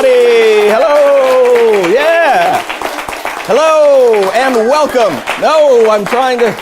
everybody. Hello. Yeah. Hello and welcome. No, I'm trying to...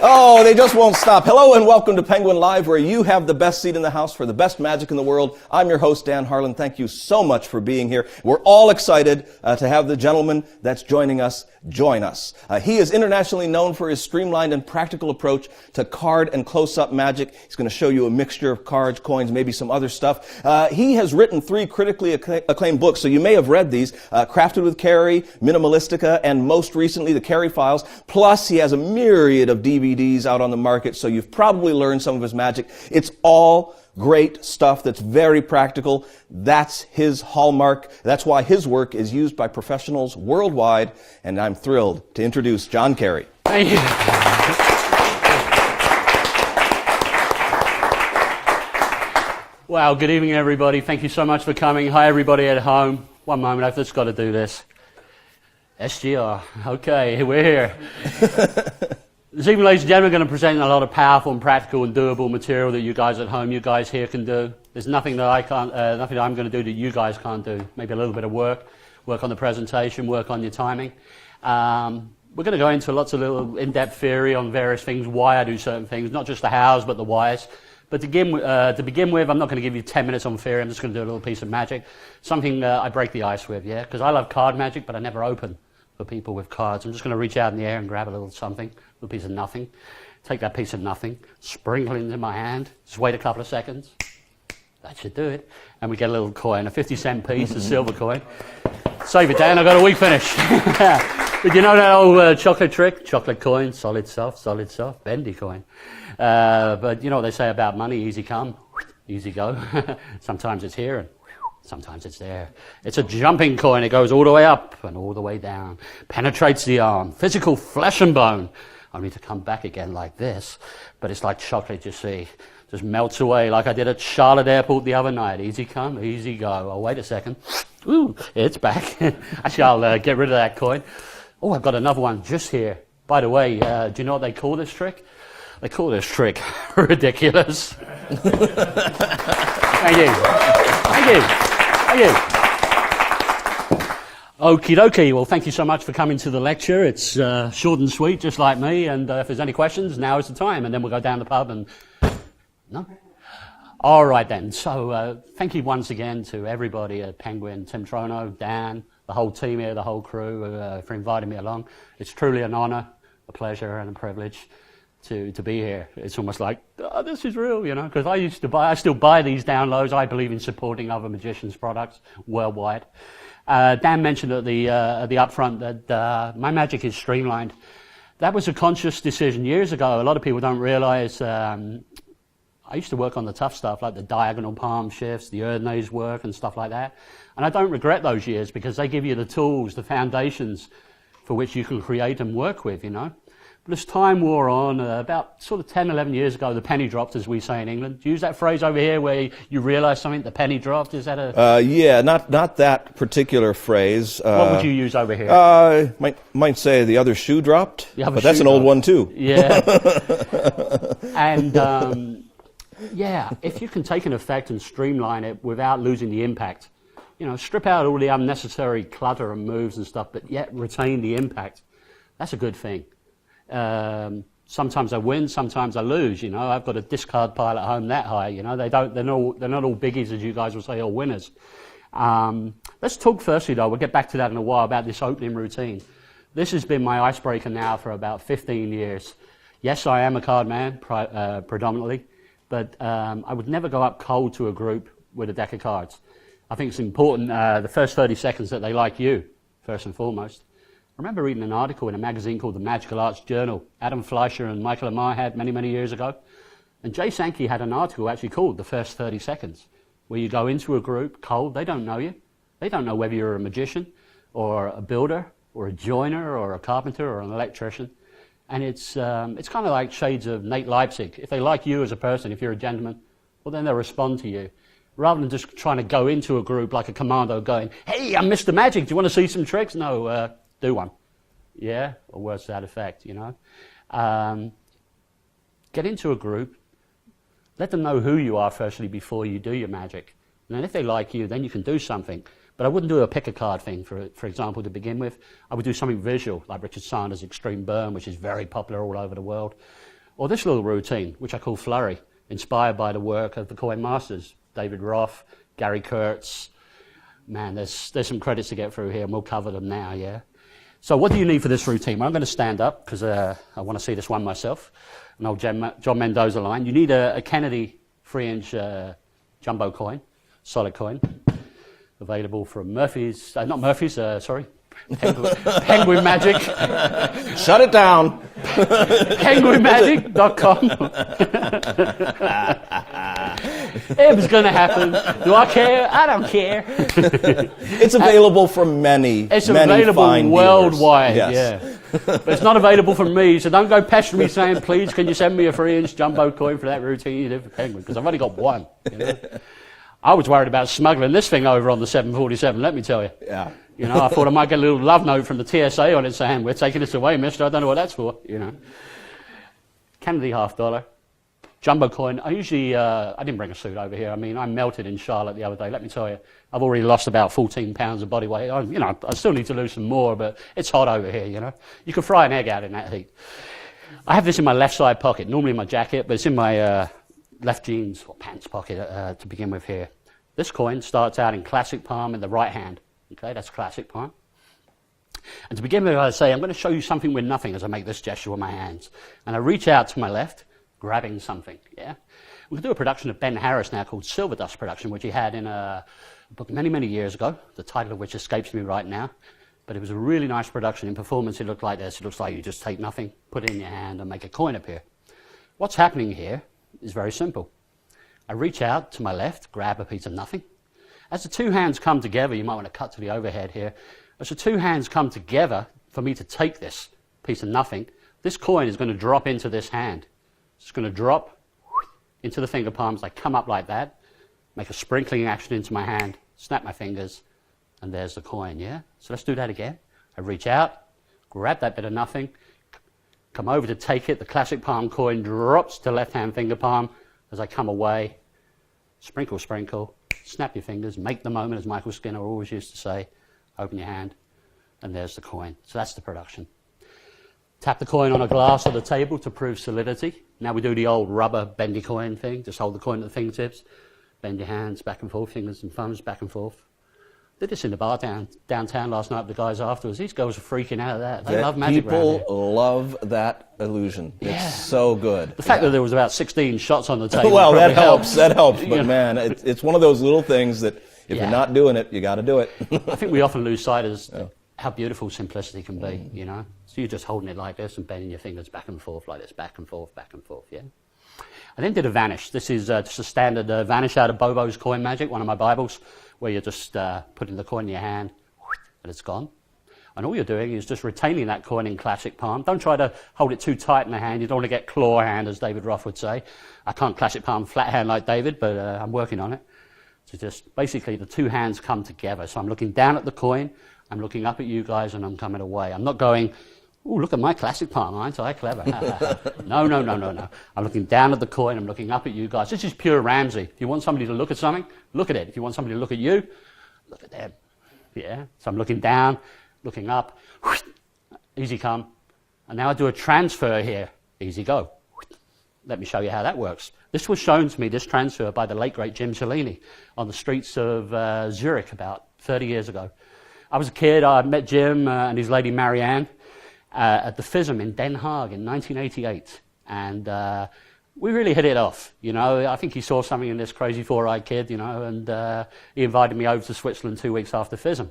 Oh, they just won't stop. Hello and welcome to Penguin Live, where you have the best seat in the house for the best magic in the world. I'm your host, Dan Harlan. Thank you so much for being here. We're all excited to have the gentleman that's joining us join us. He is internationally known for his streamlined and practical approach to card and close-up magic. He's going to show you a mixture of cards, coins, maybe some other stuff. He has written 3 critically acclaimed books, so you may have read these, Crafted with Carey, Minimalistica, and most recently, the Carey Files. Plus, he has a myriad of DVDs out on the market, so you've probably learned some of his magic. It's all great stuff that's very practical. That's his hallmark. That's why his work is used by professionals worldwide, and I'm thrilled to introduce John Carey. Thank you. Wow, good evening, everybody. Thank you so much for coming. Hi, everybody at home. One moment, I've just got to do this. SGR. Okay, we're here. This evening, ladies and gentlemen, we're going to present a lot of powerful and practical and doable material that you guys at home, you guys here can do. There's nothing that I can't, nothing that I'm going to do that you guys can't do. Maybe a little bit of work on the presentation, work on your timing. We're going to go into lots of little in-depth theory on various things, why I do certain things, not just the hows, but the whys. But to begin with, I'm not going to give you 10 minutes on theory. I'm just going to do a little piece of magic, something I break the ice with, yeah? Because I love card magic, but I never open for people with cards. I'm just going to reach out in the air and grab a little something, a little piece of nothing. Take that piece of nothing, sprinkle it into my hand, just wait a couple of seconds. That should do it. And we get a little coin, a 50-cent piece, a silver coin. Save it, Dan, I've got a week finish. But you know that old chocolate trick? Chocolate coin, solid soft, bendy coin. But you know what they say about money, easy come, easy go. Sometimes it's here and sometimes it's there. It's a jumping coin. It goes all the way up and all the way down. Penetrates the arm. Physical flesh and bone. Only to come back again like this. But it's like chocolate, you see. Just melts away like I did at Charlotte Airport the other night. Easy come, easy go. Oh, wait a second. Ooh, it's back. Actually, I'll get rid of that coin. Oh, I've got another one just here. By the way, do you know what they call this trick? They call this trick ridiculous. Thank you. Thank you. Thank you. Okie dokie. Well, thank you so much for coming to the lecture. It's short and sweet, just like me. And if there's any questions, now is the time. And then we'll go down the pub and... No? All right, then. So thank you once again to everybody at Penguin, Tim Trono, Dan, the whole team here, the whole crew, for inviting me along. It's truly an honor, a pleasure, and a privilege to be here. It's almost like, oh, this is real, you know, because I still buy these downloads. I believe in supporting other magicians' products worldwide. Dan mentioned at the upfront that my magic is streamlined. That was a conscious decision years ago. A lot of people don't realize I used to work on the tough stuff like the diagonal palm shifts, the Erdnase work and stuff like that. And I don't regret those years because they give you the tools, the foundations for which you can create and work with, you know. But as time wore on, about sort of 10, 11 years ago, the penny dropped, as we say in England. Do you use that phrase over here where you realize something, the penny dropped? Is that a... Yeah, not that particular phrase. What would you use over here? Might say the other shoe dropped, but that's an old one too. Yeah. And, yeah, if you can take an effect and streamline it without losing the impact, you know, strip out all the unnecessary clutter and moves and stuff, but yet retain the impact, that's a good thing. Sometimes I win, sometimes I lose, you know. I've got a discard pile at home that high, you know. They're not all biggies, as you guys will say, or winners. Let's talk firstly, though, we'll get back to that in a while, about this opening routine. This has been my icebreaker now for about 15 years. Yes, I am a card man, predominantly, but I would never go up cold to a group with a deck of cards. I think it's important, the first 30 seconds, that they like you, first and foremost. I remember reading an article in a magazine called the Magical Arts Journal, Adam Fleischer and Michael Amar had many, many years ago. And Jay Sankey had an article actually called The First 30 Seconds, where you go into a group cold, they don't know you. They don't know whether you're a magician or a builder or a joiner or a carpenter or an electrician. And it's kind of like shades of Nate Leipzig. If they like you as a person, if you're a gentleman, well, then they'll respond to you. Rather than just trying to go into a group like a commando going, hey, I'm Mr. Magic, do you want to see some tricks? No, do one. Yeah, or words to that effect, you know. Get into a group, let them know who you are firstly before you do your magic. And then if they like you, then you can do something. But I wouldn't do a pick a card thing, for example, to begin with. I would do something visual, like Richard Sanders' Extreme Burn, which is very popular all over the world. Or this little routine, which I call Flurry, inspired by the work of the coin masters, David Roth, Gary Kurtz. Man, there's some credits to get through here, and we'll cover them now, yeah? So what do you need for this routine? Well, I'm going to stand up, because I want to see this one myself. An old John Mendoza line. You need a Kennedy 3-inch jumbo coin, solid coin, available from Murphy's, not Murphy's, sorry, Penguin Magic. Shut it down. PenguinMagic.com. It was going to happen. Do I care? I don't care. It's available from many available fine worldwide, dealers. Yes. yeah. But it's not available from me, so don't go pestering me saying, please, can you send me a 3-inch jumbo coin for that routine you did for Penguin? Because I've only got one. You know? I was worried about smuggling this thing over on the 747, let me tell you. Yeah. You know, I thought I might get a little love note from the TSA on it saying, we're taking this away, mister. I don't know what that's for, you know. Kennedy $half, jumbo coin. I usually, I didn't bring a suit over here. I mean, I melted in Charlotte the other day. Let me tell you, I've already lost about 14 pounds of body weight. I still need to lose some more, but it's hot over here, you know. You can fry an egg out in that heat. I have this in my left side pocket, normally in my jacket, but it's in my left jeans or pants pocket to begin with here. This coin starts out in classic palm in the right hand. Okay, that's classic palm. And to begin with, I say, I'm going to show you something with nothing as I make this gesture with my hands. And I reach out to my left, grabbing something, yeah? We can do a production of Ben Harris now called Silver Dust Production, which he had in a book many, many years ago, the title of which escapes me right now. But it was a really nice production. In performance, it looked like this. It looks like you just take nothing, put it in your hand, and make a coin appear. What's happening here is very simple. I reach out to my left, grab a piece of nothing. As the two hands come together, you might want to cut to the overhead here. As the two hands come together for me to take this piece of nothing, this coin is going to drop into this hand. It's going to drop into the finger palms. I come up like that, make a sprinkling action into my hand, snap my fingers, and there's the coin, yeah? So let's do that again. I reach out, grab that bit of nothing, come over to take it. The classic palm coin drops to left-hand finger palm. As I come away, sprinkle, sprinkle, snap your fingers, make the moment, as Michael Skinner always used to say. Open your hand, and there's the coin. So that's the production. Tap the coin on a glass or the table to prove solidity. Now we do the old rubber bendy coin thing. Just hold the coin at the fingertips, bend your hands back and forth, fingers and thumbs back and forth. Did this in the bar downtown last night with the guys afterwards. These girls are freaking out of that. They love magic around here. People love that illusion. Yeah. It's so good. The fact that there was about 16 shots on the table. Well, that helps. helps. That helps. But You know. man, it's one of those little things that if you're not doing it, you got to do it. I think we often lose sight of how beautiful simplicity can be, you know. So you're just holding it like this and bending your fingers back and forth like this, back and forth, yeah. I then did a vanish. This is just a standard vanish out of Bobo's Coin Magic, one of my Bibles, where you're just putting the coin in your hand and it's gone. And all you're doing is just retaining that coin in classic palm. Don't try to hold it too tight in the hand. You don't want to get claw hand, as David Roth would say. I can't classic palm flat hand like David, but I'm working on it. So just basically the two hands come together. So I'm looking down at the coin, I'm looking up at you guys, and I'm coming away. I'm not going, oh, look at my classic palm, aren't I clever? No. I'm looking down at the coin, I'm looking up at you guys. This is pure Ramsey. If you want somebody to look at something, look at it. If you want somebody to look at you, look at them. Yeah. So I'm looking down, looking up, easy come. And now I do a transfer here, easy go. Let me show you how that works. This was shown to me, this transfer, by the late, great Jim Cellini on the streets of Zurich about 30 years ago. I was a kid, I met Jim and his lady Marianne at the FISM in Den Haag in 1988. And we really hit it off, you know. I think he saw something in this crazy four-eyed kid, you know, and he invited me over to Switzerland 2 weeks after FISM.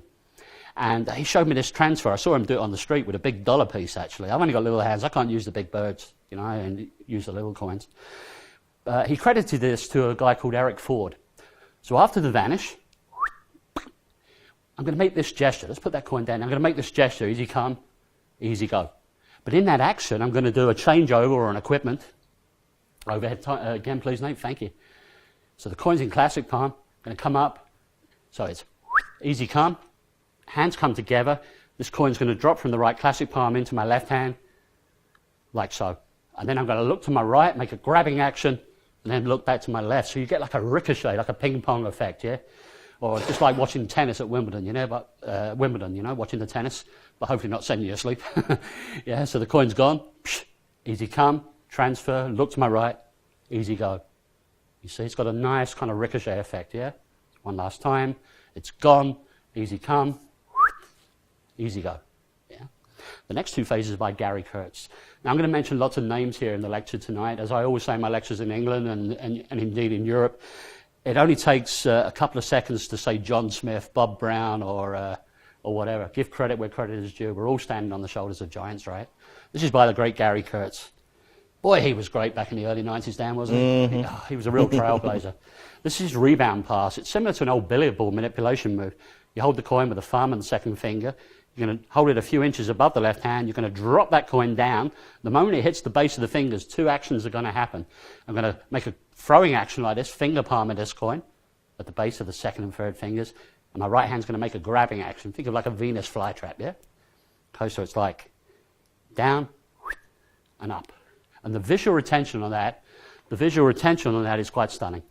And he showed me this transfer. I saw him do it on the street with a big dollar piece, actually. I've only got little hands. I can't use the big birds, you know, and use the little coins. He credited this to a guy called Eric Ford. So after the vanish, I'm going to make this gesture. Let's put that coin down. I'm going to make this gesture. Easy come, easy go. But in that action, I'm going to do a changeover or an equipment. Overhead again, please, Nate. Thank you. So the coin's in classic palm. I'm going to come up. So it's easy come. Hands come together. This coin's going to drop from the right classic palm into my left hand, like so. And then I'm going to look to my right, make a grabbing action, and then look back to my left. So you get like a ricochet, like a ping pong effect, yeah? Or just like watching tennis at Wimbledon, watching the tennis, but hopefully not sending you asleep. Yeah, so the coin's gone. Psh, easy come, transfer, look to my right, easy go. You see, it's got a nice kind of ricochet effect, yeah? One last time, it's gone, easy come, easy go. Yeah. The next two phases are by Carey. Now I'm going to mention lots of names here in the lecture tonight. As I always say in my lectures in England and indeed in Europe, it only takes a couple of seconds to say John Smith, Bob Brown, or whatever. Give credit where credit is due. We're all standing on the shoulders of giants, right? This is by the great Carey. Boy, he was great back in the early 90s, Dan, wasn't he? Mm-hmm. He was a real trailblazer. This is rebound pass. It's similar to an old billiard ball manipulation move. You hold the coin with the thumb and the second finger. You're going to hold it a few inches above the left hand. You're going to drop that coin down. The moment it hits the base of the fingers, two actions are going to happen. I'm going to make a throwing action like this, finger palming this coin at the base of the second and third fingers. And my right hand's going to make a grabbing action. Think of like a Venus flytrap, yeah? Okay, so it's like down and up. And the visual retention on that is quite stunning.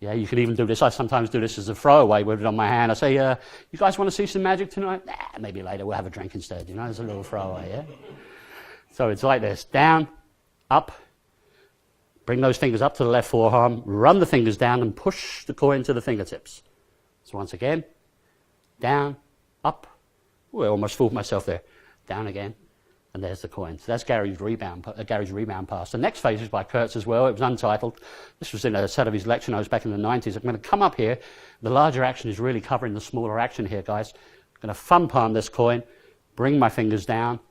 Yeah, you can even do this. I sometimes do this as a throwaway with it on my hand. I say, you guys want to see some magic tonight? Nah, maybe later. We'll have a drink instead. You know, it's a little throwaway, yeah? So it's like this. Down, up. Bring those fingers up to the left forearm. Run the fingers down and push the coin to the fingertips. So once again, down, up. Ooh, I almost fooled myself there. Down again. And there's the coin. So that's Carey's rebound pass. The next phase is by Kurtz as well. It was untitled. This was in a set of his lecture notes back in the 90s. I'm going to come up here. The larger action is really covering the smaller action here, guys. I'm going to thumb palm this coin, bring my fingers down,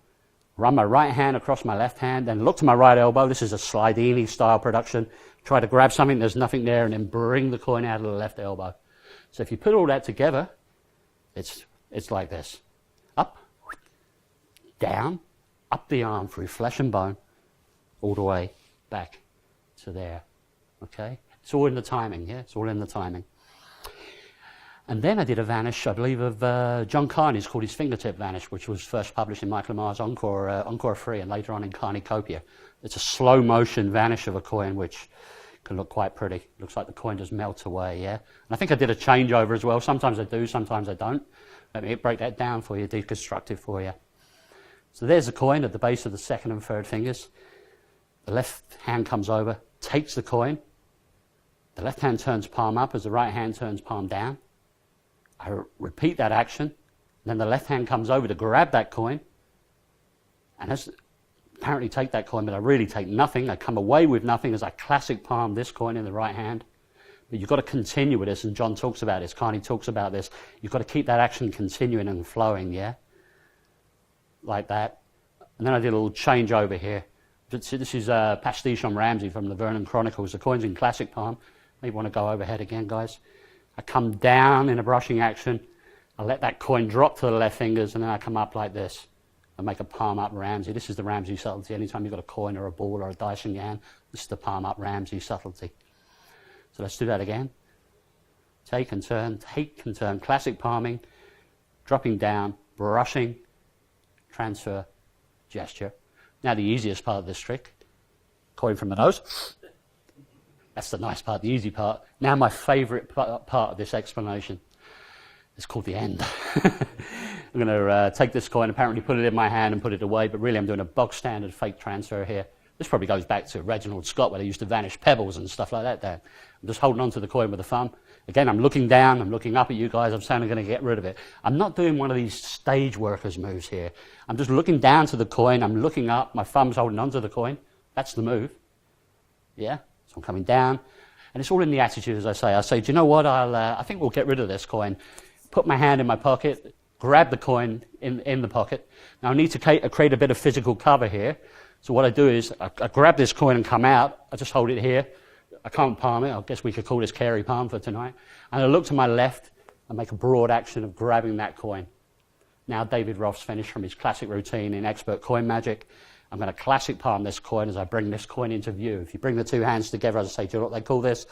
run my right hand across my left hand, then look to my right elbow. This is a Slidini style production. Try to grab something, there's nothing there, and then bring the coin out of the left elbow. So if you put all that together, it's like this. Up, down, up the arm through flesh and bone, all the way back to there. Okay? It's all in the timing, yeah? It's all in the timing. And then I did a vanish, I believe, of John Carney's called his Fingertip Vanish, which was first published in Michael Lamar's Encore 3 and later on in Carneycopia. It's a slow motion vanish of a coin which can look quite pretty. Looks like the coin just melts away, yeah? And I think I did a changeover as well. Sometimes I do, sometimes I don't. Let me break that down for you, deconstruct it for you. So there's the coin at the base of the second and third fingers. The left hand comes over, takes the coin. The left hand turns palm up as the right hand turns palm down. I repeat that action. Then the left hand comes over to grab that coin. And as apparently take that coin, but I really take nothing. I come away with nothing as I classic palm this coin in the right hand. But you've got to continue with this, and John talks about this, Carney talks about this. You've got to keep that action continuing and flowing, yeah? Like that. And then I did a little change over here. This is a pastiche on Ramsey from the Vernon Chronicles. The coin's in classic palm. Maybe want to go overhead again, guys. I come down in a brushing action. I let that coin drop to the left fingers, and then I come up like this and make a palm up Ramsey. This is the Ramsey subtlety. Anytime you've got a coin or a ball or a dice in your hand, this is the palm up Ramsey subtlety. So let's do that again. Take and turn, classic palming, dropping down, brushing, transfer, gesture. Now the easiest part of this trick, coin from the nose. That's the nice part, the easy part. Now my favourite part of this explanation is called the end. I'm going to take this coin, apparently put it in my hand and put it away, but really I'm doing a bog standard fake transfer here. This probably goes back to Reginald Scott, where they used to vanish pebbles and stuff like that there. I'm just holding on to the coin with a thumb. Again, I'm looking down, I'm looking up at you guys, I'm saying I'm going to get rid of it. I'm not doing one of these stage workers moves here. I'm just looking down to the coin, I'm looking up, my thumb's holding onto the coin. That's the move. Yeah? So I'm coming down. And it's all in the attitude, as I say. I say, do you know what, I think we'll get rid of this coin. Put my hand in my pocket, grab the coin in the pocket. Now I need to create a bit of physical cover here. So what I do is I grab this coin and come out. I just hold it here. I can't palm it. I guess we could call this Carey palm for tonight. And I look to my left and make a broad action of grabbing that coin. Now David Roth's finished from his classic routine in Expert Coin Magic. I'm going to classic palm this coin as I bring this coin into view. If you bring the two hands together, as I say, do you know what they call this?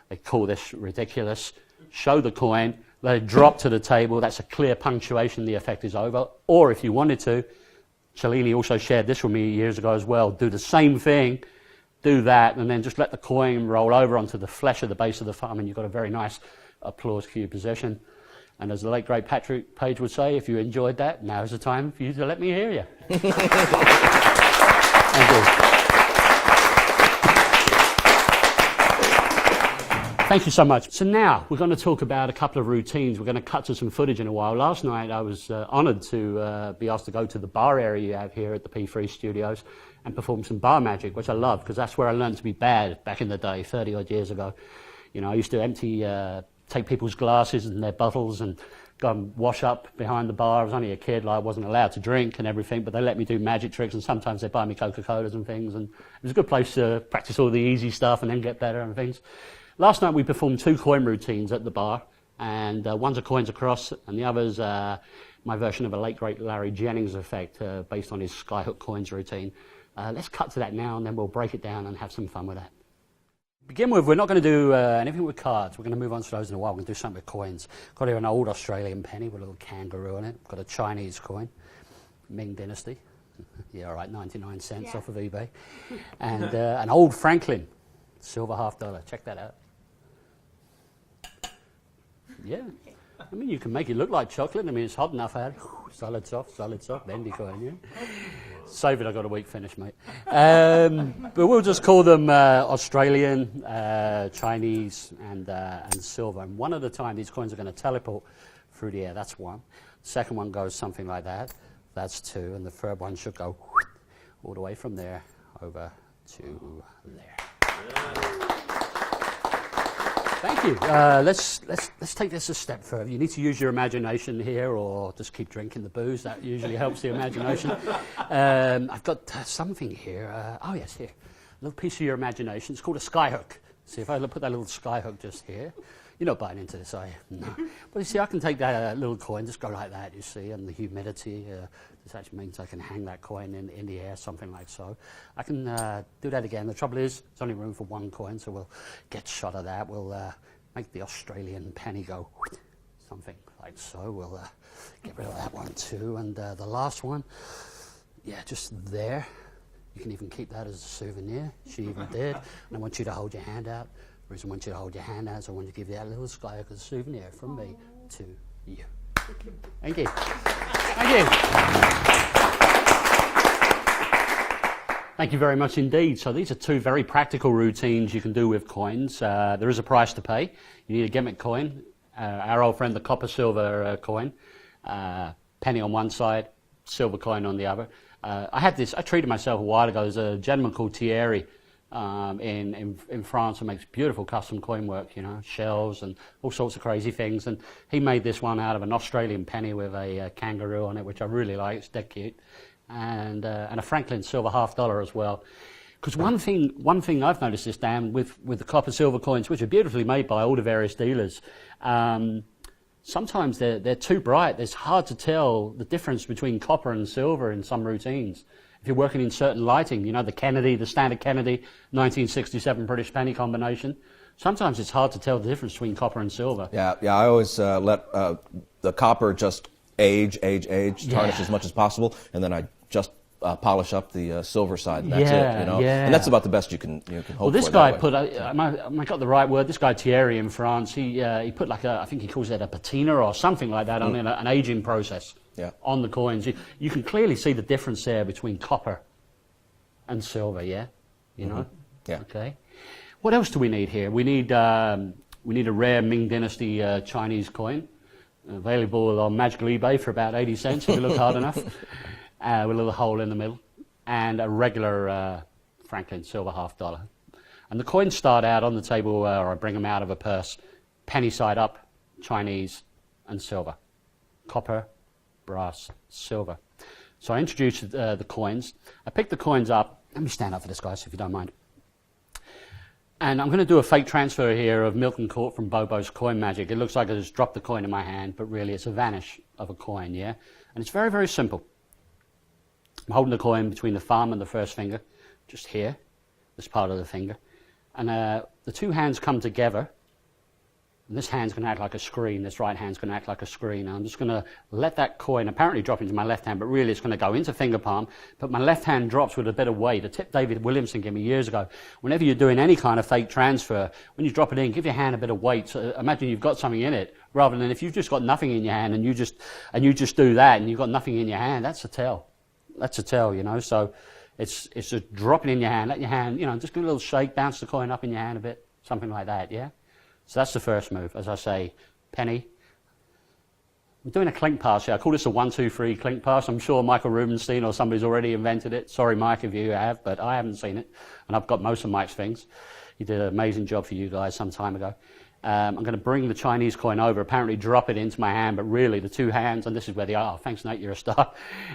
They call this ridiculous. Show the coin, let it drop to the table. That's a clear punctuation. The effect is over. Or if you wanted to, Cellini also shared this with me years ago as well. Do the same thing, do that, and then just let the coin roll over onto the flesh of the base of the thumb, and you've got a very nice applause for your possession. And as the late great Patrick Page would say, if you enjoyed that, now's the time for you to let me hear you. Thank you. Thank you so much. So now we're going to talk about a couple of routines. We're going to cut to some footage in a while. Last night I was honoured to be asked to go to the bar area you have here at the P3 Studios and perform some bar magic, which I love because that's where I learned to be bad back in the day, 30 odd years ago. You know, I used to take people's glasses and their bottles and go and wash up behind the bar. I was only a kid, like I wasn't allowed to drink and everything, but they let me do magic tricks, and sometimes they buy me Coca-Colas and things, and it was a good place to practice all the easy stuff and then get better and things. Last night we performed 2 coin routines at the bar, and one's a coins across and the other's my version of a late great Larry Jennings effect based on his skyhook coins routine. Let's cut to that now and then we'll break it down and have some fun with that. Begin with, we're not going to do anything with cards. We're going to move on to those in a while. We're going to do something with coins. Got here an old Australian penny with a little kangaroo in it. Got a Chinese coin, Ming Dynasty. Yeah, all right, 99 cents off of eBay. And an old Franklin, silver $50. Check that out. Yeah. I mean, you can make it look like chocolate. I mean, it's hot enough out. Solid soft, bendy coin, yeah. Save it, I've got a weak finish, mate. But we'll just call them Australian, Chinese, and silver. And one at a time, these coins are going to teleport through the air. That's one. The second one goes something like that. That's 2. And the third one should go all the way from there over to there. Thank you. Let's take this a step further. You need to use your imagination here, or just keep drinking the booze. That usually helps the imagination. I've got something here. Oh yes, here. A little piece of your imagination. It's called a skyhook. See, if I put that little skyhook just here. You're not buying into this, are you? No. But you see, I can take that little coin, just go like that, you see, and the humidity, this actually means I can hang that coin in the air, something like so. I can do that again. The trouble is, there's only room for 1 coin, so we'll get shot of that. We'll make the Australian penny go something like so. We'll get rid of that one too. And the last one, yeah, just there. You can even keep that as a souvenir. She even did. And I want you to hold your hand out. The reason I want you to hold your hand out is I want to give you that little skyhook as a souvenir from me to you. Thank you. Thank you. Thank you very much indeed. So these are 2 very practical routines you can do with coins. There is a price to pay. You need a gimmick coin, our old friend the copper silver coin, penny on one side, silver coin on the other. I treated myself a while ago. There's a gentleman called Carey in France who makes beautiful custom coin work, you know, shells and all sorts of crazy things. And he made this one out of an Australian penny with a kangaroo on it, which I really like. It's dead cute. And a Franklin silver $50 as well. Because one thing I've noticed this, Dan, with the copper silver coins, which are beautifully made by all the various dealers, sometimes they're too bright. It's hard to tell the difference between copper and silver in some routines. If you're working in certain lighting, you know, the standard Kennedy 1967 British penny combination, sometimes it's hard to tell the difference between copper and silver. Yeah, I always let the copper just age, tarnish as much as possible, and then I just polish up the silver side, and that's it, you know. Yeah. And that's about the best you can hope for. Well, this guy put, I got the right word, this guy Thierry in France, he put like I think he calls it a patina or something like that on an aging process on the coins. You can clearly see the difference there between copper and silver, yeah? You know? Yeah. Okay. What else do we need here? We need a rare Ming Dynasty Chinese coin, available on magical eBay for about 80 cents if you look hard enough. With a little hole in the middle, and a regular Franklin silver $50. And the coins start out on the table, or I bring them out of a purse, penny side up, Chinese and silver. Copper, brass, silver. So I introduced the coins. I picked the coins up. Let me stand up for this, guys, if you don't mind. And I'm going to do a fake transfer here of Milton Court from Bobo's Coin Magic. It looks like I just dropped the coin in my hand, but really it's a vanish of a coin, yeah? And it's very, very simple. I'm holding the coin between the thumb and the first finger, just here, this part of the finger. And the 2 hands come together. And this hand's going to act like a screen. This right hand's going to act like a screen. And I'm just going to let that coin apparently drop into my left hand, but really it's going to go into finger palm. But my left hand drops with a bit of weight. A tip David Williamson gave me years ago. Whenever you're doing any kind of fake transfer, when you drop it in, give your hand a bit of weight. So imagine you've got something in it, rather than if you've just got nothing in your hand and you just do that and you've got nothing in your hand. That's a tell. That's a tell, you know. So it's just dropping in your hand. Let your hand, you know, just give a little shake, bounce the coin up in your hand a bit, something like that. Yeah. So that's the first move. As I say, penny. I'm doing a clink pass here. I call this a 1-2-3 clink pass. I'm sure Michael Rubenstein or somebody's already invented it. Sorry, Mike, if you have, but I haven't seen it. And I've got most of Mike's things. He did an amazing job for you guys some time ago. I'm going to bring the Chinese coin over, apparently drop it into my hand, but really the two hands, and this is where they are, thanks Nate, you're a star,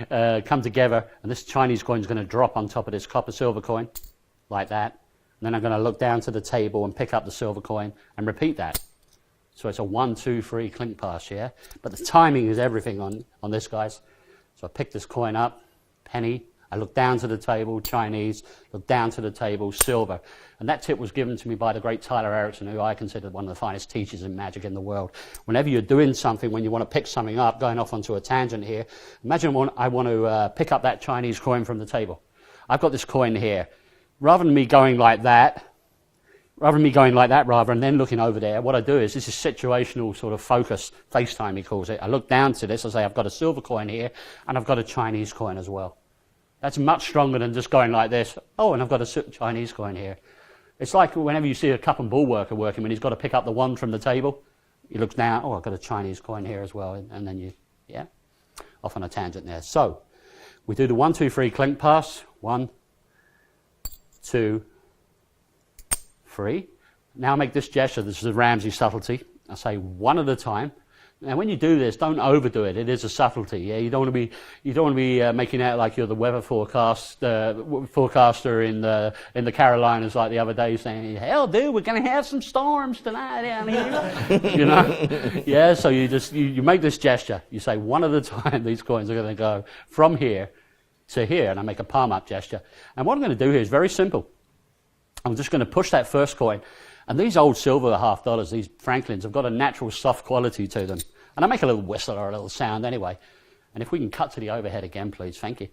come together, and this Chinese coin is going to drop on top of this copper silver coin, like that. And then I'm going to look down to the table and pick up the silver coin and repeat that. So it's a 1-2-3 clink pass, yeah? But the timing is everything on this, guys. So I pick this coin up, penny, I look down to the table, Chinese, look down to the table, silver. And that tip was given to me by the great Tyler Erickson, who I consider one of the finest teachers in magic in the world. Whenever you're doing something, when you want to pick something up, going off onto a tangent here, imagine I want to pick up that Chinese coin from the table. I've got this coin here. Rather than me going like that, and then looking over there, what I do is, this is situational sort of focus, FaceTime he calls it. I look down to this, I say I've got a silver coin here, and I've got a Chinese coin as well. That's much stronger than just going like this. Oh, and I've got a Chinese coin here. It's like whenever you see a cup and ball worker working, when he's got to pick up the wand from the table, he looks down, oh, I've got a Chinese coin here as well, and then off on a tangent there. So, we do the 1-2-3 clink pass. 1, 2, 3. Now I make this gesture. This is the Ramsey subtlety. I say one at a time. Now, when you do this, don't overdo it. It is a subtlety. Yeah, you don't want to be making out like you're the weather forecaster in the Carolinas like the other day, saying, "Hell, dude, we're going to have some storms tonight down here." You know, yeah. So you make this gesture. You say one at a time. These coins are going to go from here to here, and I make a palm up gesture. And what I'm going to do here is very simple. I'm just going to push that first coin. And these old silver $half, these Franklins, have got a natural soft quality to them. And I make a little whistle or a little sound anyway. And if we can cut to the overhead again, please, thank you.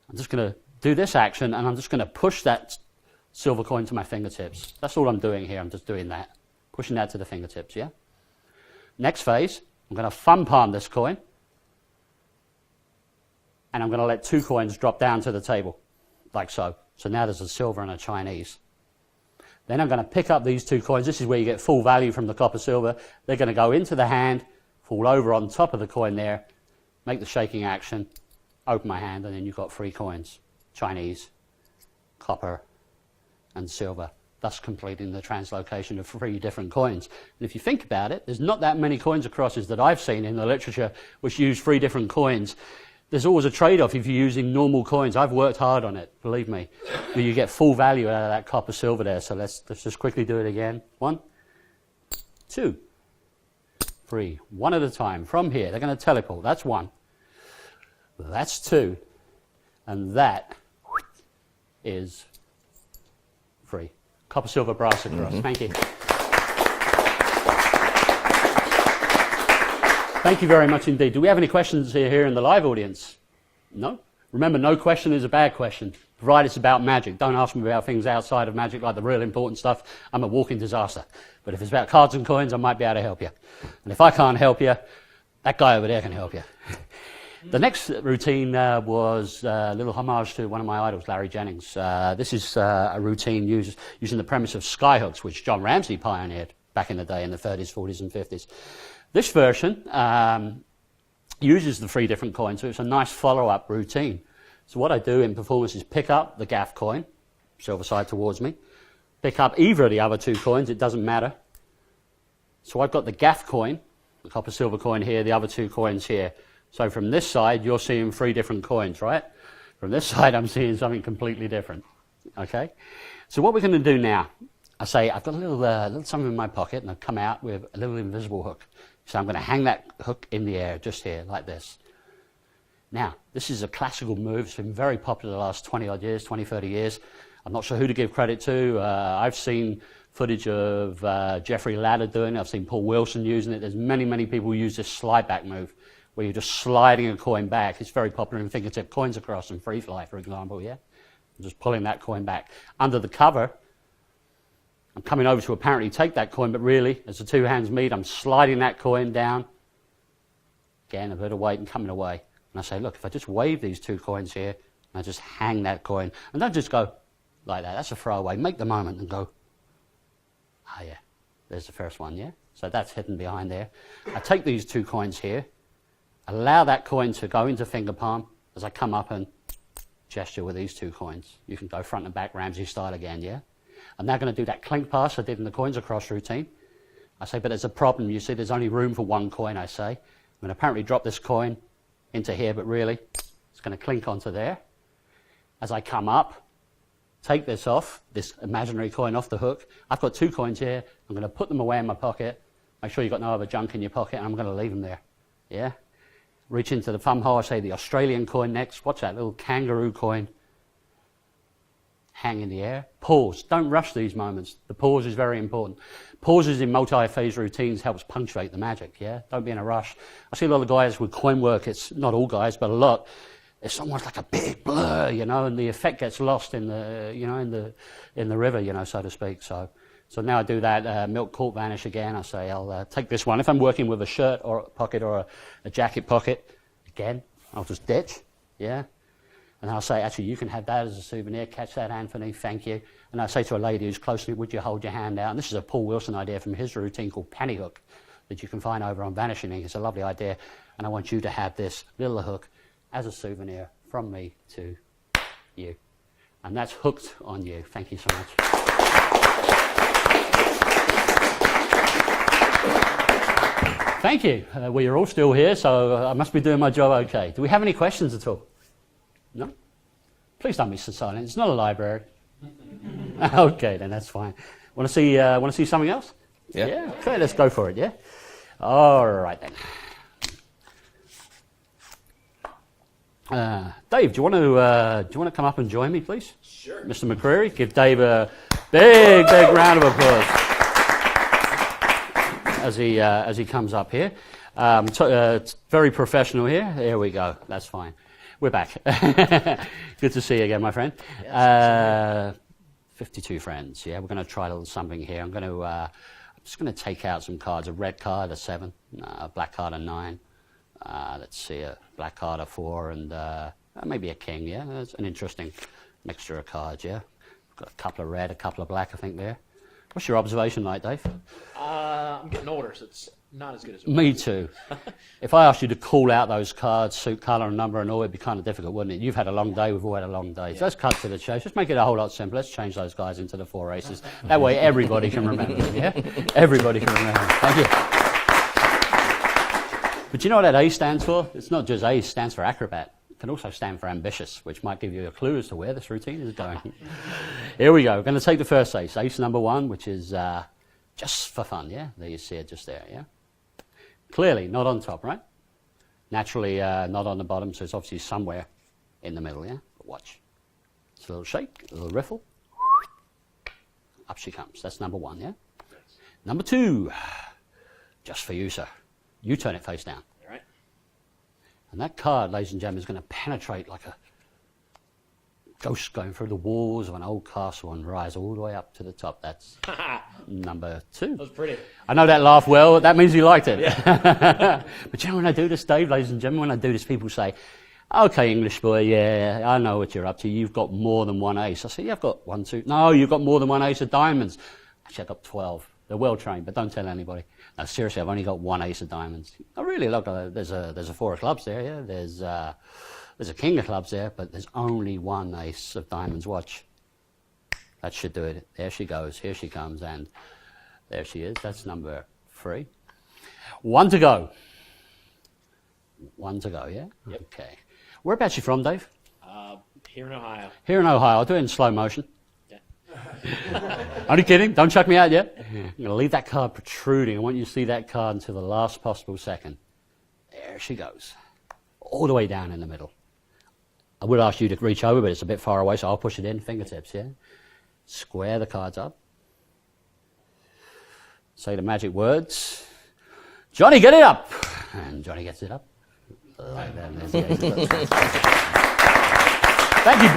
I'm just going to do this action, and I'm just going to push that silver coin to my fingertips. That's all I'm doing here. I'm just doing that. Pushing that to the fingertips, yeah? Next phase, I'm going to thumb palm this coin. And I'm going to let two coins drop down to the table, like so. So now there's a silver and a Chinese. Then I'm going to pick up these two coins. This is where you get full value from the copper silver. They're going to go into the hand, fall over on top of the coin there, make the shaking action, open my hand, and then you've got 3 coins. Chinese, copper, and silver, thus completing the translocation of 3 different coins. And if you think about it, there's not that many coins or crosses that I've seen in the literature which use 3 different coins. There's always a trade-off if you're using normal coins. I've worked hard on it, believe me. But you get full value out of that copper silver there. So let's just quickly do it again. 1, 2, 3. One at a time. From here, they're going to teleport. That's 1. That's 2. And that is 3. Copper, silver, brass across. Thank you. Thank you very much indeed. Do we have any questions here in the live audience? No? Remember, no question is a bad question, provided it's about magic. Don't ask me about things outside of magic, like the real important stuff. I'm a walking disaster. But if it's about cards and coins, I might be able to help you. And if I can't help you, that guy over there can help you. The next routine was a little homage to one of my idols, Larry Jennings. This is a routine using the premise of skyhooks, which John Ramsey pioneered back in the day in the 30s, 40s, and 50s. This version uses the 3 different coins, so it's a nice follow-up routine. So what I do in performance is pick up the gaff coin, silver side towards me, pick up either of the other 2 coins, it doesn't matter. So I've got the gaff coin, the copper silver coin here, the other 2 coins here. So from this side, you're seeing 3 different coins, right? From this side, I'm seeing something completely different, okay? So what we're going to do now, I say, I've got a little something in my pocket, and I've come out with a little invisible hook. So I'm going to hang that hook in the air, just here, like this. Now, this is a classical move. It's been very popular the last 20 odd years, 20, 30 years. I'm not sure who to give credit to. I've seen footage of Jeffrey Latta doing it. I've seen Paul Wilson using it. There's many, many people who use this slide back move, where you're just sliding a coin back. It's very popular in fingertip coins across and free fly, for example, yeah? I'm just pulling that coin back. Under the cover, I'm coming over to apparently take that coin, but really, as the two hands meet, I'm sliding that coin down. Again, a bit of weight and coming away. And I say, look, if I just wave these two coins here, and I just hang that coin, and don't just go like that. That's a throwaway. Make the moment and go, ah, yeah, there's the first one, yeah? So that's hidden behind there. I take these two coins here, allow that coin to go into finger palm as I come up and gesture with these two coins. You can go front and back, Ramsey style again, yeah? I'm now going to do that clink pass I did in the coins across routine. I say, but there's a problem. You see, there's only room for one coin, I say. I'm going to apparently drop this coin into here, but really, it's going to clink onto there. As I come up, take this off, this imaginary coin off the hook. I've got two coins here. I'm going to put them away in my pocket. Make sure you've got no other junk in your pocket, and I'm going to leave them there, yeah? Reach into the thumb hole, I say the Australian coin next. Watch that little kangaroo coin. Hang in the air. Pause. Don't rush these moments. The pause is very important. Pauses in multi-phase routines helps punctuate the magic, yeah? Don't be in a rush. I see a lot of guys with coin work, it's not all guys, but a lot. It's almost like a big blur, you know, and the effect gets lost in the, you know, in the river, you know, so to speak. So now I do that milk court vanish again. I say I'll take this one. If I'm working with a shirt or a pocket or a jacket pocket, again, I'll just ditch, yeah? And I'll say, actually, you can have that as a souvenir. Catch that, Anthony. Thank you. And I say to a lady who's close to me, would you hold your hand out? And this is a Paul Wilson idea from his routine called Penny Hook that you can find over on Vanishing Ink. It's a lovely idea. And I want you to have this little hook as a souvenir from me to you. And that's hooked on you. Thank you so much. Thank you. Well, you're all still here, so I must be doing my job okay. Do we have any questions at all? No? Please don't be so silent. It's not a library. Okay, then that's fine. Want to see something else? Yeah. Yeah. Okay, let's go for it. Yeah. All right then. Dave, do you want to come up and join me, please? Sure. Mr. McCreary, give Dave a big round of applause as he comes up here. It's very professional here. Here we go. That's fine. We're back. Good to see you again, my friend. Yes, 52 friends. Yeah, we're going to try a little something here. I'm just going to take out some cards. A red card, a 7. A black card, a 9. Let's see, a black card, a 4, and maybe a king. Yeah, that's an interesting mixture of cards. Yeah, got a couple of red, a couple of black, I think there. What's your observation like, Dave? I'm getting older, so it's not as good as Me too. If I asked you to call out those cards, suit, colour and number and all, it'd be kind of difficult, wouldn't it? You've had a long day, we've all had a long day. So let's cut to the chase. Just make it a whole lot simpler. Let's change those guys into the 4 aces. That way everybody can remember them, yeah? Everybody can remember them. Thank you. But you know what that A stands for? It's not just A, it stands for acrobat. It can also stand for ambitious, which might give you a clue as to where this routine is going. Here we go. We're going to take the first ace. Ace number 1, which is just for fun, yeah? There you see it just there, yeah? Clearly not on top, right? Naturally not on the bottom, so it's obviously somewhere in the middle, yeah? But watch. It's a little shake, a little riffle. Up she comes. That's number 1, yeah? Number 2, just for you, sir. You turn it face down. All right. And that card, ladies and gentlemen, is going to penetrate like a ghost going through the walls of an old castle and rise all the way up to the top. That's number 2. That was pretty. I know that laugh well. That means you liked it. Yeah. But you know when I do this, Dave, ladies and gentlemen, when I do this, people say, okay, English boy, yeah, I know what you're up to. You've got more than 1 ace. I say, yeah, I've got 1, 2. No, you've got more than 1 ace of diamonds. Actually, I've got 12. They're well trained, but don't tell anybody. No, seriously, I've only got 1 ace of diamonds. Oh, really? Look, there's a 4 of clubs there, yeah? There's a king of clubs there, but there's only 1 ace of diamonds. Watch. That should do it. There she goes. Here she comes, and there she is. That's number 3. 1 to go. 1 to go, yeah? Yep. Okay. Whereabouts you from, Dave? Here in Ohio. Here in Ohio. I'll do it in slow motion. Yeah. Only kidding. Don't chuck me out yet. I'm going to leave that card protruding. I want you to see that card until the last possible second. There she goes. All the way down in the middle. I would ask you to reach over, but it's a bit far away, so I'll push it in. Fingertips, yeah? Square the cards up. Say the magic words. Johnny, get it up. And Johnny gets it up. Like that. There's the ace. Thank you.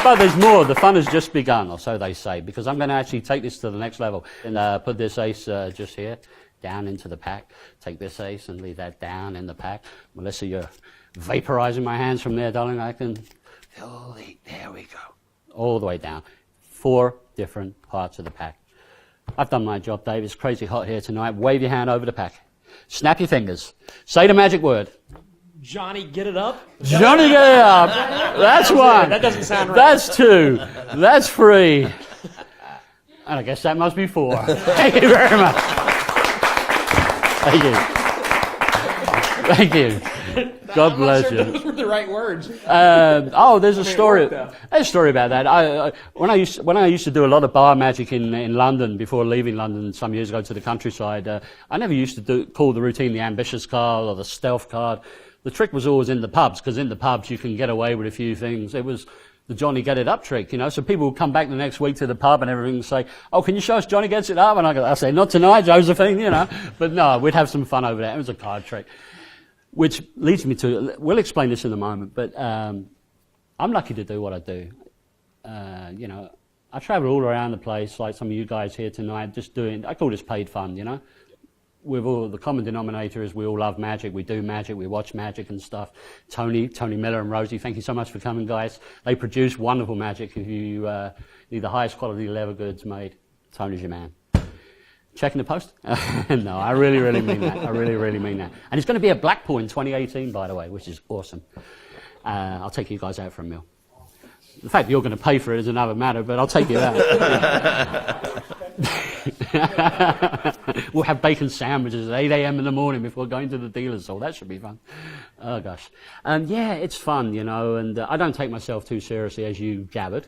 But there's more. The fun has just begun, or so they say, because I'm going to actually take this to the next level and put this ace just here, down into the pack. Take this ace and leave that down in the pack. Melissa, you're vaporizing my hands from there, darling. I can feel there we go. All the way down. 4 different parts of the pack. I've done my job, Dave. It's crazy hot here tonight. Wave your hand over the pack. Snap your fingers. Say the magic word. Johnny, get it up. Johnny, get it up. That's one. That doesn't sound right. That's 2. That's 3. And I guess that must be 4. Thank you very much. Thank you. Thank you. God bless you. Those were the right words. There's a story. There's a story about that. When I used to do a lot of bar magic in London before leaving London some years ago to the countryside, I never used to call the routine the ambitious card or the stealth card. The trick was always in the pubs, because in the pubs you can get away with a few things. It was the Johnny Get It Up trick, you know. So people would come back the next week to the pub and everything and say, "Oh, can you show us Johnny Gets It Up?" And I say, "Not tonight, Josephine," you know. But no, we'd have some fun over that. It was a card trick. Which leads me to, we'll explain this in a moment, but I'm lucky to do what I do. You know, I travel all around the place, like some of you guys here tonight, just doing, I call this paid fun, you know. The common denominator is we all love magic, we do magic, we watch magic and stuff. Tony Miller and Rosie, thank you so much for coming, guys. They produce wonderful magic. If you need the highest quality leather goods made, Tony's your man. Checking the post? No, I really mean that. I really mean that. And it's going to be at Blackpool in 2018, by the way, which is awesome. I'll take you guys out for a meal. The fact that you're going to pay for it is another matter, but I'll take you out. We'll have bacon sandwiches at 8 a.m. in the morning before going to the dealer's hall. That should be fun. Oh, gosh. Yeah, it's fun, you know, and I don't take myself too seriously, as you gathered.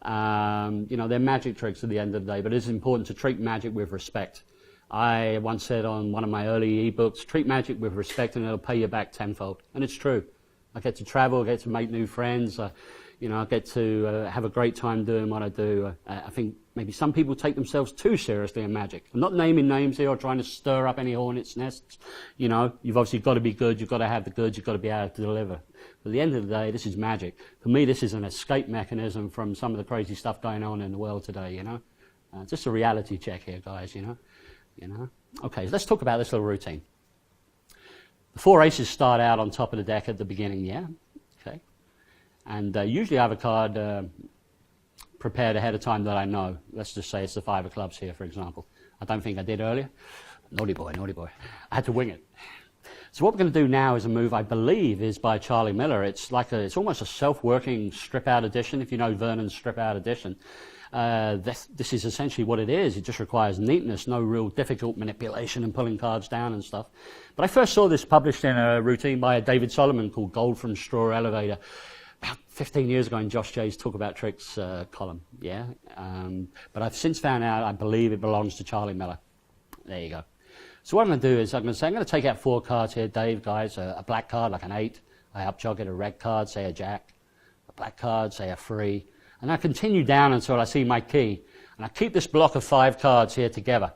You know, they're magic tricks at the end of the day, but it's important to treat magic with respect. I once said on one of my early ebooks, treat magic with respect and it'll pay you back tenfold. And it's true. I get to travel, I get to make new friends, you know, I get to have a great time doing what I do. I think maybe some people take themselves too seriously in magic. I'm not naming names here or trying to stir up any hornets' nests. You know, you've obviously got to be good, you've got to have the goods, you've got to be able to deliver. But at the end of the day, this is magic. For me, this is an escape mechanism from some of the crazy stuff going on in the world today, you know. Just a reality check here, guys, you know. Okay, so let's talk about this little routine. The 4 aces start out on top of the deck at the beginning, yeah? Okay. And usually I have a card prepared ahead of time that I know. Let's just say it's the 5 of clubs here, for example. I don't think I did earlier. Naughty boy. I had to wing it. So what we're going to do now is a move I believe is by Charlie Miller. It's almost a self-working strip-out edition, if you know Vernon's strip-out edition. This is essentially what it is. It just requires neatness, no real difficult manipulation and pulling cards down and stuff. But I first saw this published in a routine by David Solomon called Gold from Straw Elevator about 15 years ago in Josh Jay's Talk About Tricks column. Yeah, but I've since found out I believe it belongs to Charlie Miller. There you go. So what I'm going to do is I'm going to take out 4 cards here, Dave, guys. A black card, like an 8. I upjog it, a red card, say a jack. A black card, say a 3. And I continue down until I see my key. And I keep this block of 5 cards here together.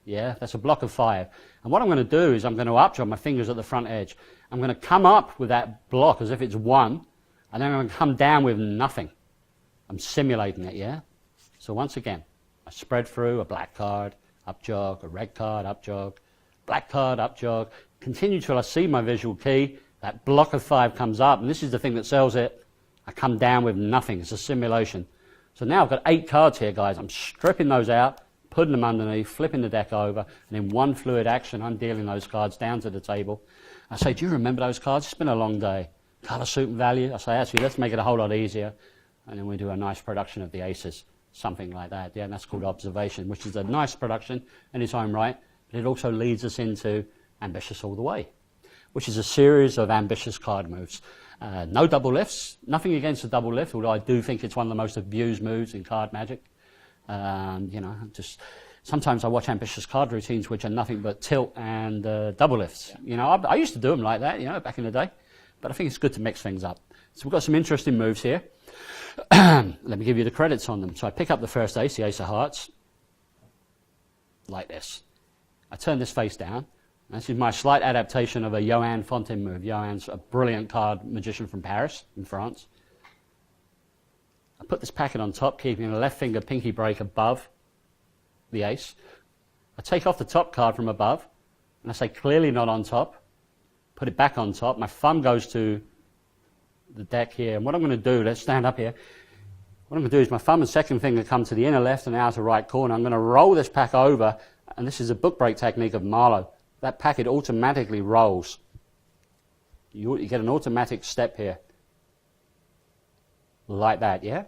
Yeah, that's a block of 5. And what I'm going to do is I'm going to upjog my fingers at the front edge. I'm going to come up with that block as if it's 1. And then I'm going to come down with nothing. I'm simulating it, yeah? So once again, I spread through a black card, upjog, a red card, upjog, black card, upjog. Continue till I see my visual key. That block of 5 comes up, and this is the thing that sells it. I come down with nothing. It's a simulation. So now I've got 8 cards here, guys. I'm stripping those out, putting them underneath, flipping the deck over, and in one fluid action, I'm dealing those cards down to the table. I say, do you remember those cards? It's been a long day. Colour, suit, and value. I say, actually, let's make it a whole lot easier. And then we do a nice production of the aces, something like that. Yeah, and that's called observation, which is a nice production in its own right, but it also leads us into ambitious all the way, which is a series of ambitious card moves. No double lifts, nothing against the double lift, although I do think it's one of the most abused moves in card magic. You know, just sometimes I watch ambitious card routines which are nothing but tilt and double lifts. You know, I used to do them like that, you know, back in the day, but I think it's good to mix things up. So we've got some interesting moves here. Let me give you the credits on them. So I pick up the first ace, the ace of hearts, like this. I turn this face down. This is my slight adaptation of a Johann Fontaine move. Johann's a brilliant card magician from Paris, in France. I put this packet on top, keeping the left finger pinky break above the ace. I take off the top card from above, and I say clearly not on top. Put it back on top. My thumb goes to the deck here, and what I'm going to do, let's stand up here. What I'm going to do is my thumb and second finger come to the inner left and outer right corner. I'm going to roll this pack over, and this is a book break technique of Marlowe. That packet automatically rolls. You get an automatic step here. Like that, yeah?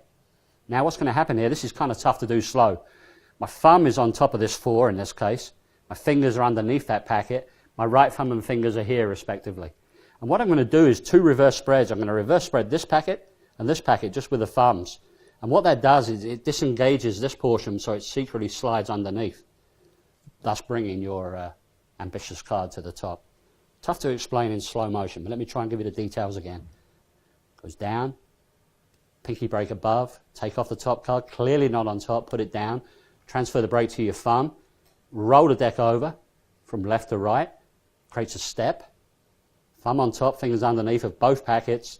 Now what's going to happen here, this is kind of tough to do slow. My thumb is on top of this 4 in this case. My fingers are underneath that packet. My right thumb and fingers are here respectively. And what I'm going to do is 2 reverse spreads. I'm going to reverse spread this packet and this packet just with the thumbs. And what that does is it disengages this portion so it secretly slides underneath, thus bringing your ambitious card to the top. Tough to explain in slow motion, but let me try and give you the details again. Goes down, pinky break above, take off the top card, clearly not on top, put it down, transfer the break to your thumb, roll the deck over from left to right, creates a step, thumb on top, fingers underneath of both packets,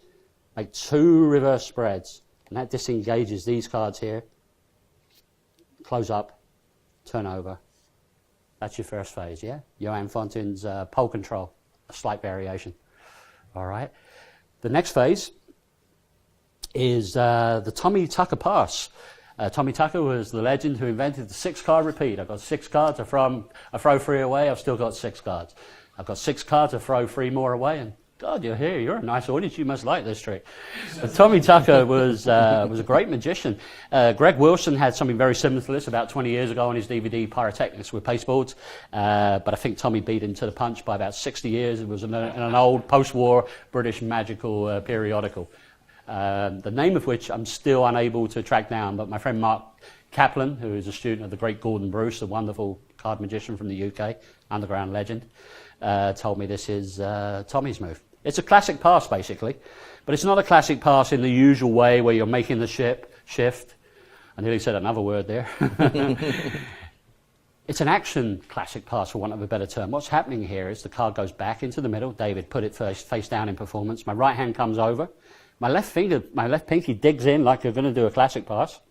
make 2 reverse spreads, and that disengages these cards here, close up, turn over. That's your first phase, yeah? Johann Fontaine's pole control, a slight variation. All right. The next phase is the Tommy Tucker pass. Tommy Tucker was the legend who invented the 6-card repeat. I've got 6 cards, I throw 3 away, I've still got 6 cards. I've got 6 cards, I throw 3 more away, and God, you're here, you're a nice audience, you must like this trick. But Tommy Tucker was a great magician. Greg Wilson had something very similar to this about 20 years ago on his DVD Pyrotechnics with pasteboards, but I think Tommy beat him to the punch by about 60 years. It was in an old post-war British magical periodical, the name of which I'm still unable to track down, but my friend Mark Kaplan, who is a student of the great Gordon Bruce, a wonderful card magician from the UK, underground legend, told me this is Tommy's move. It's a classic pass, basically, but it's not a classic pass in the usual way where you're making the shift. I nearly said another word there. It's an action classic pass, for want of a better term. What's happening here is the card goes back into the middle. David put it first, face down in performance. My right hand comes over. My left pinky digs in like you're going to do a classic pass.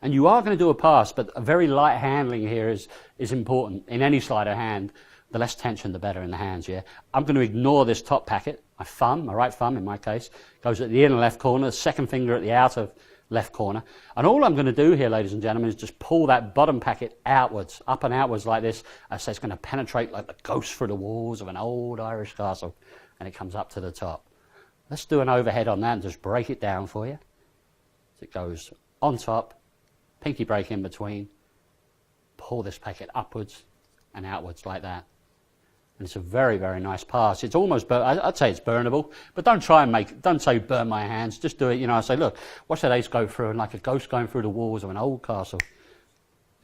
And you are going to do a pass, but a very light handling here is important. In any sleight of hand, the less tension, the better in the hands, yeah? I'm going to ignore this top packet. My thumb, my right thumb in my case, goes at the inner left corner, the second finger at the outer left corner. And all I'm going to do here, ladies and gentlemen, is just pull that bottom packet outwards, up and outwards like this. I say it's going to penetrate like the ghost through the walls of an old Irish castle, and it comes up to the top. Let's do an overhead on that and just break it down for you. So it goes on top, pinky break in between, pull this packet upwards and outwards like that. And it's a very, very nice pass. It's almost, I'd say it's burnable, but don't say burn my hands. Just do it, you know. I say, look, watch that ace go through, and like a ghost going through the walls of an old castle.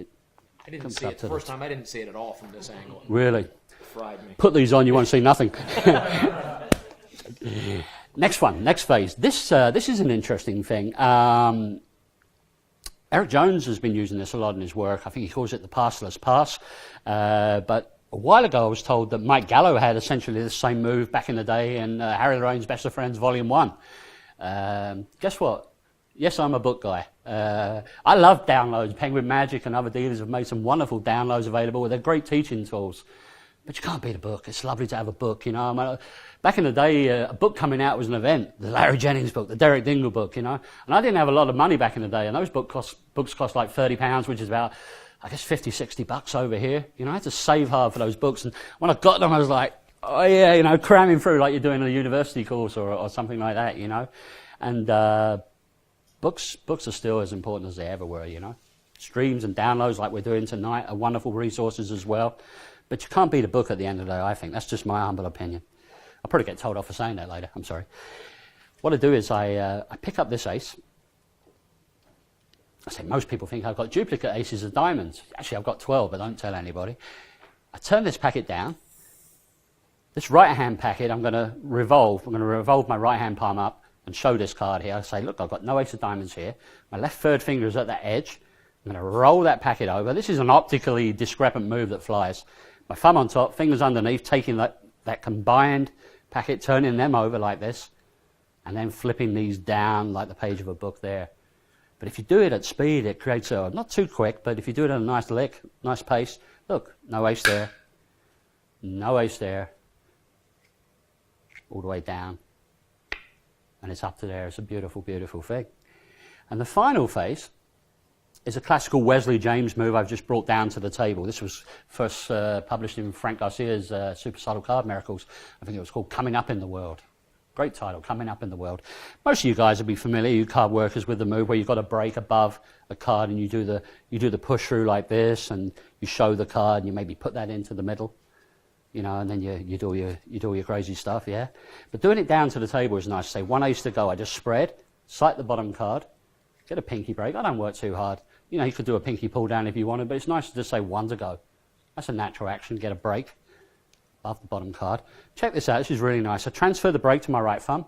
I didn't see it the first time. I didn't see it at all from this angle. Really? It fried me. Put these on, you won't see nothing. Next phase. This is an interesting thing. Eric Jones has been using this a lot in his work. I think he calls it the passless pass. But a while ago I was told that Mike Gallo had essentially the same move back in the day in Harry Lorraine's Best of Friends Volume 1. Guess what? Yes, I'm a book guy. I love downloads. Penguin Magic and other dealers have made some wonderful downloads available. They're great teaching tools. But you can't beat a book. It's lovely to have a book, you know. I mean, back in the day, a book coming out was an event. The Larry Jennings book, the Derek Dingle book, you know. And I didn't have a lot of money back in the day, and those books cost like £30, which is about, I guess, $50-60 over here. You know, I had to save hard for those books. And when I got them, I was like, oh yeah, you know, cramming through like you're doing a university course or something like that, you know. And books are still as important as they ever were, you know. Streams and downloads like we're doing tonight are wonderful resources as well. But you can't beat a book at the end of the day, I think. That's just my humble opinion. I'll probably get told off for saying that later. I'm sorry. What I do is I pick up this ace. I say most people think I've got duplicate aces of diamonds. Actually, I've got 12, but don't tell anybody. I turn this packet down. This right-hand packet, I'm going to revolve. I'm going to revolve my right-hand palm up and show this card here. I say, look, I've got no ace of diamonds here. My left third finger is at that edge. I'm going to roll that packet over. This is an optically discrepant move that flies. My thumb on top, fingers underneath, taking that combined packet, turning them over like this, and then flipping these down like the page of a book there. But if you do it at speed, it creates a, not too quick, but if you do it at a nice lick, nice pace, look, no ace there, no ace there, all the way down, and it's up to there. It's a beautiful, beautiful thing. And the final face is a classical Wesley James move I've just brought down to the table. This was first published in Frank Garcia's Super Subtle Card Miracles. I think it was called Coming Up in the World. Great title, Coming Up in the World. Most of you guys will be familiar, you card workers, with the move where you've got a break above a card and you do the push through like this, and you show the card and you maybe put that into the middle, you know, and then you do your crazy stuff, yeah. But doing it down to the table is nice. Say 1 ace to go, I just spread, sight the bottom card, get a pinky break. I don't work too hard. You know, you could do a pinky pull down if you wanted, but it's nice to just say 1 to go. That's a natural action, get a break above the bottom card. Check this out, this is really nice. I transfer the break to my right thumb,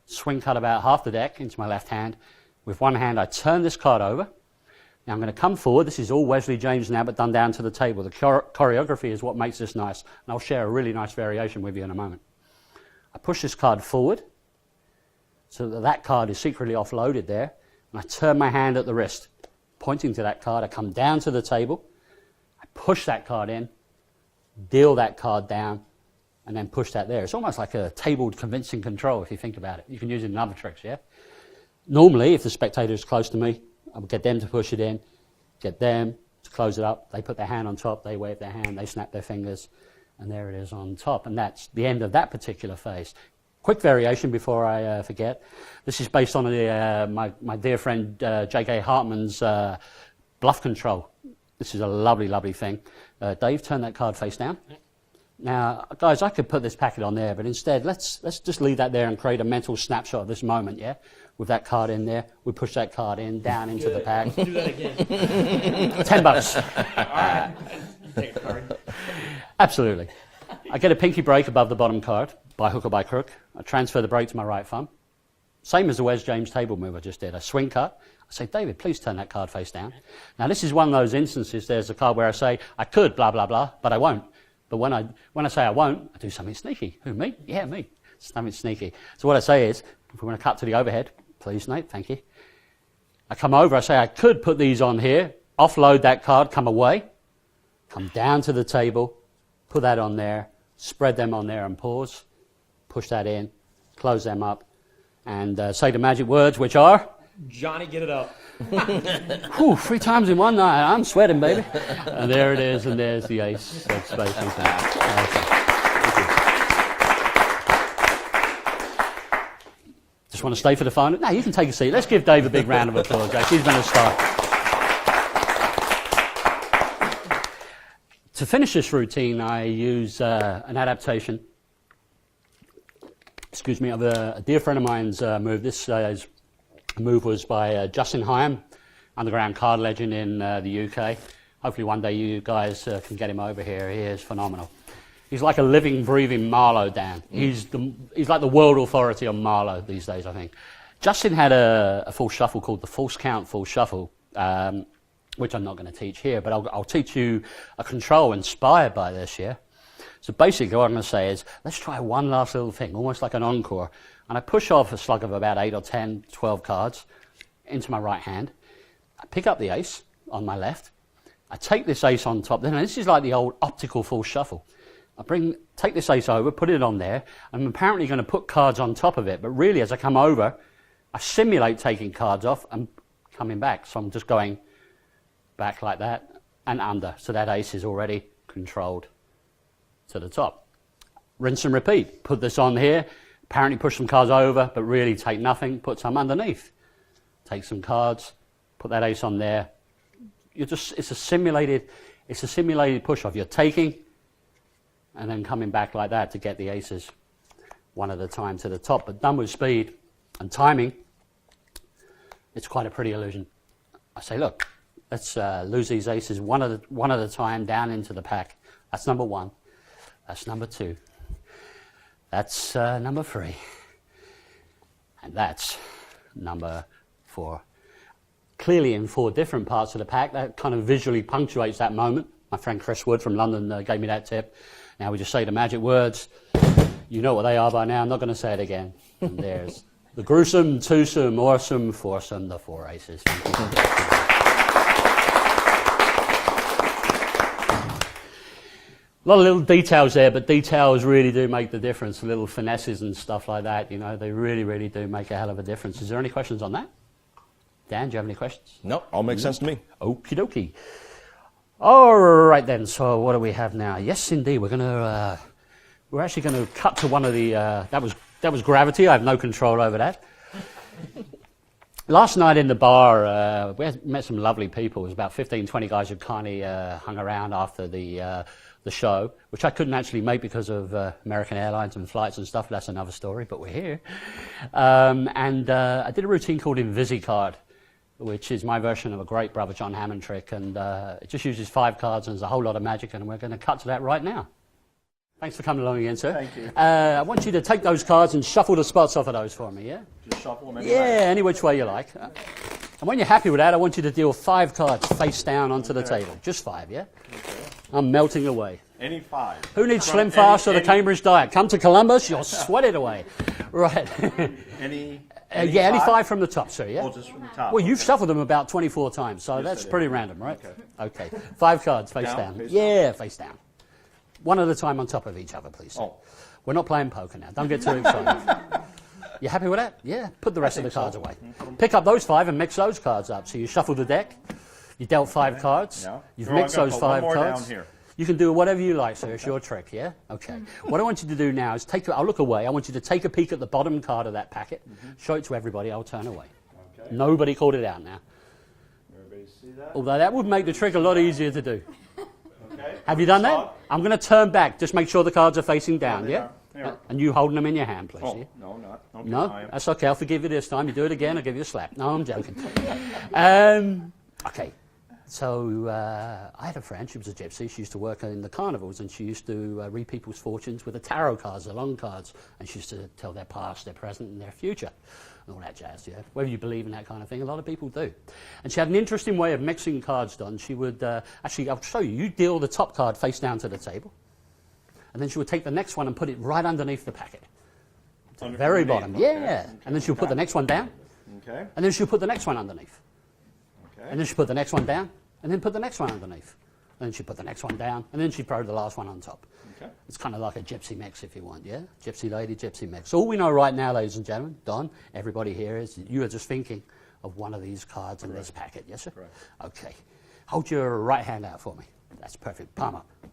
swing cut about half the deck into my left hand. With one hand, I turn this card over. Now I'm going to come forward. This is all Wesley James now, but done down to the table. The choreography is what makes this nice, and I'll share a really nice variation with you in a moment. I push this card forward so that card is secretly offloaded there, and I turn my hand at the wrist, pointing to that card. I come down to the table, I push that card in, deal that card down, and then push that there. It's almost like a tabled convincing control if you think about it. You can use it in other tricks, yeah? Normally, if the spectator is close to me, I would get them to push it in, get them to close it up. They put their hand on top, they wave their hand, they snap their fingers, and there it is on top. And that's the end of that particular phase. Quick variation before I forget. This is based on my dear friend J.K. Hartman's bluff control. This is a lovely, lovely thing. Dave, turn that card face down. Now, guys, I could put this packet on there, but instead, let's just leave that there and create a mental snapshot of this moment, yeah? With that card in there, we push that card in, down into the pack. Do that again. $10. All right. Take a card. Absolutely. I get a pinky break above the bottom card, by hook or by crook. I transfer the break to my right thumb. Same as the Wes James table move I just did. I swing cut. I say, David, please turn that card face down. Now, this is one of those instances. There's a card where I say, I could, blah, blah, blah, but I won't. But when I say I won't, I do something sneaky. Who, me? Yeah, me. Something sneaky. So what I say is, if we want to cut to the overhead, please, Nate, thank you. I come over, I say I could put these on here, offload that card, come away, come down to the table, put that on there, spread them on there and pause, push that in, close them up, and say the magic words, which are? Johnny, get it up. Whew, 3 times in one night. I'm sweating, baby. And there it is, and there's the ace of spades. Just want to stay for the fun? No, you can take a seat. Let's give Dave a big round of applause, guys. He's been a star. To finish this routine, I use an adaptation, of a dear friend of mine's move. This move was by Justin Hyam, underground card legend in the UK. Hopefully one day you guys can get him over here. He is phenomenal. He's like a living, breathing Marlowe, Dan. He's like the world authority on Marlowe these days, I think. Justin had a full shuffle called the False Count Full Shuffle, which I'm not going to teach here, but I'll teach you a control inspired by this, yeah? So basically what I'm going to say is, let's try one last little thing, almost like an encore. And I push off a slug of about 8 or 10, 12 cards into my right hand. I pick up the ace on my left. I take this ace on top. Then this is like the old optical full shuffle. I take this ace over, put it on there. I'm apparently going to put cards on top of it, but really as I come over, I simulate taking cards off and coming back. So I'm just going back like that and under. So that ace is already controlled to the top. Rinse and repeat. Put this on here. Apparently push some cards over, but really take nothing, put some underneath. Take some cards, put that ace on there. It's a simulated push off. You're taking and then coming back like that to get the aces one at a time to the top. But done with speed and timing, it's quite a pretty illusion. I say, look, let's lose these aces one at a time down into the pack. That's number 1. That's number 2. That's number 3. And that's number 4. Clearly in 4 different parts of the pack. That kind of visually punctuates that moment My friend Chris Wood from London gave me that tip. Now we just say the magic words. You know what they are by now. I'm not going to say it again. And there's the gruesome, twosome, awesome, foursome, the four aces. A lot of little details there, but details really do make the difference. Little finesses and stuff like that, you know, they really, really do make a hell of a difference. Is there any questions on that? Dan, do you have any questions? No, all makes sense to me. Okie dokie. All right then, so what do we have now? Yes, indeed, we're actually going to cut to one of the, that was gravity, I have no control over that. Last night in the bar, we met some lovely people. It was about 15, 20 guys who kindly hung around after the show, which I couldn't actually make because of American Airlines and flights and stuff. That's another story, but we're here. I did a routine called InvisiCard, which is my version of a great Brother John Hammond trick, and it just uses 5 cards and there's a whole lot of magic, and we're going to cut to that right now. Thanks for coming along again, sir. Thank you. I want you to take those cards and shuffle the spots off of those for me, yeah? Just shuffle them any which way you like. And when you're happy with that, I want you to deal 5 cards face down onto the table. Just 5, yeah? Okay. I'm melting away. Any 5. Who needs Slim Fast or the Cambridge Diet? Come to Columbus, you'll sweat it away. Right. Any any 5 from the top, sir, yeah? Oh, just from the top. Well, you've shuffled them about 24 times, so that's pretty random, right? Okay. 5 cards face down. Face down. One at a time on top of each other, please. Oh. We're not playing poker now. Don't get too excited. You happy with that? Yeah. Put the rest of the cards away. Pick up those 5 and mix those cards up. So you shuffle the deck. You dealt 5 cards. Yeah. You've mixed those 5 cards. Down here. You can do whatever you like, sir. It's your trick, yeah? Okay. What I want you to do now is I'll look away. I want you to take a peek at the bottom card of that packet. Show it to everybody. I'll turn away. Okay. Nobody called it out now. Everybody see that? Although that would make the trick a lot easier to do. Okay. Have you done that? I'm going to turn back. Just make sure the cards are facing down, yeah? They are. And you holding them in your hand, please. Oh, Yeah? no, not. Okay, No? That's okay. I'll forgive you this time. You do it again, I'll give you a slap. No, I'm joking. Okay. So I had a friend. She was a gypsy. She used to work in the carnivals, and she used to read people's fortunes with the tarot cards, the long cards. And she used to tell their past, their present, and their future. And all that jazz, yeah. Whether you believe in that kind of thing, a lot of people do. And she had an interesting way of mixing cards done. She would, actually, I'll show you. You deal the top card face down to the table. And then she would take the next one and put it right underneath the packet. To the very bottom, okay. yeah. Okay. And then she'll put the next one down. Okay. And then she'll put the next one underneath. Okay. And then she'll put the next one down. And then put the next one underneath. And then she'll put the next one down. And then she'll throw the last one on top. Okay. It's kind of like a gypsy mix, if you want, yeah? Gypsy lady, gypsy mix. All we know right now, ladies and gentlemen, Don, everybody here, is you are just thinking of one of these cards in this packet, yes, sir? Correct. Okay. Hold your right hand out for me. That's perfect. Palm up. I'm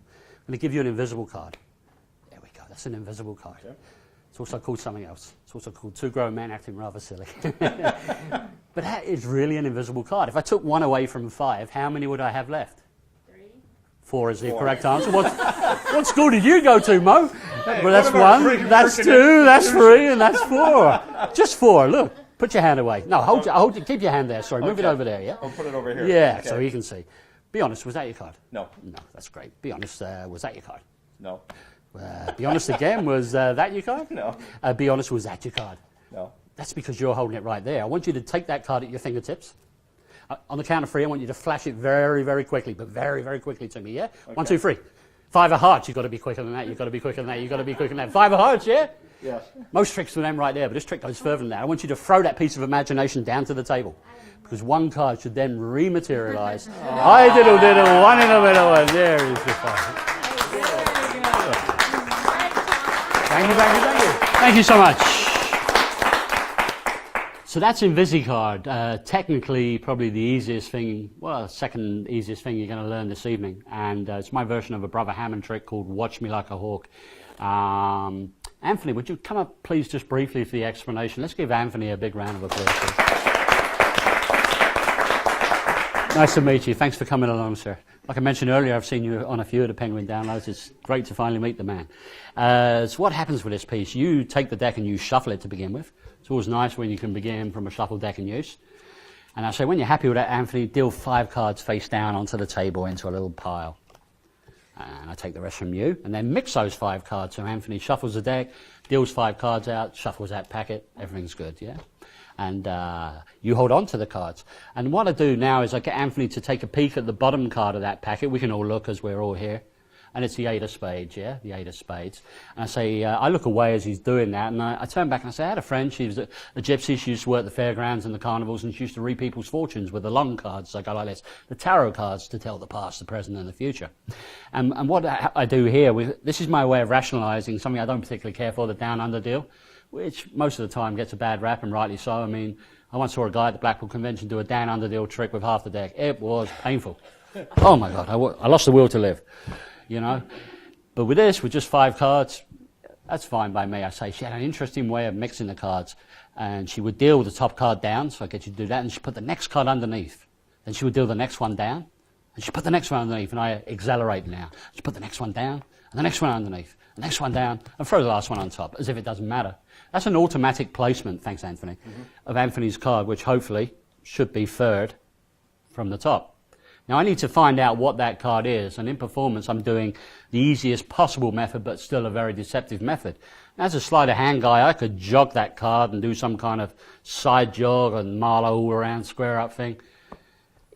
going to give you an invisible card. There we go. That's an invisible card. Okay. It's also called something else. It's also called Two Grown Men Acting Rather Silly. But that is really an invisible card. If I took 1 away from 5, how many would I have left? 4 is the correct answer. What school did you go to, Mo? Well, that's 1, that's 2, that's 3, and that's 4. Just 4. Look, put your hand away. No, hold it. Keep your hand there. Sorry, move it over there. Yeah. I'll put it over here. Yeah, Okay. so you can see. Be honest. Was that your card? No. No, that's great. Be honest. Was that your card? No. Be honest again. Was that your card? No. Be honest. Was that your card? No. That's because you're holding it right there. I want you to take that card at your fingertips. On the count of 3, I want you to flash it very, very quickly, but very, very quickly to me, yeah? Okay. 1, 2, 3. 5 of hearts, you've got to be quicker than that, you've got to be quicker than that, you've got to be quicker than that. 5 of hearts, yeah? Yes. Most tricks are them right there, but this trick goes further than that. I want you to throw that piece of imagination down to the table, because 1 card should then rematerialize. I diddle, 1 in the middle, and there is the 5. Thank you, thank you, thank you. Thank you so much. So that's InvisiCard. Technically, probably the easiest thing, well, second easiest thing you're going to learn this evening. And it's my version of a Brother Hammond trick called Watch Me Like a Hawk. Anthony, would you come up, please, just briefly for the explanation? Let's give Anthony a big round of applause, please. Nice to meet you. Thanks for coming along, sir. Like I mentioned earlier, I've seen you on a few of the Penguin downloads. It's great to finally meet the man. So what happens with this piece? You take the deck and you shuffle it to begin with. It's always nice when you can begin from a shuffle deck in use. And I say, when you're happy with that, Anthony, deal 5 cards face down onto the table into a little pile. And I take the rest from you, and then mix those 5 cards. So Anthony shuffles the deck, deals 5 cards out, shuffles that packet, everything's good, yeah? And you hold on to the cards. And what I do now is I get Anthony to take a peek at the bottom card of that packet. We can all look as we're all here. And it's the 8 of spades, yeah, the 8 of spades. And I say, I look away as he's doing that, and I turn back and I say, I had a friend, she was a gypsy, she used to work the fairgrounds and the carnivals, and she used to read people's fortunes with the long cards, so I go like this, the tarot cards to tell the past, the present, and the future. And what I do here, this is my way of rationalising something I don't particularly care for, the down-under deal, which most of the time gets a bad rap, and rightly so. I mean, I once saw a guy at the Blackpool Convention do a down-under deal trick with half the deck. It was painful. Oh my God, I lost the will to live. You know, but with this, with just 5 cards, that's fine by me. I say she had an interesting way of mixing the cards, and she would deal the top card down, so I get you to do that, and she put the next card underneath. Then she would deal the next one down, and she put the next one underneath, and I accelerate now. She put the next one down, and the next one underneath, the next one down, and throw the last one on top, as if it doesn't matter. That's an automatic placement, thanks Anthony, of Anthony's card, which hopefully should be third from the top. Now I need to find out what that card is, and in performance I'm doing the easiest possible method, but still a very deceptive method. As a sleight of hand guy, I could jog that card and do some kind of side jog and Marlowe all around square up thing.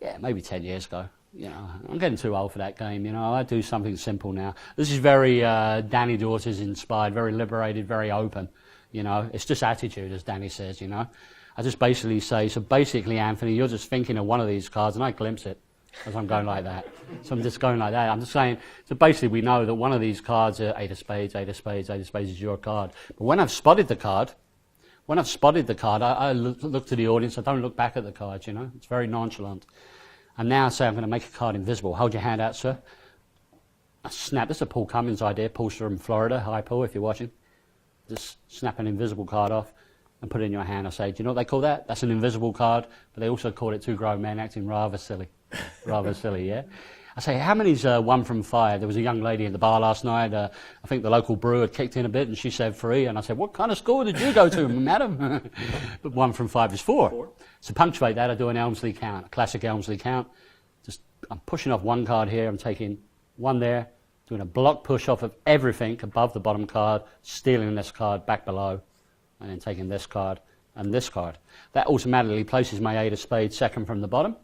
Yeah, maybe 10 years ago. You know, I'm getting too old for that game, you know, I do something simple now. This is very Danny Daughters inspired, very liberated, very open, you know. It's just attitude, as Danny says, you know. I just basically say, so basically Anthony, you're just thinking of one of these cards and I glimpse it. As I'm going like that. So I'm just going like that. I'm just saying, so basically we know that one of these cards are 8 of spades, 8 of spades, 8 of spades is your card. But when I've spotted the card, I look to the audience, I don't look back at the cards, you know. It's very nonchalant. And now I say I'm going to make a card invisible. Hold your hand out, sir. I snap, this is a Paul Cummins idea, Paul's from Florida. Hi Paul, if you're watching. Just snap an invisible card off and put it in your hand. I say, do you know what they call that? That's an invisible card, but they also call it 2 grown men acting rather silly. Rather silly, yeah? I say, how many's 1 from 5? There was a young lady in the bar last night. I think the local brew had kicked in a bit, and she said 3. And I said, what kind of school did you go to, madam? But 1 from 5 is 4. To punctuate that, I do an Elmsley count, a classic Elmsley count. Just, I'm pushing off 1 card here. I'm taking 1 there, doing a block push off of everything above the bottom card, stealing this card back below, and then taking this card and this card. That automatically places my 8 of spades second from the bottom.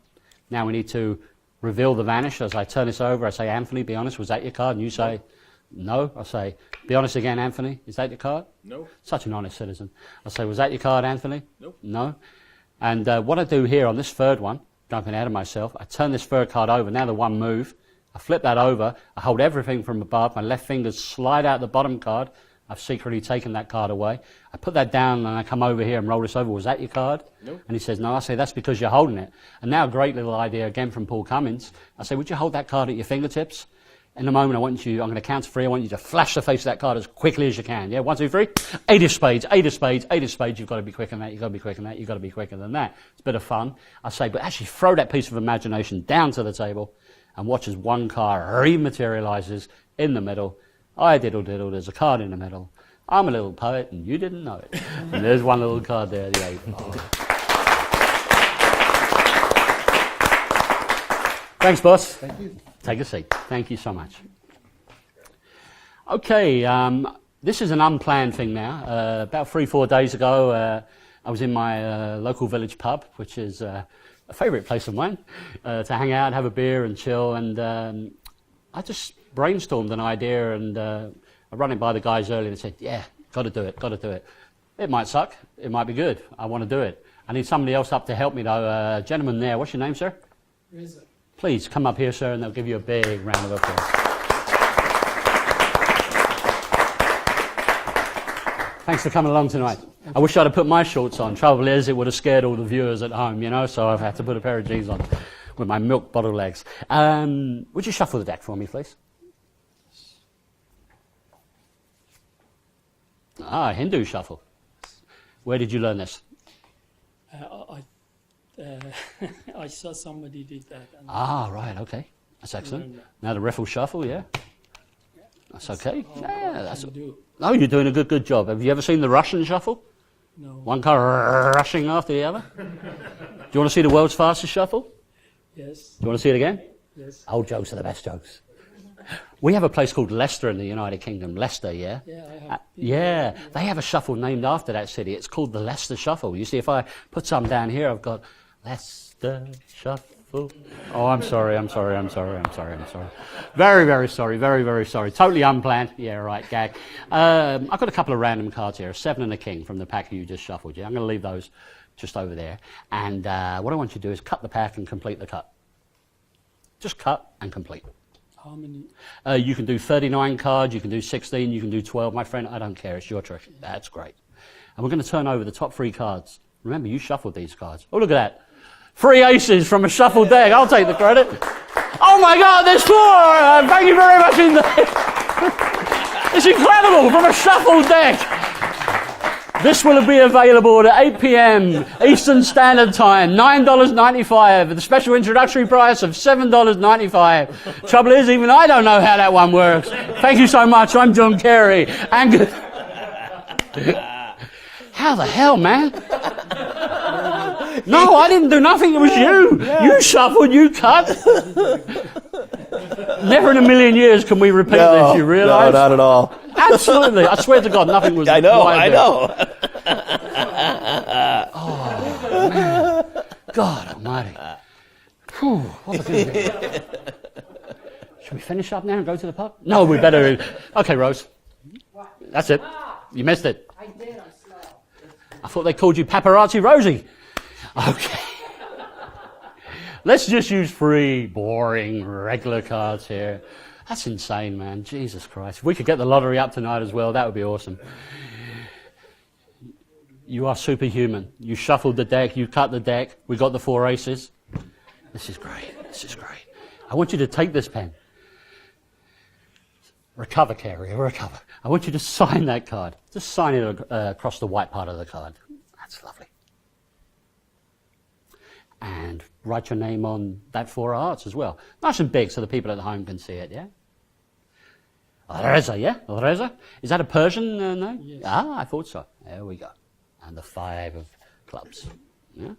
Now we need to reveal the vanish. As I turn this over, I say, Anthony, be honest, was that your card? And you say, no. I say, be honest again, Anthony, is that your card? No. Such an honest citizen. I say, was that your card, Anthony? Nope. No. And what I do here on this third one, jumping out of myself, I turn this third card over. Now the 1 move. I flip that over. I hold everything from above. My left fingers slide out the bottom card. I've secretly taken that card away. I put that down and I come over here and roll this over. Was that your card? No. And he says, no. I say, that's because you're holding it. And now a great little idea again from Paul Cummins. I say, would you hold that card at your fingertips? In a moment, I'm going to count to 3. I want you to flash the face of that card as quickly as you can. Yeah, 1, 2, 3. 8 of spades, 8 of spades, 8 of spades. You've got to be quicker than that. You've got to be quicker than that. You've got to be quicker than that. It's a bit of fun. I say, but actually throw that piece of imagination down to the table and watch as 1 card rematerializes in the middle. I diddle diddle. There's a card in the middle. I'm a little poet, and you didn't know it. And there's 1 little card there, the 8. Thanks, boss. Thank you. Take a seat. Thank you so much. Okay, this is an unplanned thing now. About 3-4 days ago, I was in my local village pub, which is a favourite place of mine, to hang out, have a beer and chill. And I just brainstormed an idea, and I run it by the guys earlier and said, yeah, got to do it. It might suck, it might be good, I want to do it. I need somebody else up to help me though. Gentleman there, what's your name, sir? Reza. Please come up here, sir, and they'll give you a big round of applause. Thanks for coming along tonight. I wish I'd have put my shorts on. Trouble is, it would have scared all the viewers at home, you know, so I've had to put a pair of jeans on with my milk bottle legs. Would you shuffle the deck for me, please? Ah, Hindu shuffle. Where did you learn this? I saw somebody did that. And Ah, right, okay. That's excellent. Now the riffle shuffle, yeah? That's okay. Yeah, that's... Oh, you're doing a good job. Have you ever seen the Russian shuffle? No. One car rushing after the other? Do you want to see the world's fastest shuffle? Yes. Do you want to see it again? Yes. Old jokes are the best jokes. We have a place called Leicester in the United Kingdom. Leicester, yeah? Yeah, I have. Yeah, they have a shuffle named after that city. It's called the Leicester Shuffle. You see, if I put some down here, I've got Leicester Shuffle. Oh, I'm sorry. Very, very sorry. Very, very sorry. Totally unplanned. Yeah, right, gag. I've got a couple of random cards here, a 7 and a king from the pack you just shuffled. Yeah, I'm going to leave those just over there. And what I want you to do is cut the pack and complete the cut. Just cut and complete. How many? You can do 39 cards, you can do 16, you can do 12. My friend, I don't care. It's your trick. That's great. And we're going to turn over the top 3 cards. Remember, you shuffled these cards. Oh, look at that. 3 aces from a shuffled deck. I'll take the credit. Oh, my God, there's 4. Thank you very much indeed. It's incredible from a shuffled deck. This will be available at 8 p.m. Eastern Standard Time, $9.95 at the special introductory price of $7.95. Trouble is, even I don't know how that one works. Thank you so much. I'm John Carey. And how the hell, man? No, I didn't do nothing. It was you. You shuffled, you cut. Never in a million years can we repeat this, you realise? No, not at all. Absolutely. I swear to God, nothing was... I know. Oh, man. God almighty. Whew, what a good day. Should we finish up now and go to the pub? No, we better... Okay, Rose. That's it. You missed it. I did, I'm slow. I thought they called you Paparazzi Rosie. Okay. Let's just use 3 boring, regular cards here. That's insane, man. Jesus Christ. If we could get the lottery up tonight as well, that would be awesome. You are superhuman. You shuffled the deck, you cut the deck, we got the 4 aces. This is great. This is great. I want you to take this pen. Recover, Carey, recover. I want you to sign that card. Just sign it across the white part of the card. That's lovely. And write your name on that 4 hearts as well. Nice and big so the people at home can see it, yeah? Reza, yeah? Reza? Is that a Persian name? Yes. Ah, I thought so. There we go. And the 5 of clubs, yeah?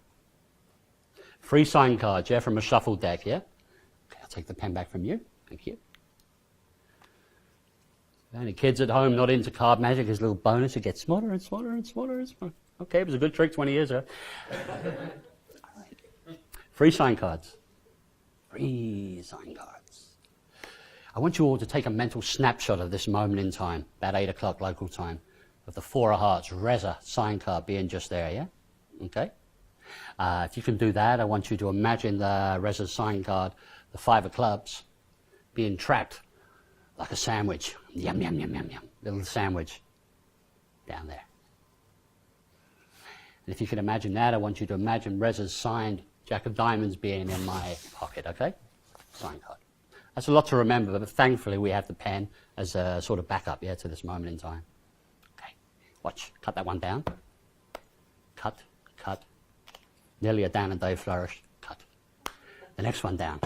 3 sign cards, yeah, from a shuffled deck, yeah? Okay, I'll take the pen back from you. Thank you. Any kids at home not into card magic, as a little bonus, you get smaller and smaller and smaller and smaller. Okay, it was a good trick 20 years ago. 3 sign cards. 3 sign cards. I want you all to take a mental snapshot of this moment in time, about 8 o'clock local time, of the 4 of hearts, Reza sign card being just there, yeah? Okay? If you can do that, I want you to imagine the Reza sign card, the 5 of clubs, being trapped like a sandwich. Yum, yum, yum, yum, yum. Little sandwich down there. And if you can imagine that, I want you to imagine Reza's signed Jack of Diamonds being in my pocket, okay? Sign card. That's a lot to remember, but thankfully we have the pen as a sort of backup, yeah, to this moment in time. Okay, watch. Cut that one down. Cut, cut. Nearly a Dan and Dave flourish. Cut. The next one down.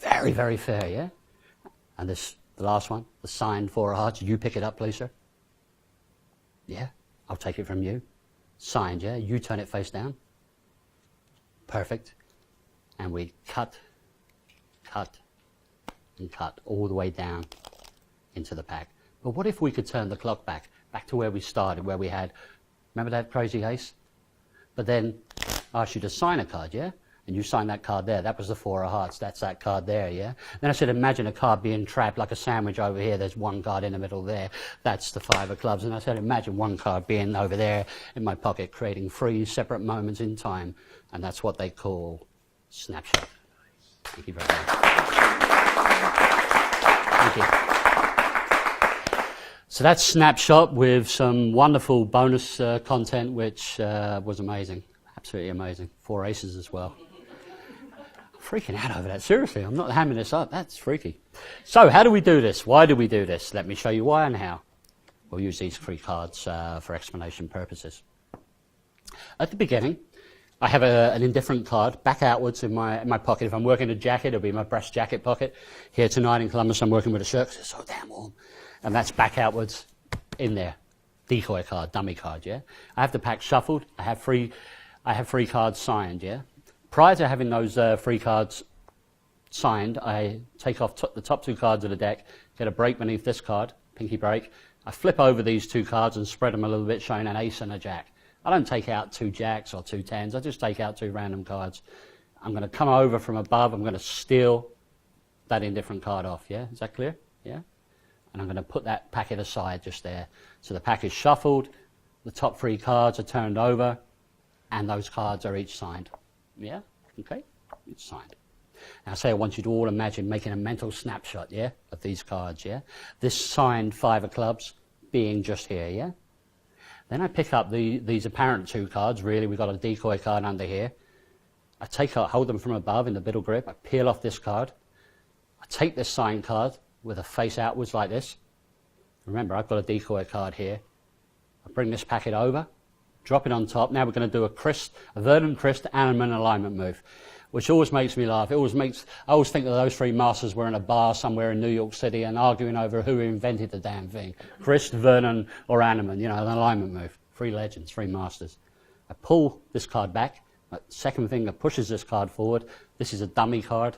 Very, very fair, yeah? And this, the last one, the signed 4 of hearts. You pick it up, please, sir. Yeah, I'll take it from you. Signed, yeah? You turn it face down. Perfect. And we cut, cut, and cut all the way down into the pack. But what if we could turn the clock back to where we started, where we had, remember that crazy ace? But then I asked you to sign a card, yeah? And you signed that card there. That was the 4 of hearts. That's that card there, yeah? Then I said, imagine a card being trapped like a sandwich over here. There's 1 card in the middle there. That's the 5 of clubs. And I said, imagine 1 card being over there in my pocket, creating 3 separate moments in time. And that's what they call snapshot. Thank you very much. Thank you. So that's snapshot with some wonderful bonus content, which was amazing. Absolutely amazing. 4 aces as well. Freaking out over that. Seriously, I'm not hamming this up. That's freaky. So how do we do this? Why do we do this? Let me show you why and how. We'll use these 3 cards for explanation purposes. At the beginning, I have an indifferent card back outwards in my pocket. If I'm working a jacket, it'll be my breast jacket pocket. Here tonight in Columbus, I'm working with a shirt because it's so damn warm. And that's back outwards in there. Decoy card, dummy card, yeah? I have the pack shuffled. I have 3 cards signed, yeah? Prior to having those 3 cards signed, I take off the top 2 cards of the deck, get a break beneath this card, pinky break. I flip over these 2 cards and spread them a little bit, showing an ace and a jack. I don't take out 2 jacks or 2 tens. I just take out 2 random cards. I'm going to come over from above. I'm going to steal that indifferent card off. Yeah, is that clear? Yeah. And I'm going to put that packet aside just there. So the pack is shuffled. The top 3 cards are turned over, and those cards are each signed. Yeah. Okay. It's signed. Now, say I want you to all imagine making a mental snapshot. Yeah, of these cards. Yeah. This signed 5 of clubs being just here. Yeah. Then I pick up these apparent 2 cards. Really, we've got a decoy card under here. I hold them from above in the middle grip. I peel off this card. I take this signed card with a face outwards like this. Remember, I've got a decoy card here. I bring this packet over, drop it on top. Now we're going to do a Vernon Christ Animan alignment move, which always makes me laugh. I always think that those 3 masters were in a bar somewhere in New York City and arguing over who invented the damn thing. Christ, Vernon, or Animan, an alignment move. 3 legends, 3 masters. I pull this card back. My second finger pushes this card forward. This is a dummy card.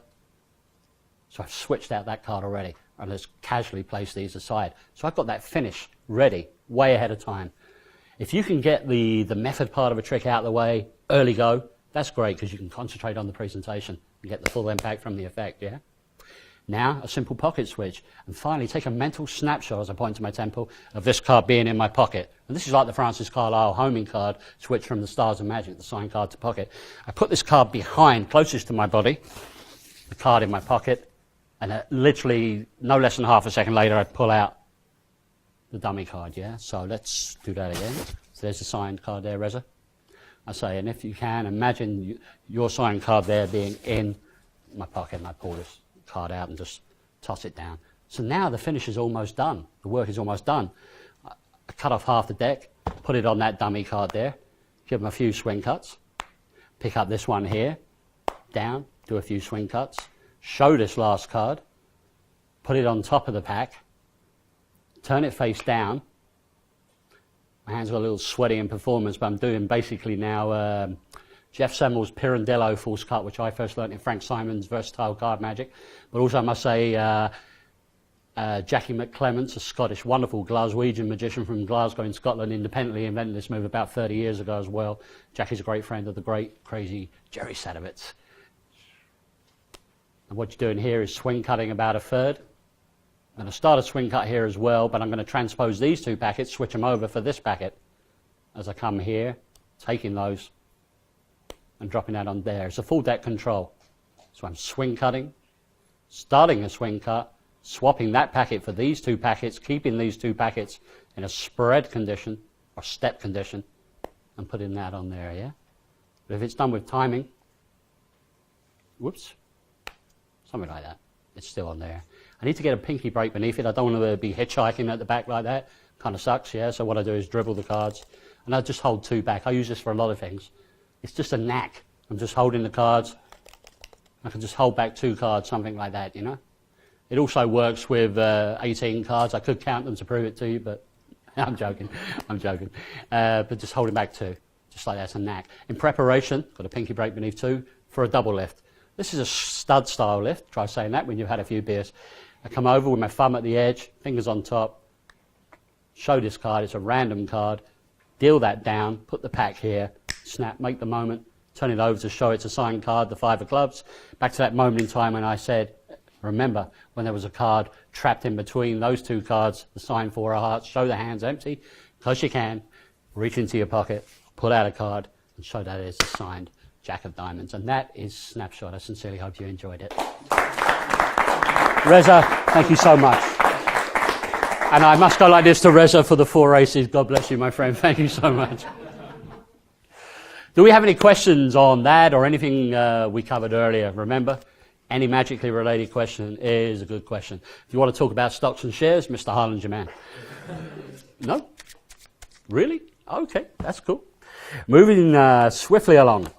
So I've switched out that card already. And just casually place these aside. So I've got that finish ready, way ahead of time. If you can get the method part of a trick out of the way, early go, that's great because you can concentrate on the presentation and get the full impact from the effect, yeah? Now, a simple pocket switch. And finally, take a mental snapshot, as I point to my temple, of this card being in my pocket. And this is like the Francis Carlyle homing card switch from the Stars of Magic, the signed card to pocket. I put this card behind, closest to my body, the card in my pocket, and literally no less than half a second later, I pull out the dummy card, yeah? So let's do that again. So there's the signed card there, Reza. I say, and if you can, imagine your signed card there being in my pocket, and I pull this card out and just toss it down. So now the finish is almost done. The work is almost done. I cut off half the deck, put it on that dummy card there, give them a few swing cuts, pick up this one here, down, do a few swing cuts, show this last card, put it on top of the pack, turn it face down. My hands are a little sweaty in performance, but I'm doing basically now Jeff Semmel's Pirandello false cut, which I first learned in Frank Simon's Versatile Card Magic. But also I must say Jackie McClements, a Scottish, wonderful Glaswegian magician from Glasgow in Scotland, independently invented this move about 30 years ago as well. Jackie's a great friend of the great, crazy Jerry Sadowitz. And what you're doing here is swing cutting about a third. I'm going to start a swing cut here as well, but I'm going to transpose these 2 packets, switch them over for this packet as I come here, taking those and dropping that on there. It's a full deck control. So I'm swing cutting, starting a swing cut, swapping that packet for these 2 packets, keeping these 2 packets in a spread condition or step condition, and putting that on there, yeah? But if it's done with timing, whoops, something like that, it's still on there. I need to get a pinky break beneath it. I don't want to be hitchhiking at the back like that. Kind of sucks, yeah? So what I do is dribble the cards, and I just hold 2 back. I use this for a lot of things. It's just a knack. I'm just holding the cards. I can just hold back 2 cards, something like that, you know? It also works with 18 cards. I could count them to prove it to you, but I'm joking. But just holding back 2, just like that's a knack. In preparation, got a pinky break beneath 2 for a double lift. This is a stud style lift. Try saying that when you've had a few beers. I come over with my thumb at the edge, fingers on top, show this card. It's a random card. Deal that down, put the pack here, snap, make the moment, turn it over to show it's a signed card, the 5 of clubs. Back to that moment in time when I said, remember, when there was a card trapped in between those 2 cards, the signed 4 of hearts, show the hands empty, close you can, reach into your pocket, pull out a card, and show that it's a signed Jack of Diamonds. And that is Snapshot. I sincerely hope you enjoyed it. Reza, thank you so much. And I must go like this to Reza for the 4 races. God bless you, my friend. Thank you so much. Do we have any questions on that or anything we covered earlier? Remember, any magically related question is a good question. If you want to talk about stocks and shares, Mr. Harlan's your man. No? Really? Okay, that's cool. Moving swiftly along.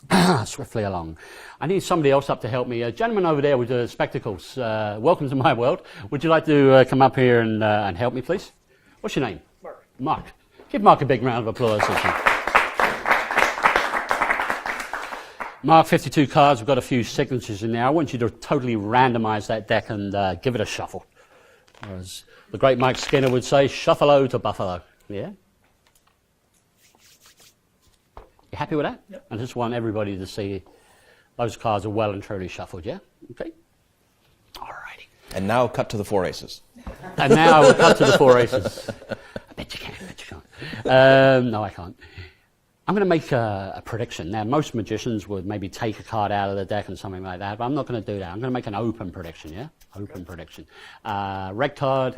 I need somebody else up to help me. A gentleman over there with the spectacles. Welcome to my world. Would you like to come up here and help me, please? What's your name? Mark. Mark. Give Mark a big round of applause. Mark, 52 cards. We've got a few signatures in there. I want you to totally randomise that deck and give it a shuffle. Or as the great Mike Skinner would say, shuffalo to buffalo. Yeah? You happy with that? Yep. I just want everybody to see those cards are well and truly shuffled, yeah? Okay? Alrighty. And now cut to the 4 aces. And now we'll cut to the 4 aces. I bet you can, I bet you can't. No, I can't. I'm going to make a prediction. Now, most magicians would maybe take a card out of the deck and something like that, but I'm not going to do that. I'm going to make an open prediction, yeah? Open prediction. Red card.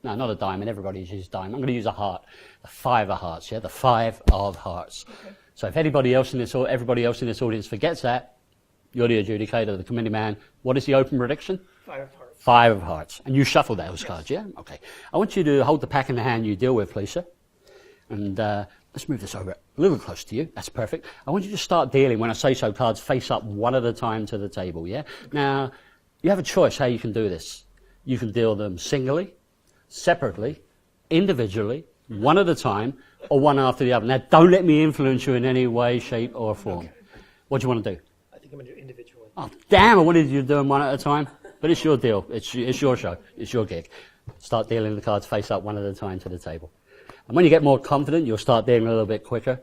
No, not a diamond. Everybody uses diamond. I'm going to use a heart. The 5 of hearts, yeah? The 5 of hearts. Okay. So if everybody else in this audience forgets that, you're the adjudicator, the committee man. What is the open prediction? 5 of hearts. 5 of hearts. And you shuffle those cards, yeah? Okay. I want you to hold the pack in the hand you deal with, please, sir. And let's move this over a little close to you. That's perfect. I want you to start dealing, when I say so, cards face up one at a time to the table, yeah? Now, you have a choice how you can do this. You can deal them singly, separately, individually, one at a time, or one after the other. Now, don't let me influence you in any way, shape, or form. Okay. What do you want to do? I think I'm going to do individually. Oh, damn, I wanted you to do them one at a time. But it's your deal. It's your show. It's your gig. Start dealing the cards face up one at a time to the table. And when you get more confident, you'll start dealing a little bit quicker.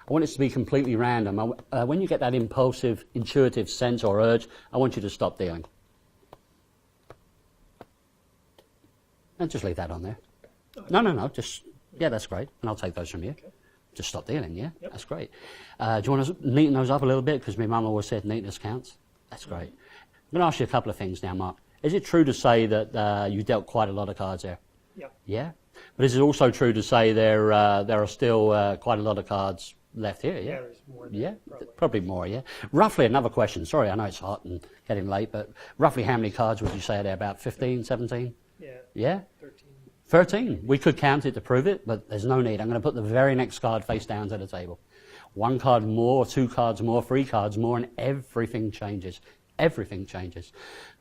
I want it to be completely random. When you get that impulsive, intuitive sense or urge, I want you to stop dealing. And just leave that on there. No. Just, yeah, that's great. And I'll take those from you. Okay. Just stop dealing, yeah? Yep. That's great. Do you want to neaten those up a little bit? Because my mum always said neatness counts. That's great. I'm going to ask you a couple of things now, Mark. Is it true to say that you dealt quite a lot of cards there? Yeah. Yeah? But is it also true to say there are still quite a lot of cards left here, yeah? Yeah, there's more than Yeah? probably. Probably more, yeah? Roughly, another question. Sorry, I know it's hot and getting late, but roughly how many cards would you say there? About 15, 17? Yeah. Yeah? 13. 13. We could count it to prove it, but there's no need. I'm going to put the very next card face down to the table. 1 card more, 2 cards more, 3 cards more, and everything changes. Everything changes.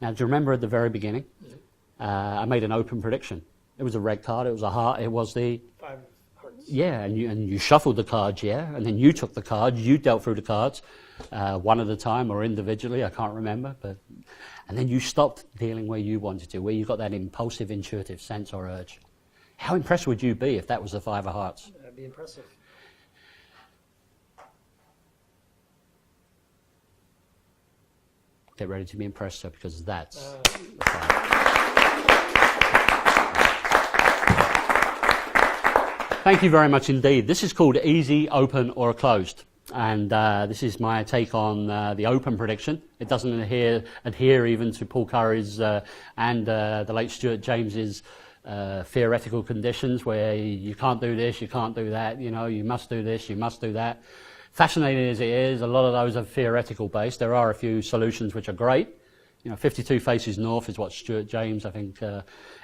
Now, do you remember at the very beginning? I made an open prediction. It was a red card, it was a heart, it was the... 5 of hearts. Yeah, and you shuffled the cards, yeah? And then you took the cards, you dealt through the cards, one at a time or individually, I can't remember. And then you stopped dealing where you wanted to, where you got that impulsive, intuitive sense or urge. How impressed would you be if that was the 5 of hearts? That'd be impressive. Get ready to be impressed, sir, because that's the 5. Thank you very much indeed. This is called easy, open, or closed. And this is my take on the open prediction. It doesn't adhere even to Paul Carey's and the late Stuart James's theoretical conditions where you can't do this, you can't do that, you must do this, you must do that. Fascinating as it is, a lot of those are theoretical based. There are a few solutions which are great. 52 faces north is what Stuart James, I think,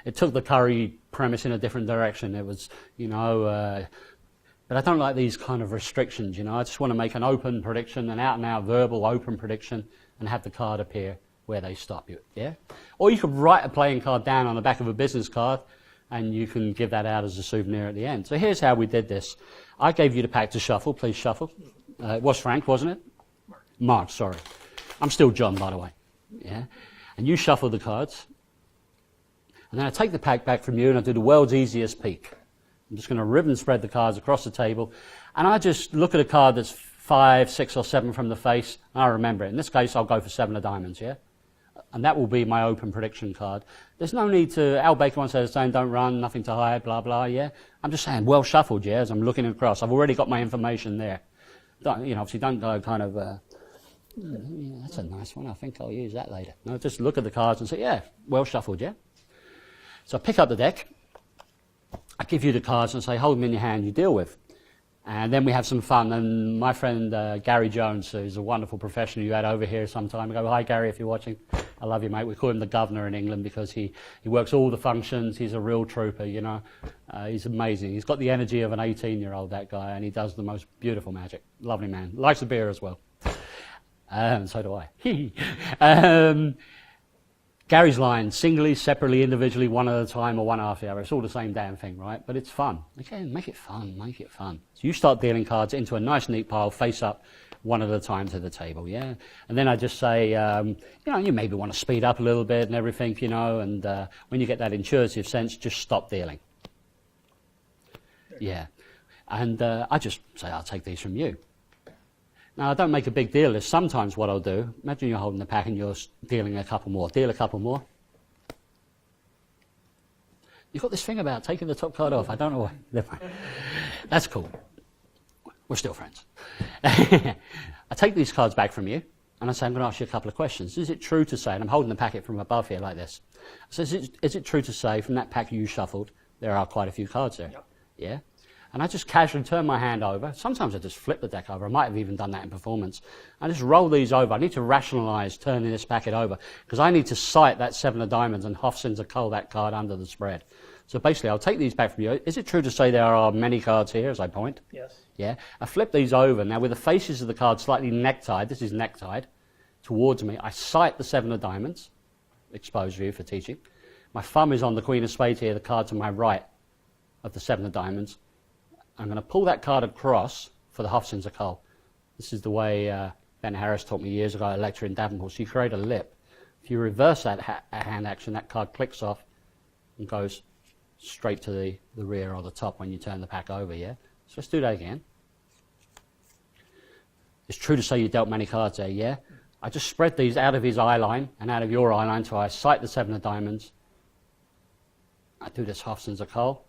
it took the Carey premise in a different direction. It was, but I don't like these kind of restrictions, I just want to make an open prediction, an out-and-out verbal open prediction, and have the card appear where they stop you, yeah? Or you could write a playing card down on the back of a business card, and you can give that out as a souvenir at the end. So here's how we did this. I gave you the pack to shuffle. Please shuffle. It was Frank, wasn't it? Mark, sorry. I'm still John, by the way. Yeah? And you shuffle the cards. And then I take the pack back from you and I do the world's easiest peek. I'm just going to ribbon spread the cards across the table. And I just look at a card that's 5, 6, or 7 from the face. And I remember it. In this case, I'll go for 7 of diamonds, yeah? And that will be my open prediction card. There's no need to, Al Baker once said, saying don't run, nothing to hide, blah, blah, yeah? I'm just saying, well shuffled, yeah, as I'm looking across. I've already got my information there. Obviously don't go kind of, yeah, that's a nice one, I think I'll use that later. No, just look at the cards and say, yeah, well shuffled, yeah? So I pick up the deck, I give you the cards and say, hold them in your hand, you deal with. And then we have some fun. And my friend Gary Jones, who's a wonderful professional you had over here some time ago. Hi, Gary, if you're watching. I love you, mate. We call him the governor in England because he works all the functions. He's a real trooper, He's amazing. He's got the energy of an 18-year-old, that guy, and he does the most beautiful magic. Lovely man. Likes a beer as well. So do I. Gary's line, singly, separately, individually, one at a time or one after the other. It's all the same damn thing, right? But it's fun. Again, make it fun, make it fun. So you start dealing cards into a nice neat pile, face up, one at a time to the table, yeah? And then I just say, you maybe want to speed up a little bit and everything, and when you get that intuitive sense, just stop dealing. Yeah. And I just say, I'll take these from you. Now, I don't make a big deal of this. Sometimes what I'll do, imagine you're holding the pack and you're dealing a couple more. Deal a couple more. You've got this thing about taking the top card off. I don't know why. Never mind. That's cool. We're still friends. I take these cards back from you, and I say, I'm going to ask you a couple of questions. Is it true to say, and I'm holding the packet from above here like this. So is it true to say, from that pack you shuffled, there are quite a few cards there? Yep. Yeah? And I just casually turn my hand over. Sometimes I just flip the deck over. I might have even done that in performance. I just roll these over. I need to rationalize turning this packet over because I need to sight that 7 of diamonds and Hoffsins of Coal, that card under the spread. So basically, I'll take these back from you. Is it true to say there are many cards here as I point? Yes. Yeah. I flip these over. Now, with the faces of the cards slightly necktied, this is necktied, towards me, I sight the 7 of diamonds, exposed view for teaching. My thumb is on the Queen of Spades here, the card to my right of the 7 of diamonds. I'm going to pull that card across for the Hoffsins of Coal. This is the way Ben Harris taught me years ago at a lecture in Davenport. So you create a lip. If you reverse that hand action, that card clicks off and goes straight to the rear or the top when you turn the pack over, yeah? So let's do that again. It's true to say you dealt many cards there, yeah? I just spread these out of his eye line and out of your eye line, so I sight the 7 of diamonds. I do this Hoffsins of Coal.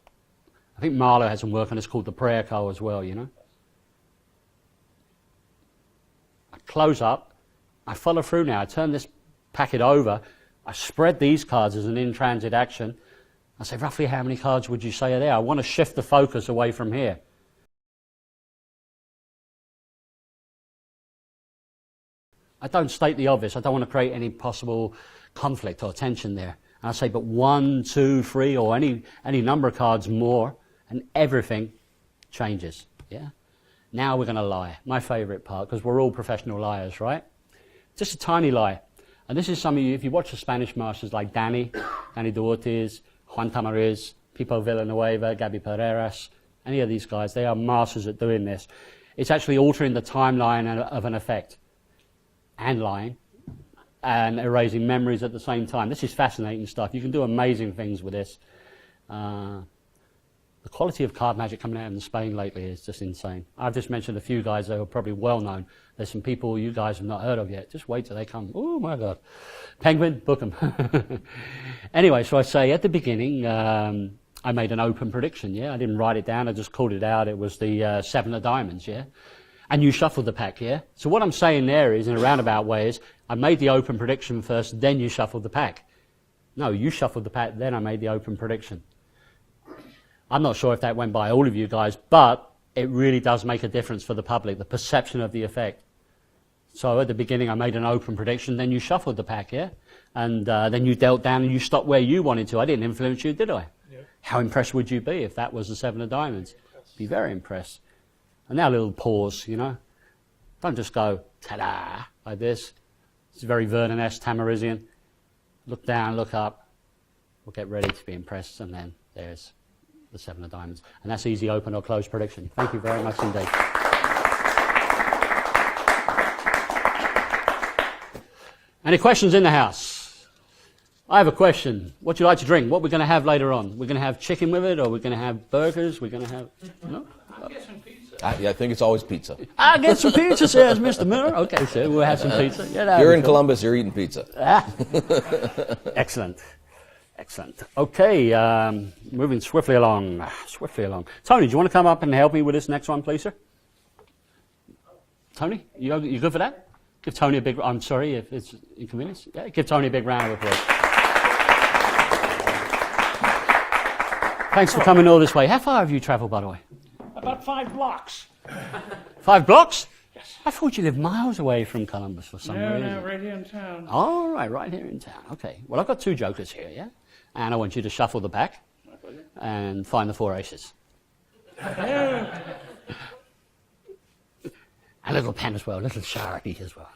I think Marlowe had some work on this called the prayer coal as well, I close up. I follow through now. I turn this packet over. I spread these cards as an in-transit action. I say, roughly how many cards would you say are there? I want to shift the focus away from here. I don't state the obvious. I don't want to create any possible conflict or tension there. And I say, but 1, 2, 3, or any number of cards more, and everything changes, yeah? Now we're going to lie. My favorite part, because we're all professional liars, right? Just a tiny lie. And this is some of you, if you watch the Spanish masters like Danny de Ortiz, Juan Tamariz, Pipo Villanueva, Gabi Pereiras, any of these guys, they are masters at doing this. It's actually altering the timeline of an effect and lying and erasing memories at the same time. This is fascinating stuff. You can do amazing things with this. The quality of card magic coming out in Spain lately is just insane. I've just mentioned a few guys that are probably well known. There's some people you guys have not heard of yet. Just wait till they come. Oh my God. Penguin, book them. Anyway, so I say at the beginning, I made an open prediction, yeah? I didn't write it down, I just called it out. It was the 7 of diamonds, yeah? And you shuffled the pack, yeah? So what I'm saying there is, in a roundabout way, is I made the open prediction first, then you shuffled the pack. No, you shuffled the pack, then I made the open prediction. I'm not sure if that went by all of you guys, but it really does make a difference for the public, the perception of the effect. So at the beginning I made an open prediction, then you shuffled the pack, yeah? And then you dealt down and you stopped where you wanted to. I didn't influence you, did I? Yeah. How impressed would you be if that was the 7 of diamonds? Be very impressed. And now a little pause, Don't just go, ta-da, like this. It's very Vernon-esque, Tamarizian. Look down, look up. We'll get ready to be impressed, and then there's the 7 of diamonds. And that's easy open or close prediction. Thank you very much indeed. Any questions in the house? I have a question. What do you like to drink? What we're going to have later on? We're going to have chicken with it, or we're going to have burgers? We're going to have... No? I think it's always pizza. I'll get some pizza, says Mr. Miller. Okay, so we'll have some pizza. Yeah, If you're in Columbus, you're eating pizza. Excellent. Excellent. Okay, moving swiftly along. Tony, do you want to come up and help me with this next one, please, sir? Tony, you good for that? Give Tony a big... I'm sorry if it's inconvenience. Yeah, give Tony a big round of applause. Thanks for coming all this way. How far have you travelled, by the way? About 5 blocks. 5 blocks? Yes. I thought you lived miles away from Columbus for some reason. No, right here in town. All right here in town. Okay. Well, I've got 2 jokers here, yeah? And I want you to shuffle the pack and find the 4 aces. And And a little pen as well, a little Sharpie as well,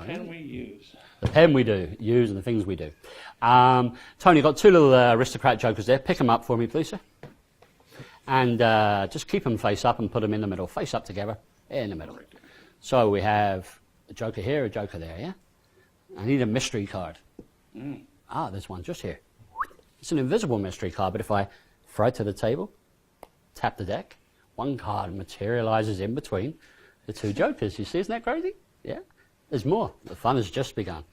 Can we use? The pen we do, use, and the things we do. Tony, got two little aristocrat jokers there. Pick them up for me, please, sir. And just keep them face up and put them in the middle. Face up together, in the middle. So we have a joker here, a joker there, yeah? I need a mystery card. There's one just here. It's an invisible mystery card, but if I throw it to the table, tap the deck, one card materializes in between the two jokers. You see, isn't that crazy? Yeah? There's more. The fun has just begun.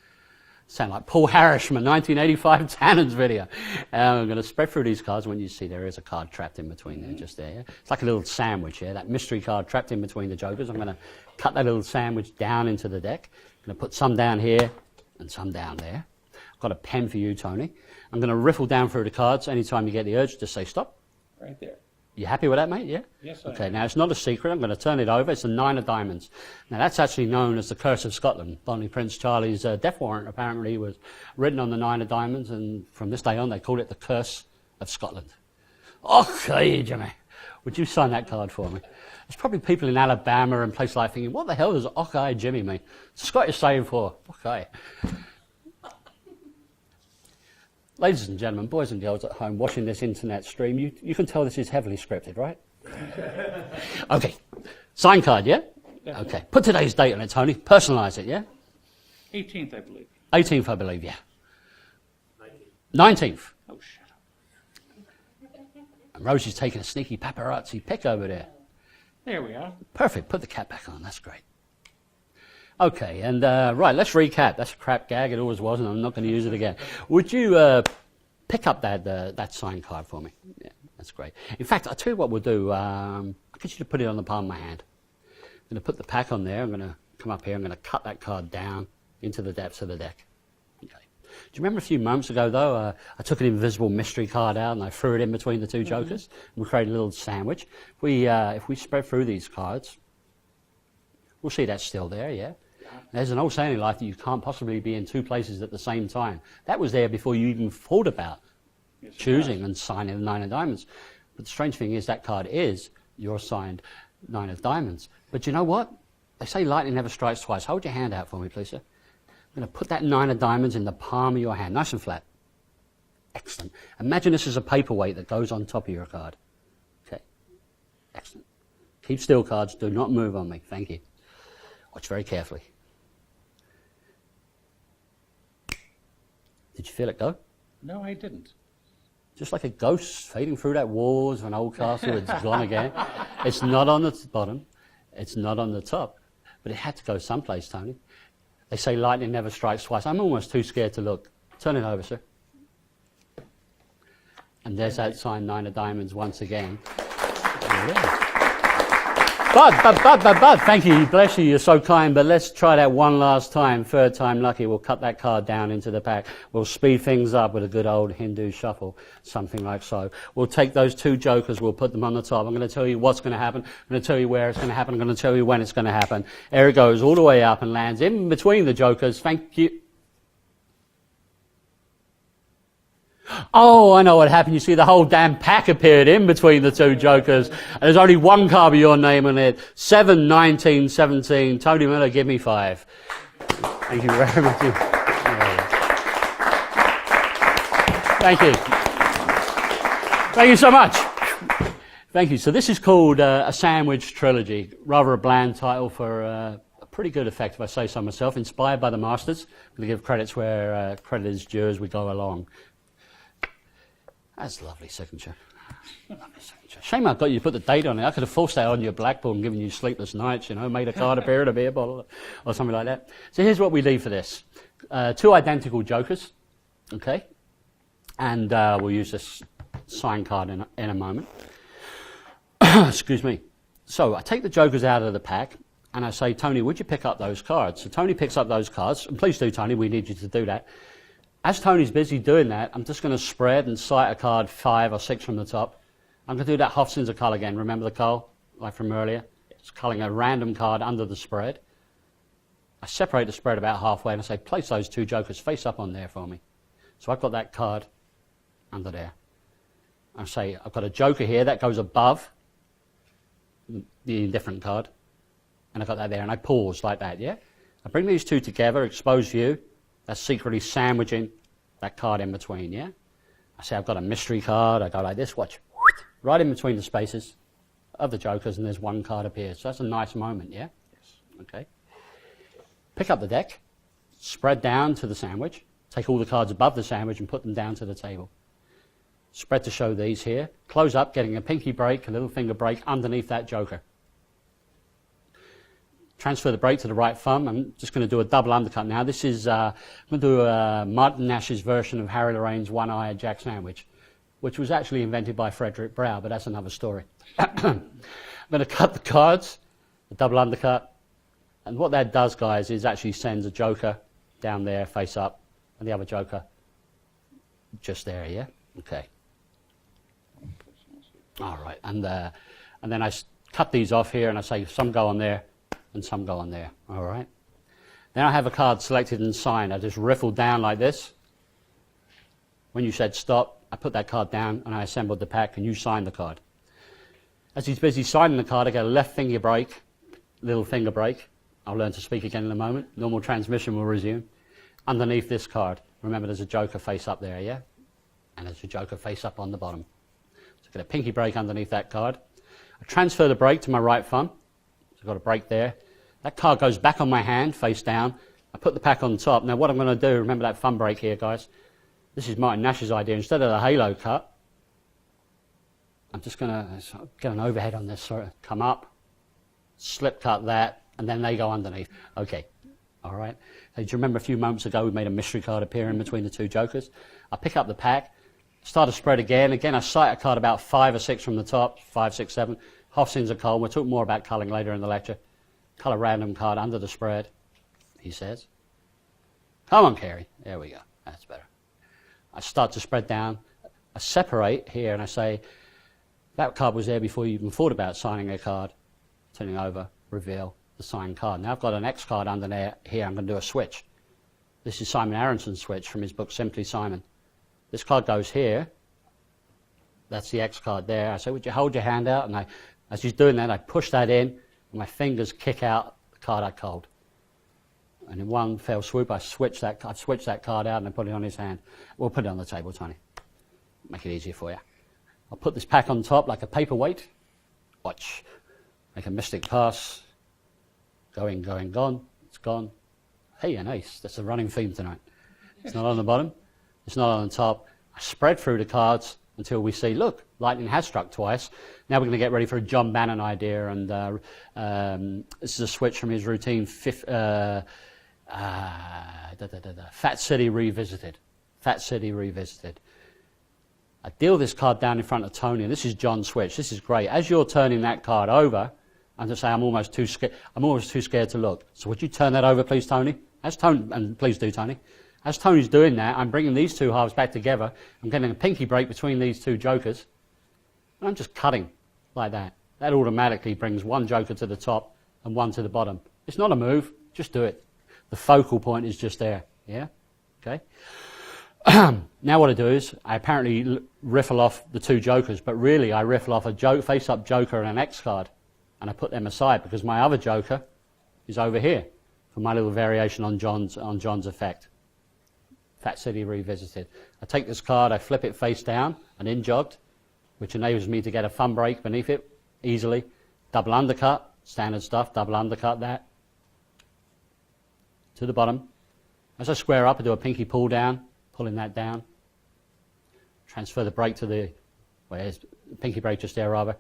Sound like Paul Harris from a 1985 Tannins video. I'm going to spread through these cards. When you see there is a card trapped in between there, just there. Yeah? It's like a little sandwich, yeah? That mystery card trapped in between the jokers. I'm going to cut that little sandwich down into the deck. I'm going to put some down here and some down there. I've got a pen for you, Tony. I'm going to riffle down through the cards. Anytime you get the urge, just say stop. Right there. You happy with that, mate? Yeah? Yes, I Okay, am. now it's not a secret. I'm going to turn it over. It's the Nine of Diamonds. Now, that's actually known as the Curse of Scotland. Bonnie Prince Charlie's death warrant apparently was written on the Nine of Diamonds, and from this day on, they called it the Curse of Scotland. Okay, Jimmy. Would you sign that card for me? There's probably people in Alabama and places like thinking, what the hell does okay, Jimmy mean? It's a Scottish saying for okay. Ladies and gentlemen, boys and girls at home watching this internet stream, you can tell this is heavily scripted, right? Okay. Sign card, yeah? Definitely. Okay. Put today's date on it, Tony. Personalise it, yeah? 18th, I believe. 18th, I believe, yeah. 19th. Oh, shut up. And Rosie's taking a sneaky paparazzi pic over there. There we are. Perfect. Put the cap back on. That's great. Okay, and right, let's recap. That's a crap gag. It always was, and I'm not going to use it again. Would you pick up that sign card for me? Yeah, that's great. In fact, I'll tell you what we'll do. I'll get you to put it on the palm of my hand. I'm going to put the pack on there. I'm going to come up here. I'm going to cut that card down into the depths of the deck. Okay. Do you remember a few moments ago, though, I took an invisible mystery card out and I threw it in between the two jokers? And we created a little sandwich. If we spread through these cards, we'll see that's still there, yeah? There's an old saying in life that you can't possibly be in two places at the same time. That was there before you even thought about choosing and signing the Nine of Diamonds. But the strange thing is that card is your signed Nine of Diamonds. But you know what? They say lightning never strikes twice. Hold your hand out for me, please, sir. I'm going to put that Nine of Diamonds in the palm of your hand, nice and flat. Excellent. Imagine this is a paperweight that goes on top of your card. Okay. Excellent. Keep still, cards. Do not move on me. Thank you. Watch very carefully. Did you feel it go? No, I didn't. Just like a ghost fading through that walls of an old castle, it's gone again. It's not on the bottom. It's not on the top. But it had to go someplace, Tony. They say lightning never strikes twice. I'm almost too scared to look. Turn it over, sir. And there's that signed Nine of Diamonds once again. Yeah. Bud, thank you, bless you, you're so kind, but let's try that one last time, third time lucky. We'll cut that card down into the pack. We'll speed things up with a good old Hindu shuffle, something like so. We'll take those two jokers, we'll put them on the top. I'm going to tell you what's going to happen, I'm going to tell you where it's going to happen, I'm going to tell you when it's going to happen. There it goes, all the way up and lands in between the jokers. Thank you. Oh, I know what happened. You see, the whole damn pack appeared in between the two jokers. And there's only one card with your name on it. 7, 19, 17. Tony Miller, give me 5. Thank you very much. Thank you. Thank you so much. Thank you. So this is called a sandwich trilogy. Rather a bland title for a pretty good effect, if I say so myself. Inspired by the masters. I'm going to give credits where credit is due as we go along. That's a lovely signature. Lovely signature. Shame I've got you to put the date on it. I could have forced that on your blackboard and given you sleepless nights, you know, made a card appear in a beer bottle or something like that. So here's what we leave for this. 2 identical jokers, okay? And we'll use this sign card in a moment. Excuse me. So I take the jokers out of the pack and I say, Tony, would you pick up those cards? So Tony picks up those cards. And please do, Tony, we need you to do that. As Tony's busy doing that, I'm just going to spread and sight a card 5 or 6 from the top. I'm going to do that Hofson's a cull again. Remember the cull, like from earlier? It's culling a random card under the spread. I separate the spread about halfway and I say, place those 2 jokers face up on there for me. So I've got that card under there. I say, I've got a joker here that goes above the indifferent card. and I got that there, and I pause like that, yeah? I bring these two together, exposed view, that's secretly sandwiching that card in between, yeah? I say I've got a mystery card, I go like this, watch, right in between the spaces of the jokers, and there's one card appears. So that's a nice moment, yeah? Yes. Okay. Pick up the deck, spread down to the sandwich, take all the cards above the sandwich and put them down to the table. Spread to show these here, close up, getting a pinky break, a little finger break underneath that joker. Transfer the break to the right thumb. I'm just going to do a double undercut now. This is, I'm going to do Martin Nash's version of Harry Lorraine's one-eyed Jack sandwich, which was actually invented by Frederick Brow, but that's another story. I'm going to cut the cards, a double undercut, and what that does, guys, is actually sends a joker down there, face up, and the other joker just there, yeah? Okay. All right, and then I cut these off here, and I say some go on there, and some go on there, all right? Then I have a card selected and signed. I just riffled down like this. When you said stop, I put that card down, and I assembled the pack, and you signed the card. As he's busy signing the card, I get a left finger break, little finger break. I'll learn to speak again in a moment. Normal transmission will resume. Underneath this card, remember there's a joker face up there, yeah? And there's a joker face up on the bottom. So I get a pinky break underneath that card. I transfer the break to my right thumb. So I've got a break there. That card goes back on my hand, face down. I put the pack on top. Now what I'm going to do, remember that thumb break here, guys? This is Martin Nash's idea. Instead of the halo cut, I'm just going to get an overhead on this, sort of come up, slip cut that, and then they go underneath. Okay, all right. So do you remember a few moments ago we made a mystery card appear in between the two jokers? I pick up the pack, start to spread again. Again, I sight a card about 5 or 6 from the top, 5, 6, 7. Hofstein's a cold. We'll talk more about culling later in the lecture. Cull a random card under the spread, he says. Come on, Carey. There we go. That's better. I start to spread down. I separate here and I say, that card was there before you even thought about signing a card. Turning over, reveal the signed card. Now I've got an X card under there. Here I'm going to do a switch. This is Simon Aronson's switch from his book Simply Simon. This card goes here. That's the X card there. I say, would you hold your hand out? And as he's doing that, I push that in, and my fingers kick out the card I culled. And in one fell swoop, I switch that card out and I put it on his hand. We'll put it on the table, Tony. Make it easier for you. I'll put this pack on top like a paperweight. Watch. Make a mystic pass. Going, gone. It's gone. Hey, an ace. That's a running theme tonight. It's not on the bottom. It's not on the top. I spread through the cards until we see, look, lightning has struck twice. Now we're going to get ready for a John Bannon idea. And this is a switch from his routine, Fat City Revisited. Fat City Revisited. I deal this card down in front of Tony, and this is John's switch. This is great. As you're turning that card over, I'm just saying I'm almost too scared to look. So would you turn that over, please, Tony? And please do, Tony. As Tony's doing that, I'm bringing these two halves back together. I'm getting a pinky break between these two jokers. And I'm just cutting like that. That automatically brings one joker to the top and one to the bottom. It's not a move. Just do it. The focal point is just there. Yeah? Okay? Now what I do is I apparently riffle off the two jokers, but really I riffle off a face-up joker and an X card. And I put them aside because my other joker is over here for my little variation on John's effect. Fat City Revisited. I take this card, I flip it face down and in jogged, which enables me to get a thumb break beneath it easily. Double undercut, standard stuff, double undercut that to the bottom. As I square up, I do a pinky pull down, pulling that down. Transfer the break to the pinky break just there rather.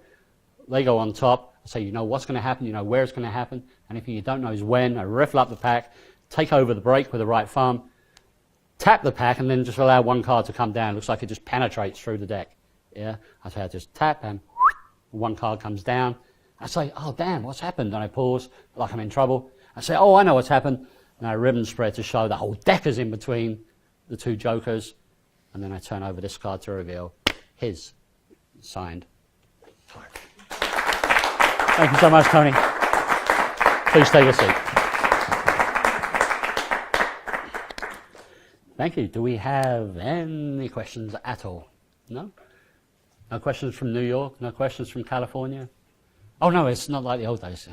They go on top. I say, you know what's going to happen, you know where it's going to happen, and if you don't know is when, I riffle up the pack, take over the break with the right thumb, tap the pack, and then just allow one card to come down. It looks like it just penetrates through the deck. Yeah, I say I just tap and one card comes down. I say, oh damn, what's happened? And I pause like I'm in trouble. I say, oh, I know what's happened. And I ribbon spread to show the whole deck is in between the two jokers. And then I turn over this card to reveal his signed card. Thank you so much, Tony. Please take a seat. Thank you. Do we have any questions at all? No? No questions from New York? No questions from California? Oh, no, it's not like the old days.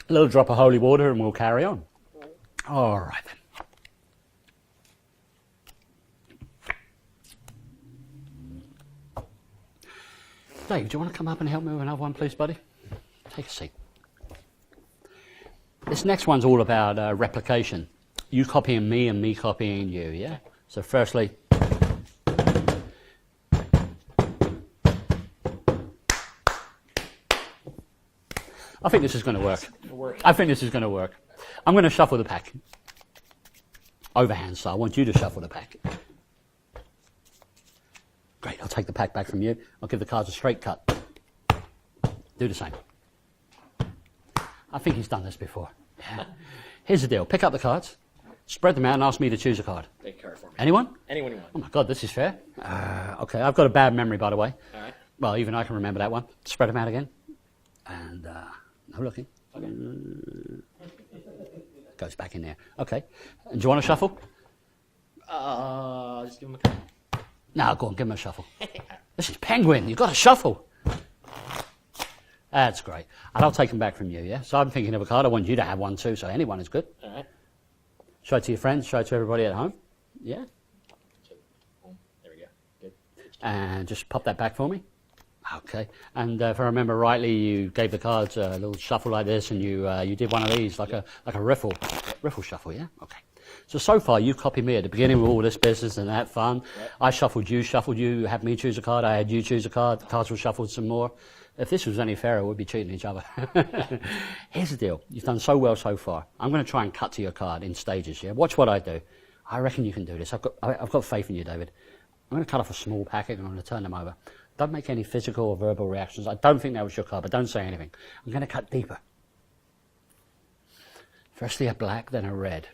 A little drop of holy water and we'll carry on. All right then. Dave, do you want to come up and help me with another one, please, buddy? Take a seat. This next one's all about replication. You copying me and me copying you, yeah? So firstly, I think this is going to work. I think this is going to work. I'm going to shuffle the pack. Overhand style. I want you to shuffle the pack. Great, I'll take the pack back from you. I'll give the cards a straight cut. Do the same. I think he's done this before. Yeah. Here's the deal. Pick up the cards, spread them out, and ask me to choose a card. Take a card for me. Anyone? Anyone you want. Oh my God, this is fair. Okay, I've got a bad memory, by the way. All right. Well, even I can remember that one. Spread them out again. And no looking. Okay. Goes back in there. Okay. And do you want to shuffle? Just give him a card. No, go on, give him a shuffle. This is Penguin. You've got to shuffle. That's great. And I'll take them back from you, yeah? So I'm thinking of a card. I want you to have one too, so anyone is good. All right. Show it to your friends. Show it to everybody at home. Yeah? So, boom. There we go. Good. And just pop that back for me. Okay. And if I remember rightly, you gave the cards a little shuffle like this, and you did one of these, like a riffle shuffle, yeah? Okay. So far, you've copied me at the beginning with all this business and that fun. Yep. I shuffled you had me choose a card, I had you choose a card, the cards were shuffled some more. If this was any fairer, we'd be cheating each other. Here's the deal. You've done so well so far. I'm going to try and cut to your card in stages, yeah? Watch what I do. I reckon you can do this. I've got faith in you, David. I'm going to cut off a small packet and I'm going to turn them over. Don't make any physical or verbal reactions. I don't think that was your card, but don't say anything. I'm going to cut deeper. Firstly a black, then a red.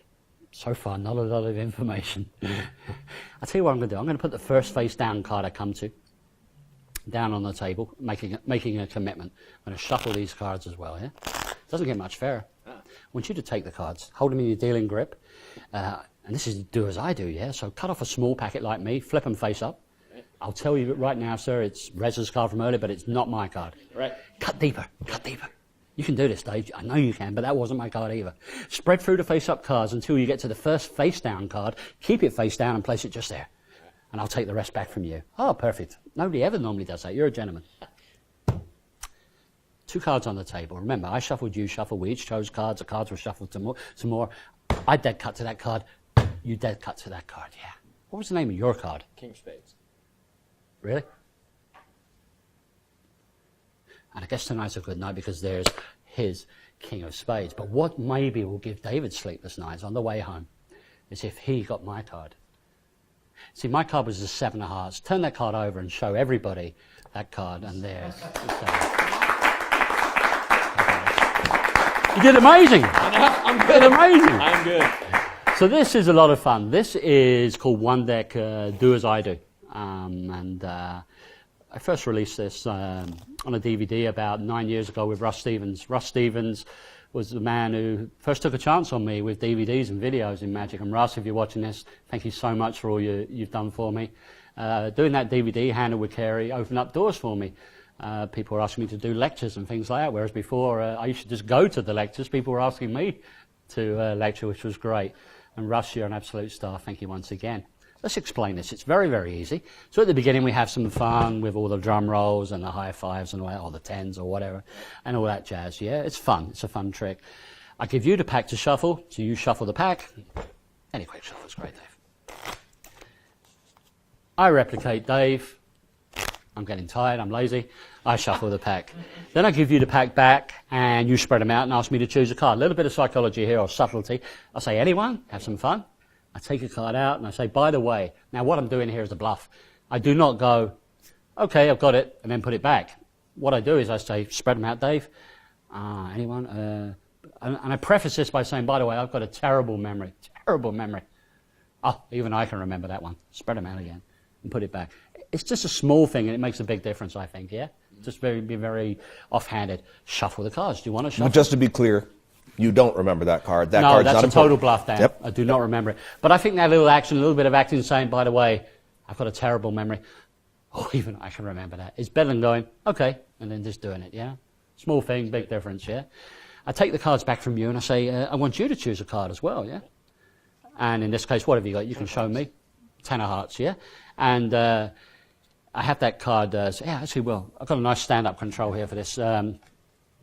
So far, not a lot of information. I'll tell you what I'm going to do. I'm going to put the first face down card I come to down on the table, making a commitment. I'm going to shuffle these cards as well, yeah? Doesn't get much fairer. I want you to take the cards, hold them in your dealing grip, and this is do as I do, yeah? So cut off a small packet like me, flip them face up. I'll tell you right now, sir, it's Rez's card from earlier, but it's not my card. Right. Cut deeper, cut deeper. You can do this, Dave. I know you can, but that wasn't my card either. Spread through the face-up cards until you get to the first face-down card. Keep it face down and place it just there. And I'll take the rest back from you. Oh, perfect. Nobody ever normally does that. You're a gentleman. 2 cards on the table. Remember, I shuffled, you shuffled. We each chose cards. The cards were shuffled some more. I dead cut to that card. You dead cut to that card, yeah. What was the name of your card? King of Spades. Really? And I guess tonight's a good night because there's his King of Spades. But what maybe will give David sleepless nights on the way home is if he got my card. See, my card was the 7 of Hearts. Turn that card over and show everybody that card and theirs. You did amazing. I'm good. You did amazing. I'm good. So this is a lot of fun. This is called One Deck Do As I Do. I first released this on a DVD about 9 years ago with Russ Stevens. Russ Stevens was the man who first took a chance on me with DVDs and videos in Magic. And Russ, if you're watching this, thank you so much for all you've done for me. Doing that DVD, Handled with Carey, opened up doors for me. People were asking me to do lectures and things like that, whereas before I used to just go to the lectures. People were asking me to lecture, which was great. And Russ, you're an absolute star. Thank you once again. Let's explain this. It's very, very easy. So at the beginning, we have some fun with all the drum rolls and the high fives and all that, or the tens or whatever, and all that jazz. Yeah, it's fun. It's a fun trick. I give you the pack to shuffle, so you shuffle the pack. Any quick shuffle is great, Dave. I replicate Dave. I'm getting tired. I'm lazy. I shuffle the pack. Then I give you the pack back, and you spread them out and ask me to choose a card. A little bit of psychology here, or subtlety. I say, anyone? Have some fun. I take a card out and I say, by the way, now what I'm doing here is a bluff. I do not go, okay, I've got it, and then put it back. What I do is I say, spread them out, Dave. Anyone? And I preface this by saying, by the way, I've got a terrible memory. Terrible memory. Oh, even I can remember that one. Spread them out again and put it back. It's just a small thing and it makes a big difference, I think, yeah? Just be very offhanded. Shuffle the cards. Do you want to shuffle? Well, just to be clear, you don't remember that card. That no, card's that's not a important. total bluff, Dan. Yep. I do not remember it. But I think that little action, a little bit of acting saying, by the way, I've got a terrible memory. Oh, even I can remember that. It's better than going, okay, and then just doing it, yeah? Small thing, big difference, yeah? I take the cards back from you and I say, I want you to choose a card as well, yeah? And in this case, what have you got? You can show me. 10 of hearts, yeah? And I have that card. Actually, well, I've got a nice stand-up control here for this.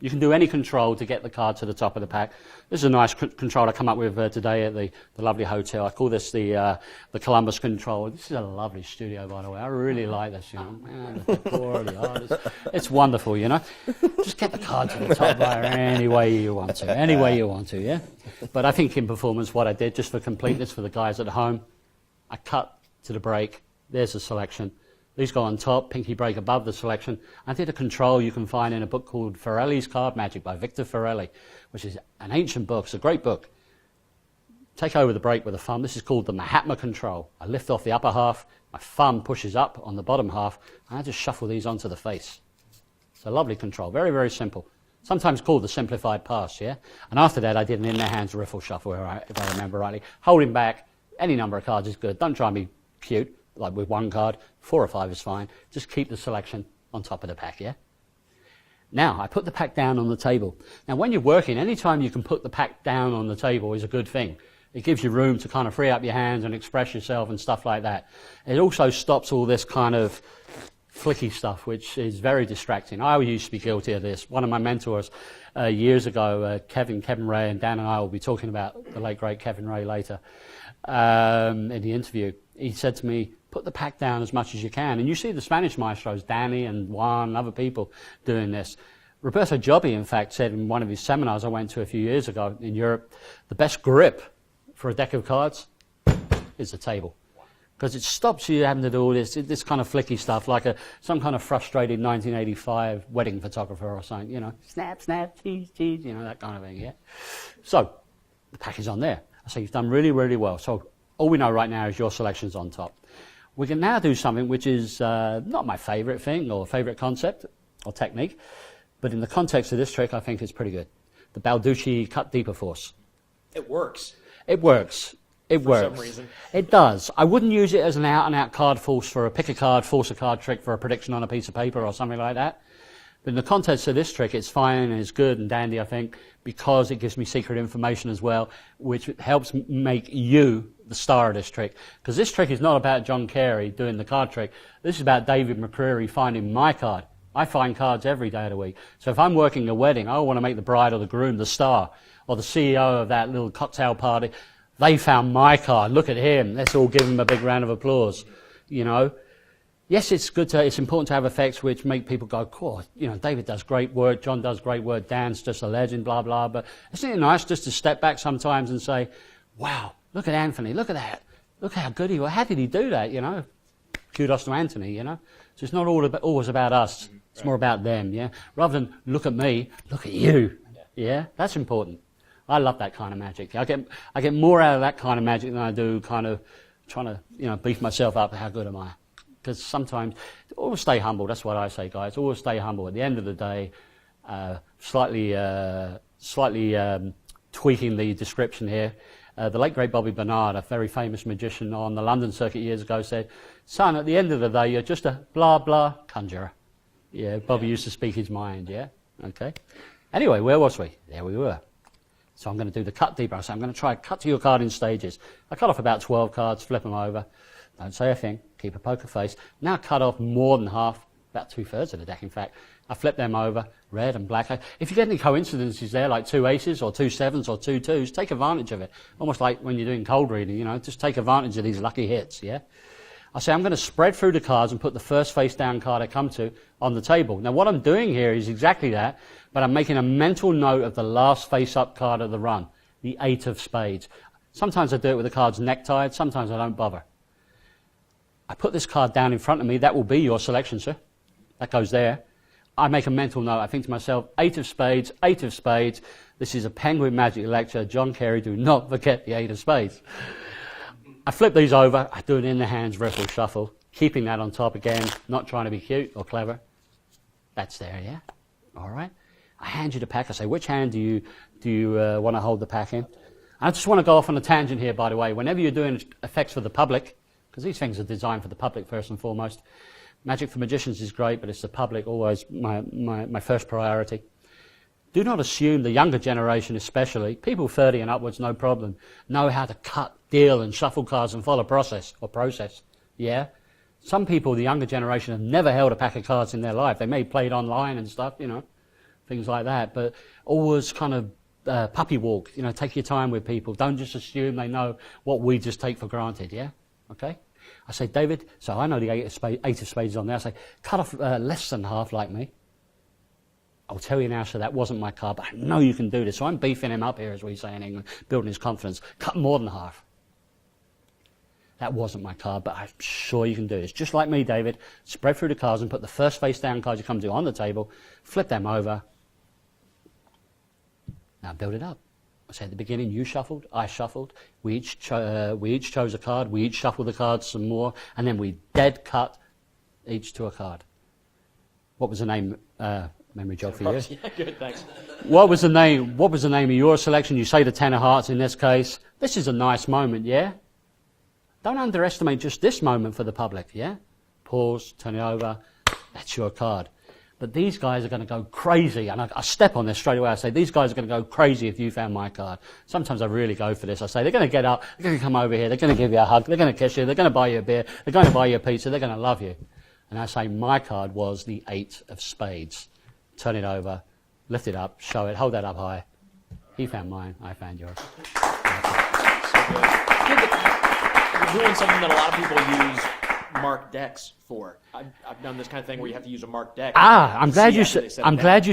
You can do any control to get the card to the top of the pack. This is a nice control I come up with today at the lovely hotel. I call this the Columbus control. This is a lovely studio, by the way. I really like this, you know. Man, the decor, the artist. It's wonderful, you know. Just get the card to the top there any way you want to. Any way you want to, yeah? But I think in performance, what I did, just for completeness for the guys at home, I cut to the break. There's the selection. These go on top, pinky break above the selection. I did a control you can find in a book called Ferrelli's Card Magic by Victor Ferrelli, which is an ancient book. It's a great book. Take over the break with a thumb. This is called the Mahatma control. I lift off the upper half, my thumb pushes up on the bottom half, and I just shuffle these onto the face. It's a lovely control, very, very simple. Sometimes called the simplified pass, yeah? And after that, I did an in their hands riffle shuffle, if I remember rightly. Holding back, any number of cards is good. Don't try and be cute, like with one card. 4 or 5 is fine. Just keep the selection on top of the pack, yeah? Now, I put the pack down on the table. Now, when you're working, any time you can put the pack down on the table is a good thing. It gives you room to kind of free up your hands and express yourself and stuff like that. It also stops all this kind of flicky stuff, which is very distracting. I used to be guilty of this. One of my mentors years ago, Kevin Ray, and Dan and I will be talking about the late, great Kevin Ray later in the interview. He said to me, put the pack down as much as you can. And you see the Spanish maestros, Danny and Juan and other people doing this. Roberto Jobbi, in fact, said in one of his seminars I went to a few years ago in Europe, the best grip for a deck of cards is the table. Because it stops you having to do all this kind of flicky stuff, like some kind of frustrated 1985 wedding photographer or something, you know, snap, snap, cheese, cheese, you know, that kind of thing, yeah? So, the pack is on there. So you've done really, really well. So all we know right now is your selection's on top. We can now do something which is not my favorite thing or favorite concept or technique, but in the context of this trick, I think it's pretty good. The Balducci cut deeper force. It works. It works. It works. For some reason. It does. I wouldn't use it as an out-and-out card force for a pick a card, force a card trick for a prediction on a piece of paper or something like that. But in the context of this trick, it's fine and it's good and dandy, I think, because it gives me secret information as well, which helps make you the star of this trick. Because this trick is not about John Carey doing the card trick. This is about David McCreary finding my card. I find cards every day of the week. So if I'm working a wedding, I want to make the bride or the groom the star, or the CEO of that little cocktail party. They found my card. Look at him. Let's all give him a big round of applause. You know. Yes, it's important to have effects which make people go, cool, you know, David does great work, John does great work, Dan's just a legend, blah, blah. But isn't it nice just to step back sometimes and say, wow, look at Anthony, look at that. Look how good he was. How did he do that, you know? Kudos to Anthony, you know? So it's not always about us. It's more about them, yeah? Rather than look at me, look at you. Yeah? That's important. I love that kind of magic. I get more out of that kind of magic than I do kind of trying to, you know, beef myself up. How good am I? Because sometimes, always stay humble. That's what I say, guys. Always stay humble. At the end of the day, slightly tweaking the description here. The late, great Bobby Bernard, a very famous magician on the London circuit years ago, said, son, at the end of the day, you're just a blah, blah conjurer. Yeah, Bobby used to speak his mind, yeah? Okay. Anyway, where was we? There we were. So I'm going to do the cut deeper. So I'm going to try to cut to your card in stages. I cut off about 12 cards, flip them over. Don't say a thing. Keep a poker face. Now cut off more than half, about 2/3 of the deck, in fact. I flip them over, red and black. If you get any coincidences there, like 2 aces or 2 sevens or 2 twos, take advantage of it. Almost like when you're doing cold reading, you know, just take advantage of these lucky hits, yeah? I say I'm going to spread through the cards and put the first face down card I come to on the table. Now what I'm doing here is exactly that, but I'm making a mental note of the last face up card of the run, the 8 of spades. Sometimes I do it with the cards necktied, sometimes I don't bother. I put this card down in front of me. That will be your selection, sir. That goes there. I make a mental note. I think to myself, 8 of spades, 8 of spades. This is a Penguin Magic lecture. John Carey, do not forget the 8 of spades. I flip these over. I do it in the hands, riffle, shuffle, keeping that on top again, not trying to be cute or clever. That's there, yeah? All right. I hand you the pack. I say, which hand do you want to hold the pack in? I just want to go off on a tangent here, by the way. Whenever you're doing effects for the public, because these things are designed for the public first and foremost. Magic for magicians is great, but it's the public always my first priority. Do not assume the younger generation especially, people 30 and upwards, no problem, know how to cut, deal and shuffle cards and follow process. Yeah? Some people, the younger generation, have never held a pack of cards in their life. They may play it online and stuff, things like that, but always kind of puppy walk, take your time with people. Don't just assume they know what we just take for granted, yeah? Okay? I say, David, so I know the eight of spades is on there. I say, cut off less than half like me. I'll tell you now, so that wasn't my card, but I know you can do this. So I'm beefing him up here, as we say in England, building his confidence. Cut more than half. That wasn't my card, but I'm sure you can do this. Just like me, David, spread through the cards and put the first face down cards you come to on the table, flip them over. Now build it up. I said at the beginning, you shuffled, I shuffled. We each chose a card. We each shuffled the cards some more, and then we dead cut each to a card. What was the name? Memory jog for you. Yeah, good, thanks. What was the name? What was the name of your selection? You say the 10 of hearts in this case. This is a nice moment, yeah? Don't underestimate just this moment for the public, yeah? Pause, turn it over, that's your card. But these guys are going to go crazy, and I step on this straight away. I say, these guys are going to go crazy if you found my card. Sometimes I really go for this. I say, they're going to get up, they're going to come over here, they're going to give you a hug, they're going to kiss you, they're going to buy you a beer, they're going to buy you a pizza, they're going to love you. And I say, my card was the 8 of spades. Turn it over, lift it up, show it, hold that up high. He found mine, I found yours. You're doing something that a lot of people use marked decks for. I've done this kind of thing where you have to use a marked deck. I'm glad you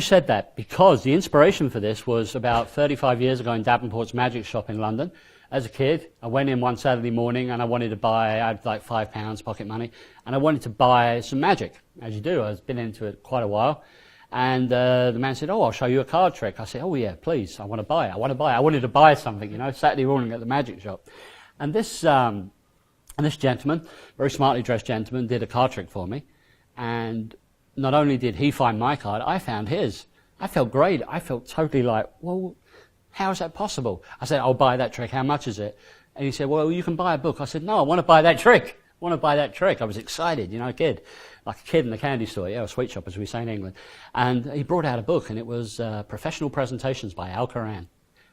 said that, because the inspiration for this was about 35 years ago in Davenport's Magic Shop in London. As a kid, I went in one Saturday morning and I wanted to buy, I had like £5 pocket money, and I wanted to buy some magic, as you do. I've been into it quite a while. And the man said, oh, I'll show you a card trick. I said, oh yeah, please, I want to buy it. I wanted to buy something, Saturday morning at the magic shop. And this gentleman, very smartly dressed gentleman, did a card trick for me. And not only did he find my card, I found his. I felt great. I felt totally like, well, how is that possible? I said, I'll buy that trick. How much is it? And he said, well, you can buy a book. I said, no, I want to buy that trick. I was excited, a kid. Like a kid in a candy store, a sweet shop, as we say in England. And he brought out a book, and it was Professional Presentations by Al Coran,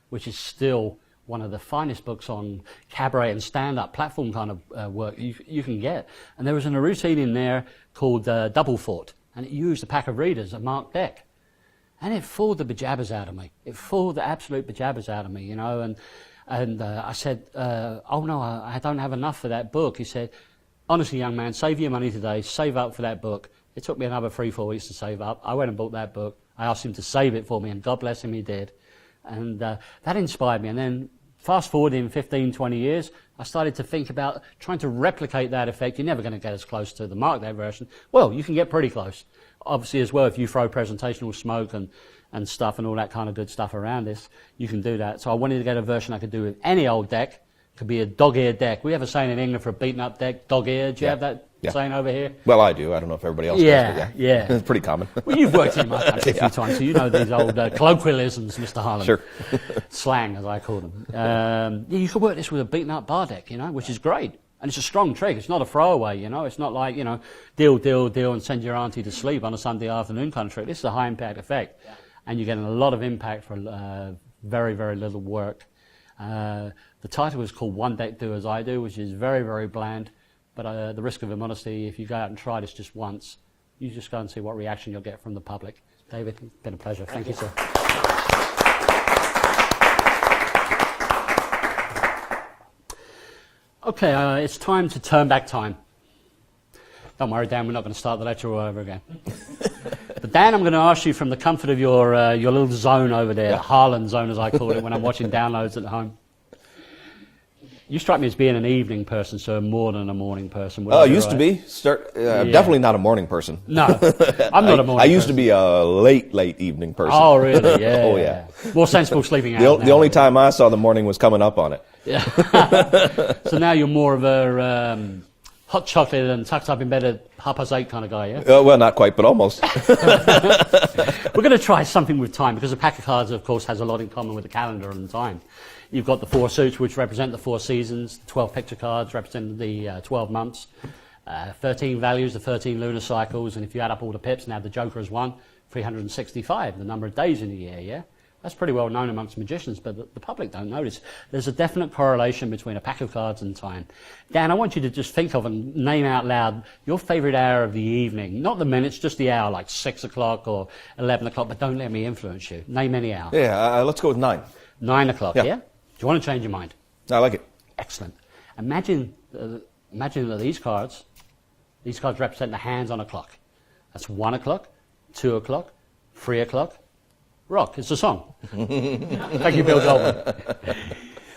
which is still one of the finest books on cabaret and stand-up platform kind of work you can get. And there was a routine in there called Double Fort, and it used a pack of readers, a marked deck. And it fooled the bejabbers out of me. It fooled the absolute bejabbers out of me, And I said, oh no, I don't have enough for that book. He said, honestly, young man, save your money today, save up for that book. It took me another 3-4 weeks to save up. I went and bought that book. I asked him to save it for me, and God bless him, he did. And that inspired me. And then fast forward in 15, 20 years, I started to think about trying to replicate that effect. You're never going to get as close to the marked deck version. Well, you can get pretty close. Obviously, as well, if you throw presentational smoke and stuff and all that kind of good stuff around this, you can do that. So I wanted to get a version I could do with any old deck. Could be a dog-eared deck. We have a saying in England for a beaten-up deck, dog-eared. Do you have that saying over here? Well, I do. I don't know if everybody else does, but yeah. It's pretty common. Well, you've worked in my country a few times, so you know these old colloquialisms, Mr. Harlan. Sure. Slang, as I call them. You could work this with a beaten-up bar deck, which is great. And it's a strong trick. It's not a throwaway, It's not like, deal, and send your auntie to sleep on a Sunday afternoon kind of trick. This is a high-impact effect. Yeah. And you're getting a lot of impact for very, very little work. The title is called One Deck Do As I Do, which is very, very bland. But the risk of immodesty, if you go out and try this just once, you just go and see what reaction you'll get from the public. David, it's been a pleasure. Thank you, sir. Okay, it's time to turn back time. Don't worry, Dan, we're not going to start the lecture all over again. But Dan, I'm going to ask you from the comfort of your little zone over there, Harlan zone as I call it, when I'm watching downloads at home. You strike me as being an evening person, so more than a morning person. Oh, used to be. Definitely not a morning person. No, I'm not a morning person. I used to be a late evening person. Oh, really? Yeah. Oh, yeah. More sensible sleeping out. The only time I saw the morning was coming up on it. Yeah. So now you're more of a hot chocolate and tucked up in bed at 8:30 kind of guy, yeah? Well, not quite, but almost. We're going to try something with time, because a pack of cards, of course, has a lot in common with the calendar and time. You've got the 4 suits, which represent the 4 seasons. 12 picture cards represent the 12 months. 13 values, the 13 lunar cycles. And if you add up all the pips and add the Joker as one, 365, the number of days in a year, yeah? That's pretty well known amongst magicians, but the public don't notice. There's a definite correlation between a pack of cards and time. Dan, I want you to just think of and name out loud your favorite hour of the evening. Not the minutes, just the hour, like 6 o'clock or 11 o'clock, but don't let me influence you. Name any hour. Yeah, let's go with 9. 9 o'clock, Yeah. yeah? Do you want to change your mind? I like it. Excellent. Imagine that these cards represent the hands on a clock. That's 1 o'clock, 2 o'clock, 3 o'clock. Rock, it's a song. Thank you, Bill Goldman.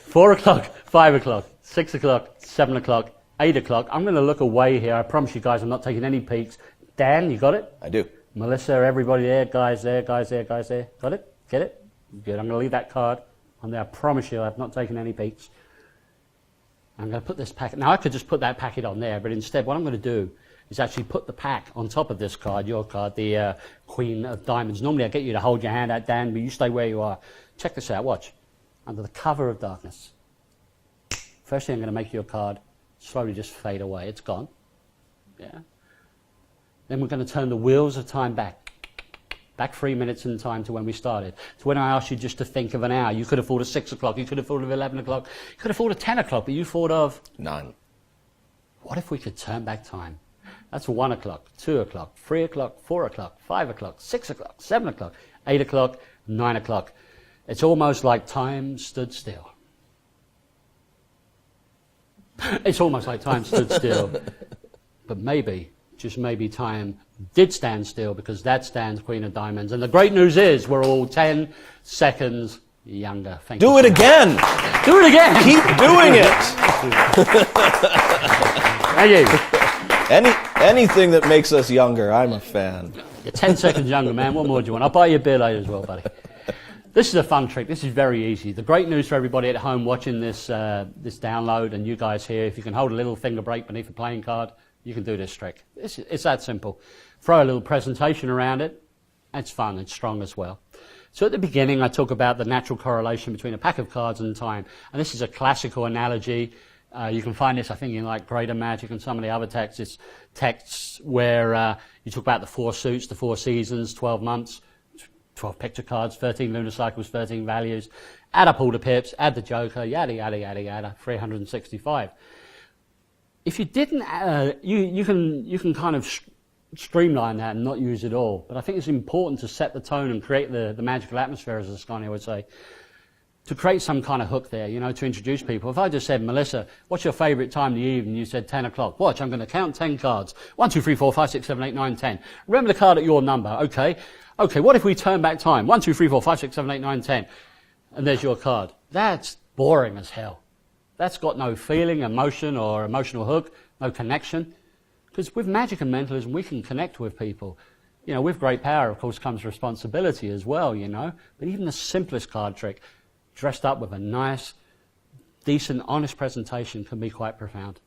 4 o'clock, 5 o'clock, 6 o'clock, 7 o'clock, 8 o'clock. I'm going to look away here. I promise you guys I'm not taking any peeks. Dan, you got it? I do. Melissa, everybody there, guys there, guys there, guys there. Got it? Get it? Good. I'm going to leave that card on there. I promise you I've not taken any peeks. I'm going to put this packet. Now, I could just put that packet on there, but instead what I'm going to do is actually put the pack on top of this card, your card, the Queen of Diamonds. Normally I get you to hold your hand out, Dan, but you stay where you are. Check this out, watch. Under the cover of darkness. First thing I'm going to make your card slowly just fade away. It's gone. Yeah. Then we're going to turn the wheels of time back. Back 3 minutes in time to when we started. To when I asked you just to think of an hour. You could have thought of 6 o'clock, you could have thought of 11 o'clock, you could have thought of 10 o'clock, but you thought of 9. What if we could turn back time? That's 1 o'clock, 2 o'clock, 3 o'clock, 4 o'clock, 5 o'clock, 6 o'clock, 7 o'clock, 8 o'clock, 9 o'clock. It's almost like time stood still. It's almost like time stood still. But maybe, just maybe time did stand still because that stands Queen of Diamonds. And the great news is we're all 10 seconds younger. Thank you. Do it again. Do it again. Keep doing it. Thank you. Anything that makes us younger, I'm a fan. You're 10 seconds younger, man. What more do you want? I'll buy you a beer later as well, buddy. This is a fun trick. This is very easy. The great news for everybody at home watching this this download and you guys here, if you can hold a little finger break beneath a playing card, you can do this trick. It's that simple. Throw a little presentation around it. It's fun. It's strong as well. So at the beginning, I talk about the natural correlation between a pack of cards and time. And this is a classical analogy. You can find this, I think, in like Greater Magic and some of the other texts. It's texts where you talk about the 4 suits, the 4 seasons, 12 months, 12 picture cards, 13 lunar cycles, 13 values. Add up all the pips, add the joker, yada, yada, yada, yada, 365. If you didn't, you can kind of streamline that and not use it all. But I think it's important to set the tone and create the magical atmosphere, as Ascani would say, to create some kind of hook there, you know, to introduce people. If I just said, Melissa, what's your favourite time of the evening? You said 10 o'clock. Watch, I'm going to count 10 cards. 1, 2, 3, 4, 5, 6, 7, 8, 9, 10. Remember the card at your number. Okay, what if we turn back time? 1, 2, 3, 4, 5, 6, 7, 8, 9, 10. And there's your card. That's boring as hell. That's got no feeling, emotion, or emotional hook, no connection. Because with magic and mentalism, we can connect with people. You know, with great power, of course, comes responsibility as well, you know. But even the simplest card trick, dressed up with a nice, decent, honest presentation, can be quite profound.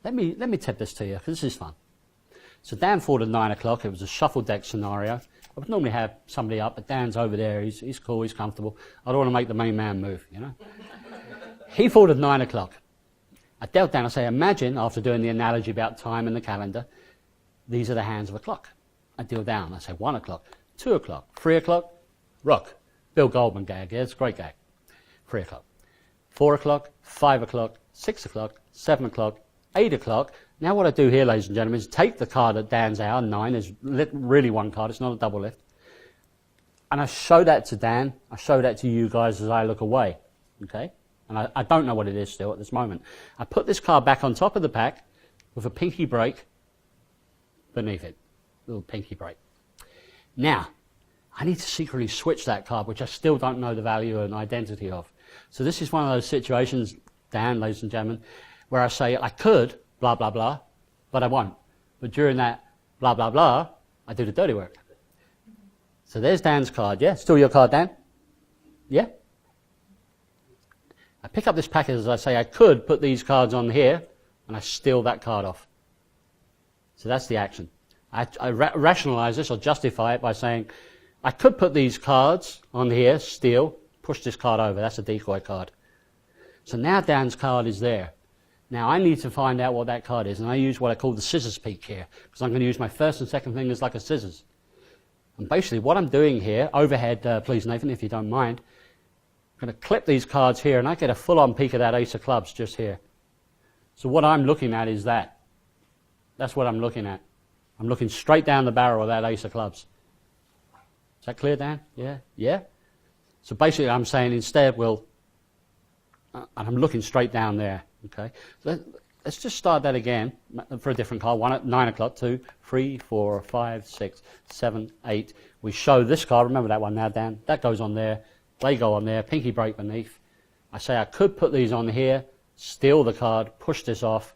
Let me tip this to you, because this is fun. So Dan thought at 9 o'clock. It was a shuffle deck scenario. I would normally have somebody up, but Dan's over there. He's cool, he's comfortable. I don't want to make the main man move, you know. He thought at 9 o'clock. I dealt down, I say, imagine, after doing the analogy about time and the calendar, these are the hands of a clock. I deal down, I say 1 o'clock, 2 o'clock, 3 o'clock, rock. Bill Goldman gag, yeah, it's a great gag. 3 o'clock, 4 o'clock, 5 o'clock, 6 o'clock, 7 o'clock, 8 o'clock. Now what I do here, ladies and gentlemen, is take the card at Dan's hour, 9, is really one card, it's not a double lift. And I show that to Dan, I show that to you guys as I look away, okay? And I don't know what it is still at this moment. I put this card back on top of the pack with a pinky break beneath it, little pinky break. Now, I need to secretly switch that card, which I still don't know the value and identity of. So this is one of those situations, Dan, ladies and gentlemen, where I say I could, blah, blah, blah, but I won't. But during that blah, blah, blah, I do the dirty work. So there's Dan's card, yeah? Still your card, Dan? Yeah? I pick up this packet as I say I could put these cards on here, and I steal that card off. So that's the action. I rationalize this or justify it by saying I could put these cards on here, steal, push this card over. That's a decoy card. So now Dan's card is there. Now I need to find out what that card is, and I use what I call the scissors peek here, because I'm going to use my first and second fingers like a scissors. And basically what I'm doing here, overhead, please Nathan, if you don't mind, I'm going to clip these cards here and I get a full-on peek of that ace of clubs just here. So what I'm looking at is that. That's what I'm looking at. I'm looking straight down the barrel of that ace of clubs. Is that clear, Dan? Yeah? Yeah? So basically I'm saying instead and I'm looking straight down there, okay? So let's just start that again for a different card. 1 at 9 o'clock, 2, 3, 4, 5, 6, 7, 8. We show this card, remember that one now, Dan? That goes on there, they go on there, pinky break beneath. I say I could put these on here, steal the card, push this off,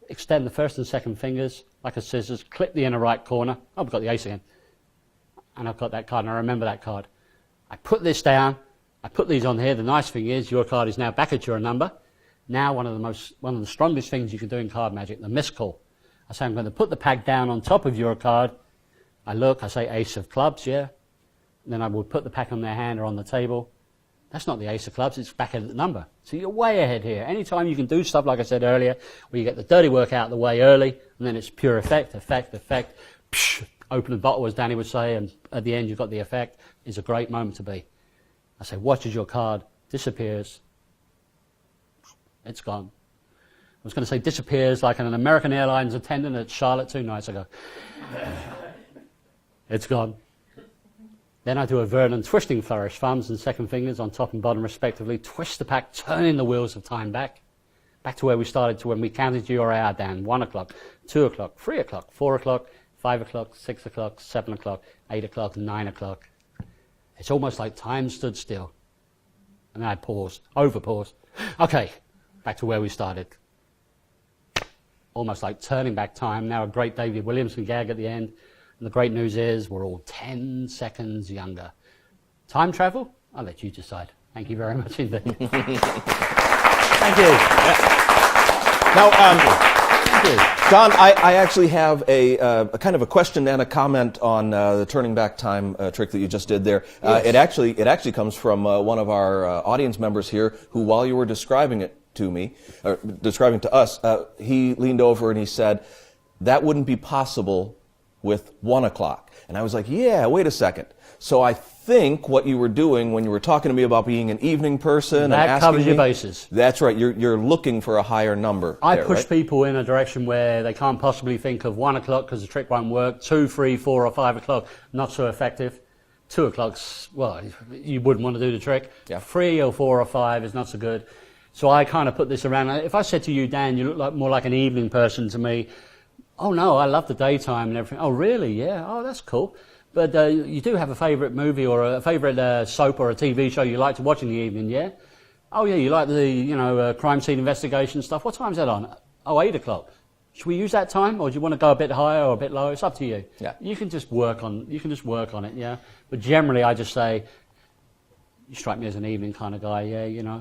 extend the first and second fingers like a scissors, clip the inner right corner. Oh, we've got the ace again. And I've got that card, and I remember that card. I put this down, I put these on here. The nice thing is your card is now back at your number. Now one of the strongest things you can do in card magic, the miscall. I say I'm going to put the pack down on top of your card. I look, I say ace of clubs, yeah. And then I would put the pack on their hand or on the table. That's not the ace of clubs, it's back at the number. So you're way ahead here. Anytime you can do stuff, like I said earlier, where you get the dirty work out of the way early, and then it's pure effect, psh, open the bottle, as Danny would say, and at the end you've got the effect, is a great moment to be. I say, watch as your card disappears. It's gone. I was going to say disappears like an American Airlines attendant at Charlotte 2 nights ago. It's gone. Then I do a Vernon twisting flourish, thumbs and second fingers on top and bottom respectively, twist the pack, turning the wheels of time back to where we started, to when we counted your hour down. 1 o'clock, 2 o'clock, 3 o'clock, 4 o'clock, 5 o'clock, 6 o'clock, 7 o'clock, 8 o'clock, 9 o'clock. It's almost like time stood still. And then I paused, over-paused. Okay, back to where we started. Almost like turning back time. Now a great David Williamson gag at the end. And the great news is we're all 10 seconds younger. Time travel? I'll let you decide. Thank you very much indeed. Thank you. Now, Thank you. Don, I actually have a kind of a question and a comment on the turning back time trick that you just did there. Yes. It actually comes from one of our audience members here, who, while you were describing it to me, or describing to us, he leaned over and he said, "That wouldn't be possible with 1 o'clock." And I was like, yeah, wait a second. So I think what you were doing when you were talking to me about being an evening person and That asking covers your me, bases. That's right. You're looking for a higher number. I there, push right? people in a direction where they can't possibly think of 1 o'clock because the trick won't work. 2, 3, 4, or 5 o'clock, not so effective. 2 o'clock's, well, you wouldn't want to do the trick. Yeah. 3 or 4 or 5 is not so good. So I kind of put this around. If I said to you, Dan, you look like more like an evening person to me. Oh no, I love the daytime and everything. Oh really? Yeah. Oh, that's cool. But you do have a favourite movie or a favourite soap or a TV show you like to watch in the evening, yeah? Oh yeah, you like the crime scene investigation stuff. What time's that on? Oh, 8 o'clock. Should we use that time, or do you want to go a bit higher or a bit lower? It's up to you. Yeah. You can just work on it, yeah. But generally, I just say, you strike me as an evening kind of guy, yeah.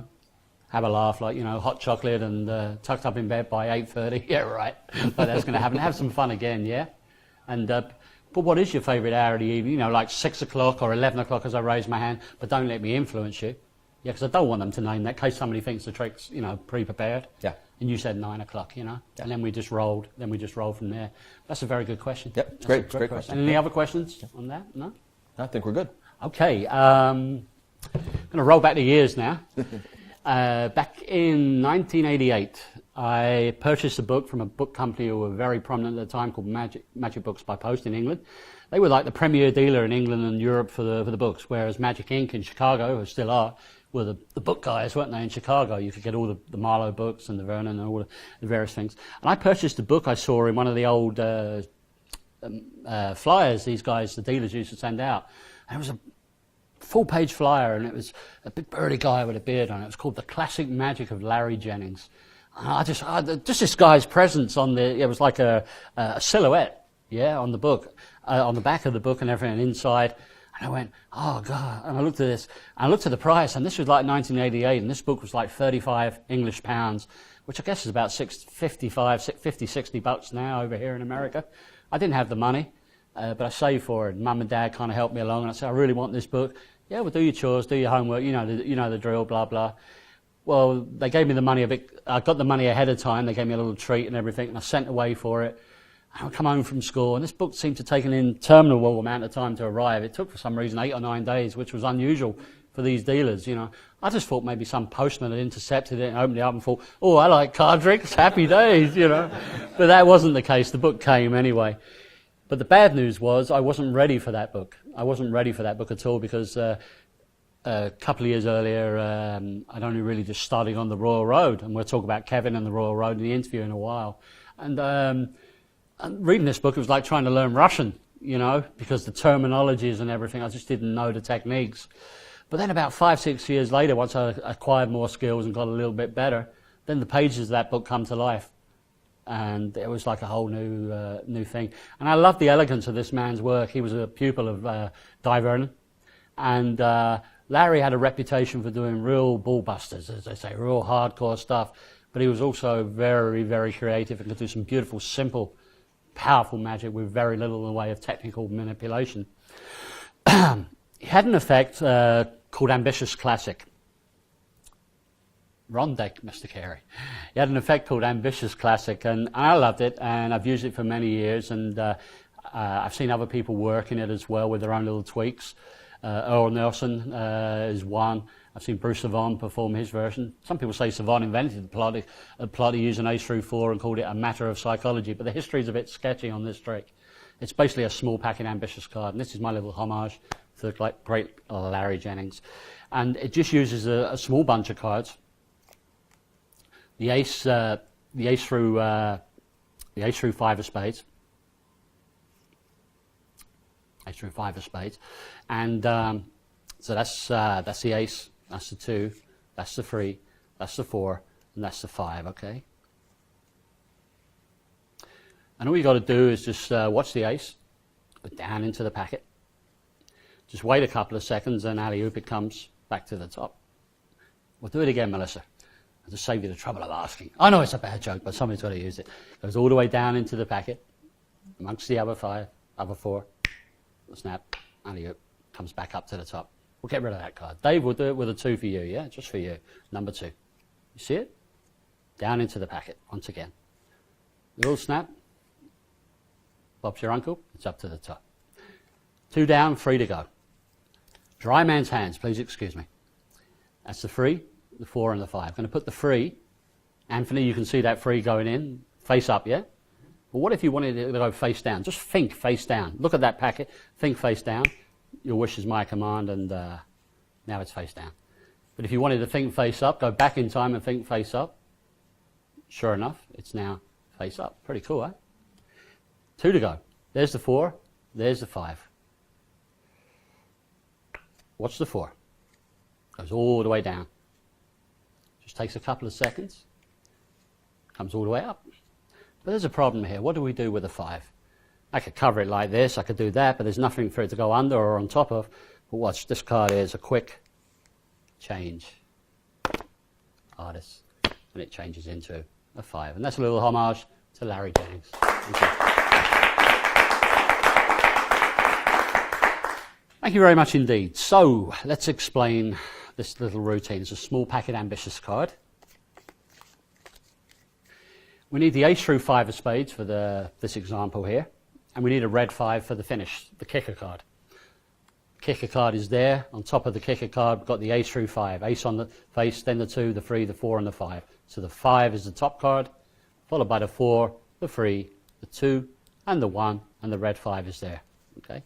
Have a laugh, like, hot chocolate and tucked up in bed by 8:30. Yeah, right. But that's going to happen. Have some fun again, yeah? And but what is your favourite hour of the evening? Like 6 o'clock or 11 o'clock as I raise my hand, but don't let me influence you. Yeah, because I don't want them to name that, in case somebody thinks the trick's, pre-prepared. Yeah. And you said 9 o'clock, Yeah. And then we just rolled. from there. That's a very good question. Yep, it's great. It's a great question. And any other questions on that? No? I think we're good. Okay. I'm going to roll back the years now. Back in 1988, I purchased a book from a book company who were very prominent at the time, called Magic Books by Post in England. They were like the premier dealer in England and Europe for the books, whereas Magic Inc. in Chicago, who still are, were the book guys, weren't they, in Chicago? You could get all the Marlowe books and the Vernon and all the various things. And I purchased a book I saw in one of the old flyers these guys, the dealers, used to send out. And it was a full-page flyer, and it was a big burly guy with a beard on it. It was called The Classic Magic of Larry Jennings. And I just this guy's presence on it was like a silhouette, yeah, on the book, on the back of the book and everything, and inside. And I went, oh God, and I looked at this, and I looked at the price, and this was like 1988, and this book was like 35 English pounds, which I guess is about 60 bucks now over here in America. I didn't have the money. But I saved for it. Mum and Dad kind of helped me along, and I said, I really want this book. Yeah, well, do your chores, do your homework, you know the drill, blah, blah. Well, they gave me the money I got the money ahead of time. They gave me a little treat and everything, and I sent away for it. I would come home from school, and this book seemed to take an interminable amount of time to arrive. It took, for some reason, 8 or 9 days, which was unusual for these dealers, you know. I just thought maybe some postman had intercepted it and opened it up and thought, oh, I like card tricks, happy days, you know. But that wasn't the case. The book came anyway. But the bad news was I wasn't ready for that book. I wasn't ready for that book at all because a couple of years earlier, I'd only really just started on the Royal Road, and we'll talk about Kevin and the Royal Road in the interview in a while. And reading this book, it was like trying to learn Russian, you know, because the terminologies and everything, I just didn't know the techniques. But then about 5, 6 years later, once I acquired more skills and got a little bit better, then the pages of that book come to life. And it was like a whole new thing. And I love the elegance of this man's work. He was a pupil of Di Vernon. And Larry had a reputation for doing real ballbusters, as they say, real hardcore stuff. But he was also very, very creative and could do some beautiful, simple, powerful magic with very little in the way of technical manipulation. He had an effect called Ambitious Classic. Wrong deck, Mr. Carey. He had an effect called Ambitious Classic, and I loved it, and I've used it for many years, and I've seen other people work in it as well with their own little tweaks. Earl Nelson is one. I've seen Bruce Savon perform his version. Some people say Savon invented the plot. He used an ace through 4 and called it a matter of psychology, but the history is a bit sketchy on this trick. It's basically a small packet ambitious card, and this is my little homage to the great Larry Jennings. And it just uses a small bunch of cards. The ace through 5 of spades. Ace through 5 of spades, and so that's the ace, that's the 2, that's the 3, that's the 4, and that's the 5. Okay. And all you got to do is just watch the ace, put down into the packet. Just wait a couple of seconds, and alley-oop it comes back to the top. We'll do it again, Melissa. I'll just save you the trouble of asking. I know it's a bad joke, but somebody's got to use it. Goes all the way down into the packet, amongst the other 5, other 4. Snap, alley-oop, comes back up to the top. We'll get rid of that card. Dave will do it with a 2 for you, yeah? Just for you. Number 2. You see it? Down into the packet, once again. Little snap. Bob's your uncle. It's up to the top. 2 down, 3 to go. Dry man's hands, please excuse me. That's the 3, the 4, and the 5. I'm going to put the 3. Anthony, you can see that 3 going in. Face up, yeah? Well, what if you wanted it to go face down? Just think face down. Look at that packet. Think face down. Your wish is my command, and now it's face down. But if you wanted to think face up, go back in time and think face up. Sure enough, it's now face up. Pretty cool, eh? 2 to go. There's the 4. There's the 5. Watch the 4. Goes all the way down. Just takes a couple of seconds. Comes all the way up. But there's a problem here. What do we do with a 5? I could cover it like this, I could do that, but there's nothing for it to go under or on top of. But watch, this card is a quick change. Artist. And it changes into a 5. And that's a little homage to Larry Jennings. Thank you very much indeed. So, let's explain this little routine. It's a small packet ambitious card. We need the ace through 5 of spades for this example here, and we need a red 5 for the finish, the kicker card. Kicker card is there. On top of the kicker card, we've got the ace through 5. Ace on the face, then the 2, the 3, the 4, and the 5. So the 5 is the top card, followed by the 4, the 3, the 2, and the 1, and the red 5 is there. Okay.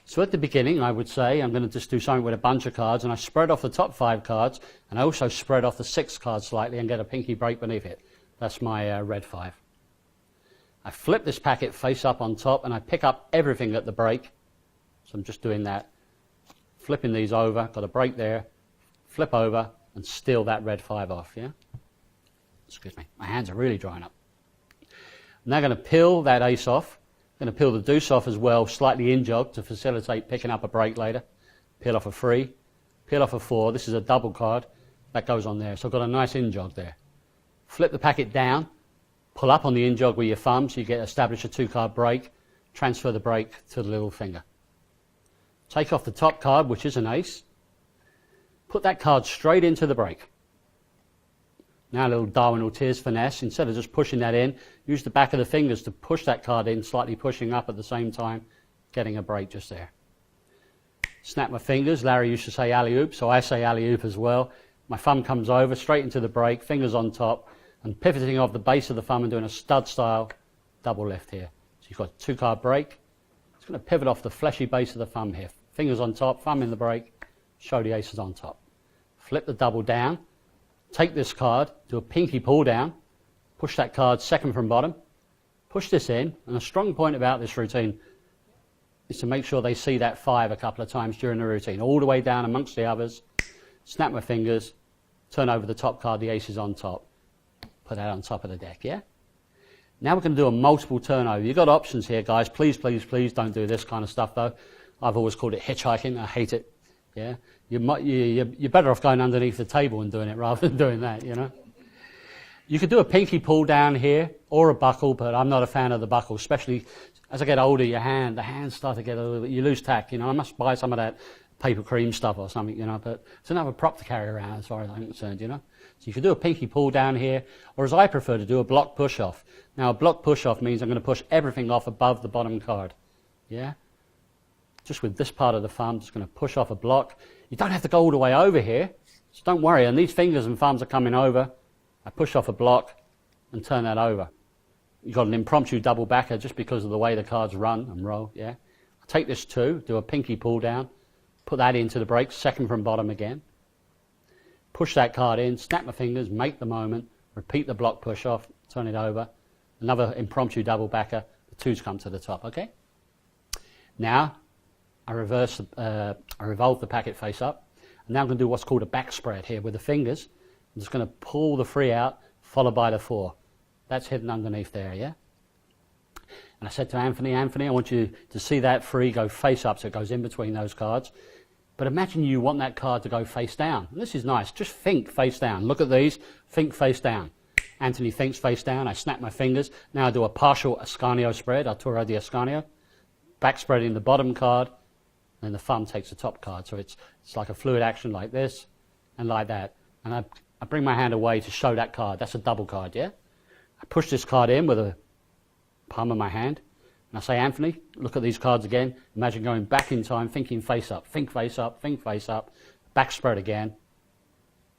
So at the beginning, I would say I'm going to just do something with a bunch of cards, and I spread off the top 5 cards, and I also spread off the 6 cards slightly and get a pinky break beneath it. That's my red 5. I flip this packet face up on top, and I pick up everything at the break. So I'm just doing that. Flipping these over, got a break there, flip over, and steal that red 5 off, yeah? Excuse me, my hands are really drying up. I'm now going to peel that ace off. I'm going to peel the deuce off as well, slightly in-jog to facilitate picking up a break later. Peel off a 3, peel off a 4. This is a double card. That goes on there. So I've got a nice in-jog there. Flip the packet down, pull up on the in-jog with your thumb so you establish a 2-card break, transfer the break to the little finger. Take off the top card, which is an ace. Put that card straight into the break. Now a little Darwin Ortiz finesse. Instead of just pushing that in, use the back of the fingers to push that card in, slightly pushing up at the same time, getting a break just there. Snap my fingers. Larry used to say alley-oop, so I say alley-oop as well. My thumb comes over, straight into the break, fingers on top, and pivoting off the base of the thumb and doing a stud-style double lift here. So you've got a 2-card break. It's going to pivot off the fleshy base of the thumb here. Fingers on top, thumb in the break, show the aces on top. Flip the double down. Take this card, do a pinky pull down, push that card second from bottom, push this in, and a strong point about this routine is to make sure they see that 5 a couple of times during the routine, all the way down amongst the others, snap my fingers, turn over the top card, the ace is on top, put that on top of the deck, yeah? Now we're going to do a multiple turnover. You've got options here, guys. Please, please, please don't do this kind of stuff, though. I've always called it hitchhiking. I hate it. Yeah, you're better off going underneath the table and doing it rather than doing that, you know. You could do a pinky pull down here or a buckle, but I'm not a fan of the buckle, especially as I get older, the hands start to get a little bit, you lose tact, you know. I must buy some of that paper cream stuff or something, you know, but it's another prop to carry around as far as I'm concerned, you know. So you could do a pinky pull down here, or as I prefer to do, a block push off. Now a block push off means I'm going to push everything off above the bottom card, yeah. Just with this part of the thumb, just going to push off a block. You don't have to go all the way over here, so don't worry. And these fingers and thumbs are coming over. I push off a block and turn that over. You've got an impromptu double backer just because of the way the cards run and roll, yeah. I take this 2, do a pinky pull down, put that into the break, second from bottom again. Push that card in, snap my fingers, make the moment, repeat the block push off, turn it over. Another impromptu double backer, the 2s come to the top, okay? Now, I revolve the packet face up. And now I'm going to do what's called a back spread here with the fingers. I'm just going to pull the 3 out, followed by the 4. That's hidden underneath there, yeah? And I said to Anthony, I want you to see that 3 go face up, so it goes in between those cards. But imagine you want that card to go face down. And this is nice. Just think face down. Look at these. Think face down. Anthony thinks face down. I snap my fingers. Now I do a partial Ascanio spread, Arturo di Ascanio. Back spreading the bottom card. And the thumb takes the top card. So it's like a fluid action like this and like that. And I bring my hand away to show that card. That's a double card, yeah? I push this card in with a palm of my hand. And I say, Anthony, look at these cards again. Imagine going back in time, thinking face up. Think face up, think face up. Back spread again.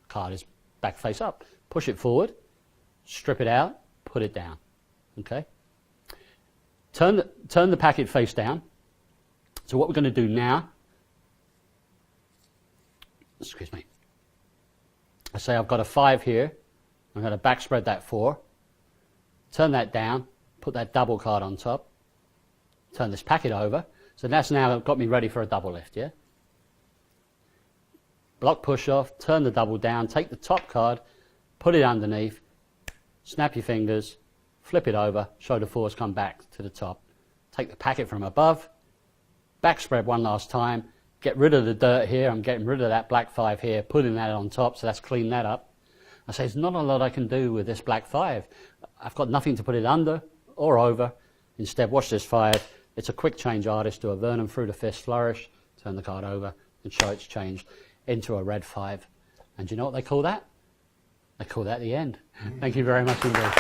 Card is back face up. Push it forward. Strip it out. Put it down. Okay? Turn the packet face down. So what we're going to do now, excuse me, I say I've got a 5 here, I'm going to back spread that 4, turn that down, put that double card on top, turn this packet over, so that's now got me ready for a double lift, yeah? Block push off, turn the double down, take the top card, put it underneath, snap your fingers, flip it over, show the 4s come back to the top, take the packet from above, back spread one last time, get rid of the dirt here, I'm getting rid of that black 5 here, putting that on top, so that's clean that up. I say, there's not a lot I can do with this black 5. I've got nothing to put it under or over. Instead, watch this 5. It's a quick change artist, do a Vernon through the fist flourish, turn the card over, and show it's changed into a red 5. And do you know what they call that? They call that the end. Thank you very much indeed.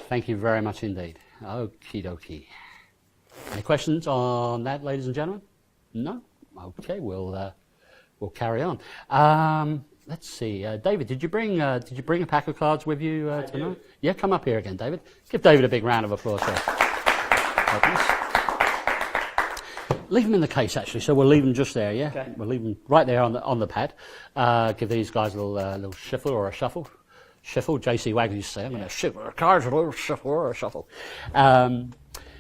Thank you very much indeed. Okie dokie. Any questions on that, ladies and gentlemen? No? Okay, we'll carry on. Let's see. David, did you bring a pack of cards with you tonight? Yeah, come up here again, David. Give David a big round of applause. Leave them in the case, actually. So we'll leave them just there. Yeah, okay. We'll leave them right there on the pad. Give these guys a little shuffle or a shuffle. Shuffle, J.C. Wagner used to say, I'm going to shuffle the cards, a little shuffle or a shuffle.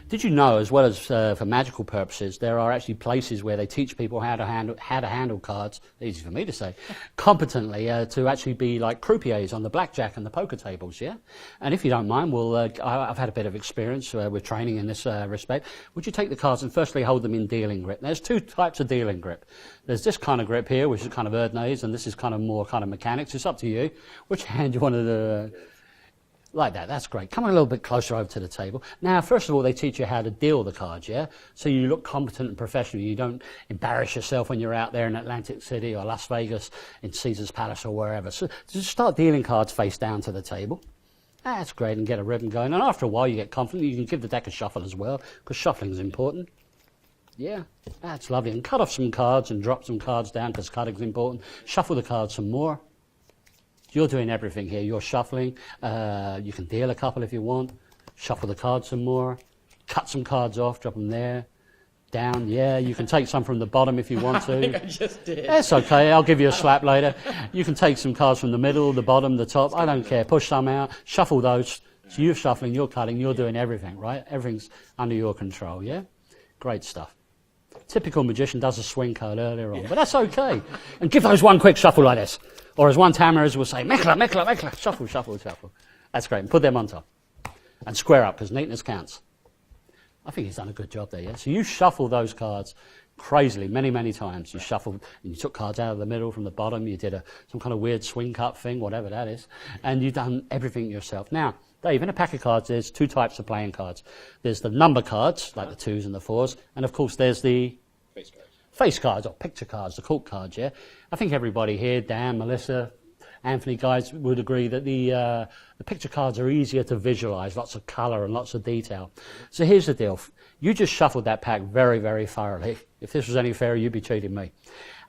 Did you know, as well as for magical purposes, there are actually places where they teach people how to handle cards, easy for me to say, competently to actually be like croupiers on the blackjack and the poker tables, yeah? And if you don't mind, I've had a bit of experience with training in this respect. Would you take the cards and firstly hold them in dealing grip? There's 2 types of dealing grip. There's this kind of grip here, which is kind of Erdnase, and this is kind of more kind of mechanics. It's up to you which hand you want to Like that, that's great. Come a little bit closer over to the table. Now, first of all, they teach you how to deal the cards, yeah? So you look competent and professional. You don't embarrass yourself when you're out there in Atlantic City or Las Vegas in Caesar's Palace or wherever. So just start dealing cards face down to the table. That's great, and get a rhythm going. And after a while, you get confident. You can give the deck a shuffle as well, because shuffling is important. Yeah, that's lovely. And cut off some cards and drop some cards down, because cutting's important. Shuffle the cards some more. You're doing everything here. You're shuffling. You can deal a couple if you want. Shuffle the cards some more. Cut some cards off. Drop them there. Down. Yeah, you can take some from the bottom if you want to. I think I just did. That's okay. I'll give you a slap later. You can take some cards from the middle, the bottom, the top. I don't care. Push some out. Shuffle those. So you're shuffling, you're cutting, you're doing everything, right? Everything's under your control, yeah? Great stuff. Typical magician does a swing card earlier on, but that's okay. And give those one quick shuffle like this. Or as one tamerers will say, mekla, mekla, mekla, shuffle, shuffle, shuffle. That's great. And put them on top. And square up, because neatness counts. I think he's done a good job there, yeah? So you shuffle those cards crazily many, many times. You shuffled, and you took cards out of the middle from the bottom. You did some kind of weird swing cut thing, whatever that is. And you've done everything yourself. Now, Dave, in a pack of cards, there's two types of playing cards. There's the number cards, like the 2s and the 4s. And, of course, there's the face cards or picture cards, the court cards, yeah? I think everybody here, Dan, Melissa, Anthony, guys, would agree that the picture cards are easier to visualize, lots of color and lots of detail. So here's the deal. You just shuffled that pack very, very thoroughly. If this was any fairer, you'd be cheating me.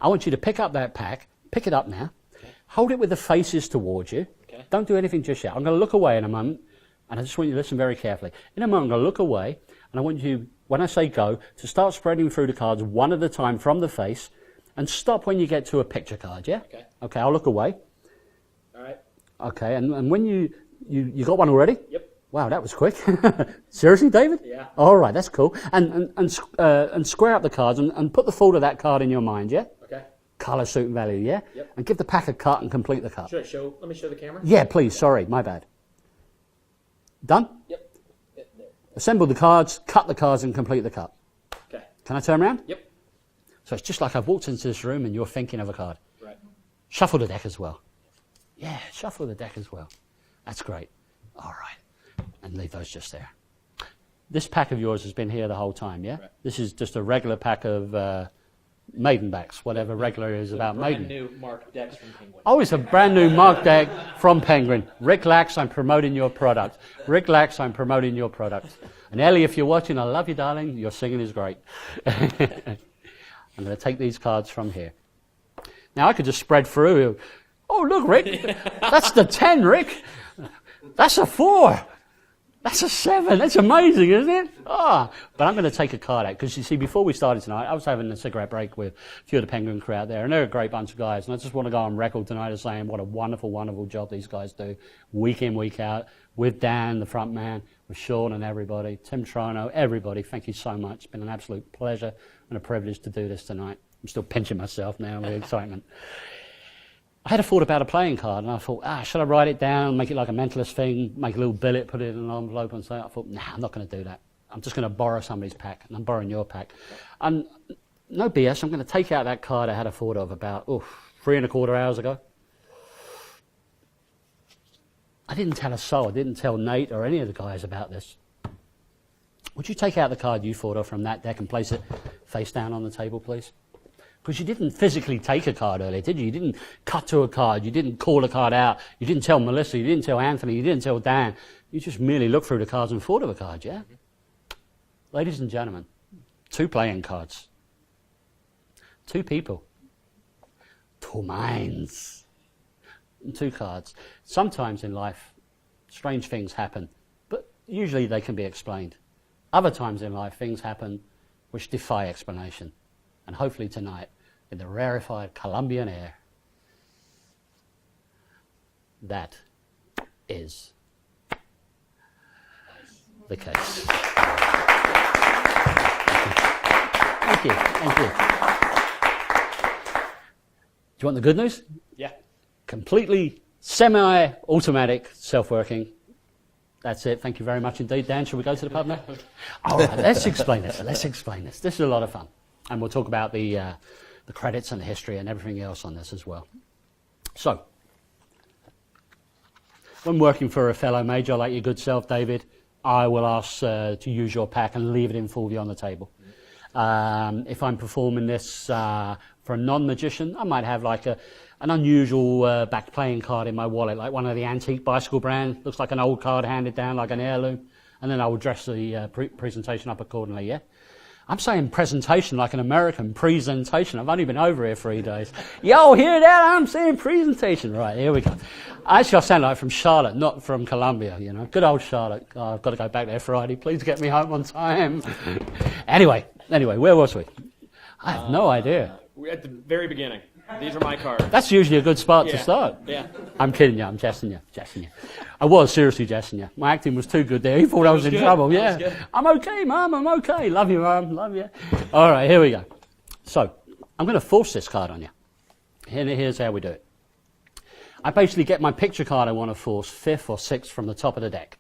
I want you to pick up that pack. Pick it up now. Okay. Hold it with the faces towards you. Okay. Don't do anything just yet. I'm going to look away in a moment, and I just want you to listen very carefully. In a moment, I'm going to look away, and I want you, when I say go, to start spreading through the cards one at a time from the face, and stop when you get to a picture card, yeah? Okay. Okay, I'll look away. All right. Okay, and when you got one already? Yep. Wow, that was quick. Seriously, David? Yeah. All right, that's cool. And square up the cards and put the thought of that card in your mind, yeah? Okay. Colour, suit, and value, yeah? Yep. And give the pack a cut and complete the cut. Should I show? Let me show the camera. Yeah, please. Sorry, my bad. Done? Yep. There. Assemble the cards, cut the cards, and complete the cut. Okay. Can I turn around? Yep. So it's just like I've walked into this room and you're thinking of a card. Right. Shuffle the deck as well. Yeah, shuffle the deck as well. That's great. All right. And leave those just there. This pack of yours has been here the whole time, yeah? Right. This is just a regular pack of maiden backs, whatever regular is about maiden. Brand new marked decks from Penguin. Oh, it's a brand new marked deck from Penguin. Rick Lax, I'm promoting your product. Rick Lax, I'm promoting your product. And Ellie, if you're watching, I love you, darling. Your singing is great. I'm going to take these cards from here. Now, I could just spread through. Oh, look, Rick. That's the 10, Rick. That's a 4. That's a 7. That's amazing, isn't it? But I'm going to take a card out, because you see, before we started tonight, I was having a cigarette break with a few of the Penguin crew out there, and they're a great bunch of guys, and I just want to go on record tonight as saying what a wonderful, wonderful job these guys do, week in, week out, with Dan, the front man, with Sean and everybody, Tim Trono, everybody. Thank you so much. It's been an absolute pleasure and a privilege to do this tonight. I'm still pinching myself now with excitement. I had a thought about a playing card, and I thought, should I write it down, make it like a mentalist thing, make a little billet, put it in an envelope and say, I thought, nah, I'm not going to do that. I'm just going to borrow somebody's pack, and I'm borrowing your pack. And no BS, I'm going to take out that card I had a thought of about, 3¼ hours ago. I didn't tell a soul. I didn't tell Nate or any of the guys about this. Would you take out the card you thought of from that deck and place it face down on the table, please? Because you didn't physically take a card earlier, did you? You didn't cut to a card. You didn't call a card out. You didn't tell Melissa. You didn't tell Anthony. You didn't tell Dan. You just merely looked through the cards and thought of a card, yeah? Ladies and gentlemen, 2 playing cards. 2 people. 2 minds. And 2 cards. Sometimes in life, strange things happen, but usually they can be explained. Other times in life, things happen which defy explanation. And hopefully tonight, in the rarefied Colombian air, that is the case. Thank you. Thank you. Do you want the good news? Yeah. Completely semi-automatic, self-working. That's it. Thank you very much indeed. Dan, shall we go to the pub now? All right, let's explain this. Let's explain this. This is a lot of fun. And we'll talk about the credits and the history and everything else on this as well. So, when working for a fellow major like your good self, David, I will ask to use your pack and leave it in full view on the table. If I'm performing this for a non-magician, I might have like an unusual back playing card in my wallet, like one of the antique bicycle brands, looks like an old card handed down like an heirloom, and then I will dress the presentation up accordingly, yeah? I'm saying presentation like an American presentation. I've only been over here 3 days. Yo, hear that? I'm saying presentation. Right, here we go. Actually, I sound like from Charlotte, not from Columbia, you know. Good old Charlotte. Oh, I've got to go back there Friday. Please get me home on time. Anyway, where was we? I have no idea. We're at the very beginning. These are my cards. That's usually a good spot to start. Yeah. I'm kidding you. I'm jesting you. I was seriously jesting you. My acting was too good there. He thought I was in trouble. Yeah. I'm okay, Mum. I'm okay. Love you, Mum. Love you. All right, here we go. So I'm going to force this card on you. Here's how we do it. I basically get my picture card I want to force 5th or 6th from the top of the deck.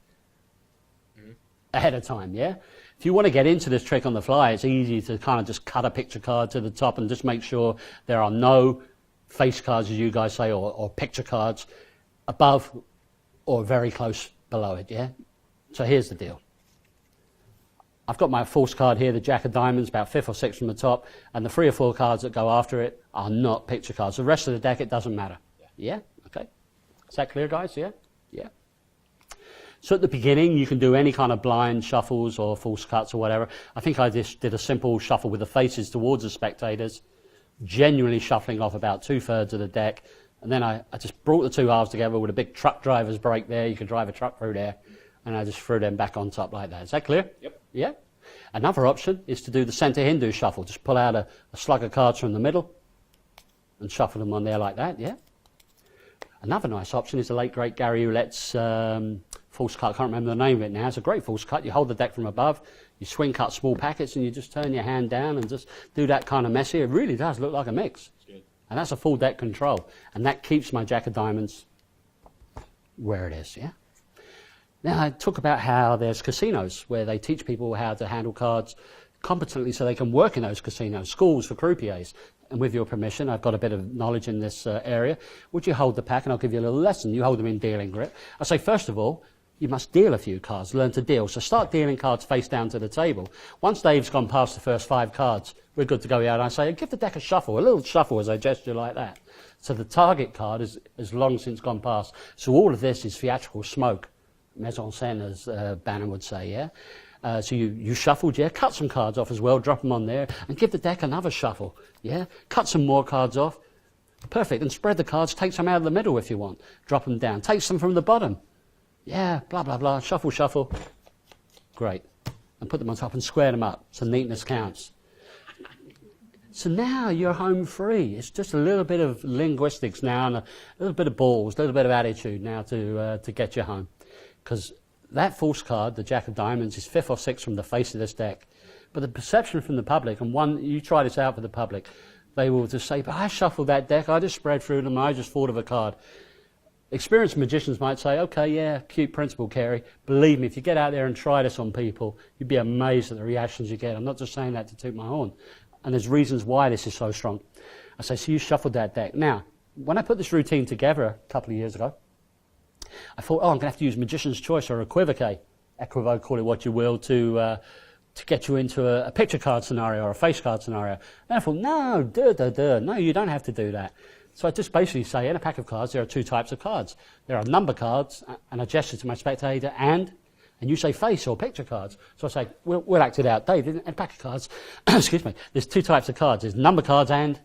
Ahead of time, yeah? If you want to get into this trick on the fly, it's easy to kind of just cut a picture card to the top and just make sure there are no face cards, as you guys say, or picture cards above or very close below it, yeah? So here's the deal. I've got my force card here, the Jack of Diamonds, about 5th or 6th from the top, and the 3 or 4 cards that go after it are not picture cards. The rest of the deck, it doesn't matter. Yeah? Okay. Is that clear, guys? Yeah? Yeah. So at the beginning, you can do any kind of blind shuffles or false cuts or whatever. I think I just did a simple shuffle with the faces towards the spectators, genuinely shuffling off about 2/3 of the deck. And then I just brought the 2 halves together with a big truck driver's brake there. You can drive a truck through there. And I just threw them back on top like that. Is that clear? Yep. Yeah? Another option is to do the centre Hindu shuffle. Just pull out a slug of cards from the middle and shuffle them on there like that, yeah? Another nice option is the late, great Gary Ouellette's false cut. I can't remember the name of it now. It's a great false cut. You hold the deck from above, you swing cut small packets, and you just turn your hand down and just do that kind of messy. It really does look like a mix. And that's a full deck control. And that keeps my Jack of Diamonds where it is, yeah? Now, I talk about how there's casinos where they teach people how to handle cards competently so they can work in those casinos, schools for croupiers. And with your permission, I've got a bit of knowledge in this area. Would you hold the pack and I'll give you a little lesson. You hold them in dealing grip. I say, first of all, you must deal a few cards, learn to deal. So start dealing cards face down to the table. Once Dave's gone past the first 5 cards, we're good to go out. I say, give the deck a shuffle, a little shuffle as I gesture like that. So the target card is long since gone past. So all of this is theatrical smoke. Mise en scène, as Bannon would say, yeah? So you shuffled, yeah? Cut some cards off as well, drop them on there, and give the deck another shuffle, yeah? Cut some more cards off. Perfect. And spread the cards, take some out of the middle if you want. Drop them down. Take some from the bottom. Yeah, blah, blah, blah. Shuffle, shuffle. Great. And put them on top and square them up so neatness counts. So now you're home free. It's just a little bit of linguistics now and a little bit of balls, a little bit of attitude now to get you home. Because that false card, the Jack of Diamonds, is 5th or 6th from the face of this deck. But the perception from the public, and you try this out for the public, they will just say, but I shuffled that deck, I just spread through them, I just thought of a card. Experienced magicians might say, okay, yeah, cute principle, Carey. Believe me, if you get out there and try this on people, you'd be amazed at the reactions you get. I'm not just saying that to toot my horn. And there's reasons why this is so strong. I say, so you shuffled that deck. Now, when I put this routine together a couple of years ago, I thought, I'm going to have to use magician's choice or equivoque, call it what you will, to get you into a picture card scenario or a face card scenario. And I thought, no, you don't have to do that. So I just basically say, in a pack of cards, there are 2 types of cards. There are number cards, and I gesture to my spectator, and you say face or picture cards. So I say, we'll act it out. Dave, in a pack of cards, excuse me, there's 2 types of cards. There's number cards and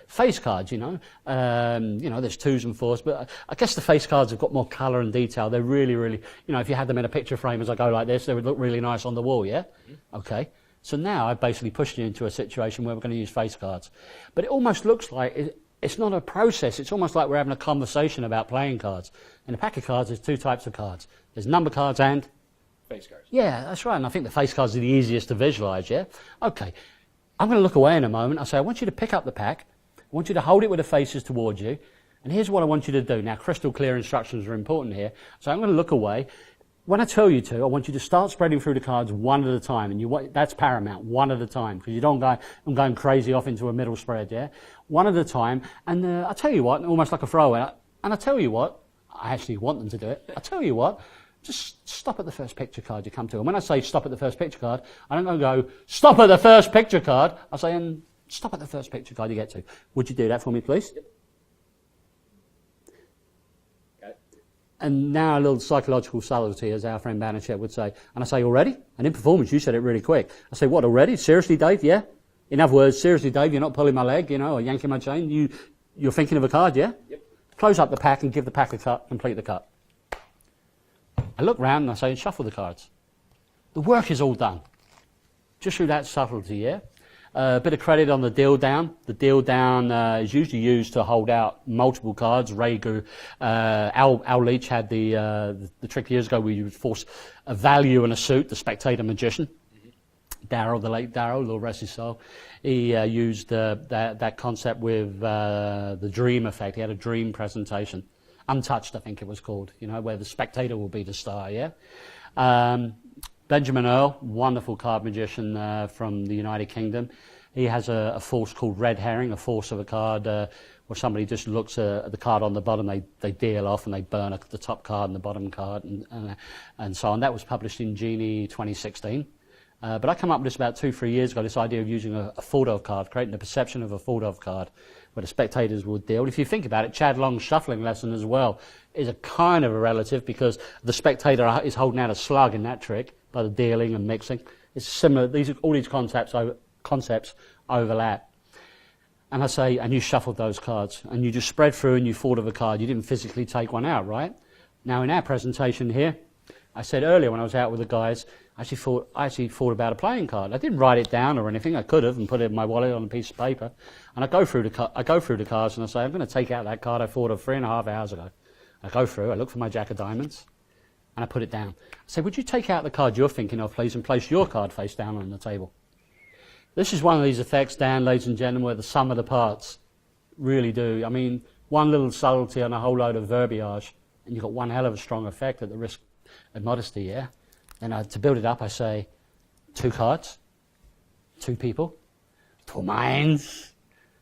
face cards, you know. There's 2s and 4s, but I guess the face cards have got more colour and detail. They're really, really, if you had them in a picture frame as I go like this, they would look really nice on the wall, yeah? Mm-hmm. Okay. So now I've basically pushed you into a situation where we're going to use face cards. But it almost looks like it's not a process. It's almost like we're having a conversation about playing cards. In a pack of cards, there's 2 types of cards. There's number cards and face cards. Yeah, that's right. And I think the face cards are the easiest to visualise, yeah? Okay. I'm going to look away in a moment. I say, I want you to pick up the pack. I want you to hold it with the faces towards you. And here's what I want you to do. Now, crystal clear instructions are important here. So I'm going to look away. When I tell you to, I want you to start spreading through the cards one at a time. And that's paramount, one at a time. Because you don't go, I'm going crazy off into a middle spread, yeah? One at a time. And I'll tell you what, almost like a throwaway. And I tell you what, I actually want them to do it. I tell you what, just stop at the first picture card you come to. And when I say stop at the first picture card, I don't go, stop at the first picture card. I say, and stop at the first picture card you get to. Would you do that for me, please? And now a little psychological subtlety, as our friend Banachek would say. And I say, already? And in performance, you said it really quick. I say, what, already? Seriously, Dave? Yeah? In other words, seriously, Dave, you're not pulling my leg, or yanking my chain? You're thinking of a card, yeah? Yep. Close up the pack and give the pack a cut, complete the cut. I look round and I say, shuffle the cards. The work is all done. Just through that subtlety, yeah? A bit of credit on the deal down. The deal down is usually used to hold out multiple cards. Al Leach had the trick years ago where you would force a value and a suit, the spectator magician. Darrow, the late Darrow, Lord rest his soul, he used that concept with the dream effect. He had a dream presentation. Untouched, I think it was called, where the spectator will be the star, yeah? Benjamin Earl, wonderful card magician from the United Kingdom. He has a force called red herring, a force of a card where somebody just looks at the card on the bottom, they deal off and they burn the top card and the bottom card and so on. That was published in Genie 2016. But I came up with this about 2-3 years ago, this idea of using a Fordov card, creating the perception of a Fordov card where the spectators would deal. If you think about it, Chad Long's shuffling lesson as well is a kind of a relative because the spectator is holding out a slug in that trick by the dealing and mixing. It's similar. All these concepts overlap. And I say, and you shuffled those cards, and you just spread through and you thought of a card. You didn't physically take one out, right? Now in our presentation here, I said earlier when I was out with the guys, I actually thought about a playing card. I didn't write it down or anything. I could have and put it in my wallet on a piece of paper. And I go through the cards and I say, I'm going to take out that card I thought of 3.5 hours ago. I go through, I look for my jack of diamonds, and I put it down. I say, would you take out the card you're thinking of, please, and place your card face down on the table? This is one of these effects, Dan, ladies and gentlemen, where the sum of the parts really do. I mean, one little subtlety and a whole load of verbiage, and you've got one hell of a strong effect at the risk of modesty, yeah? And to build it up, I say, 2 cards, 2 people, 2 minds.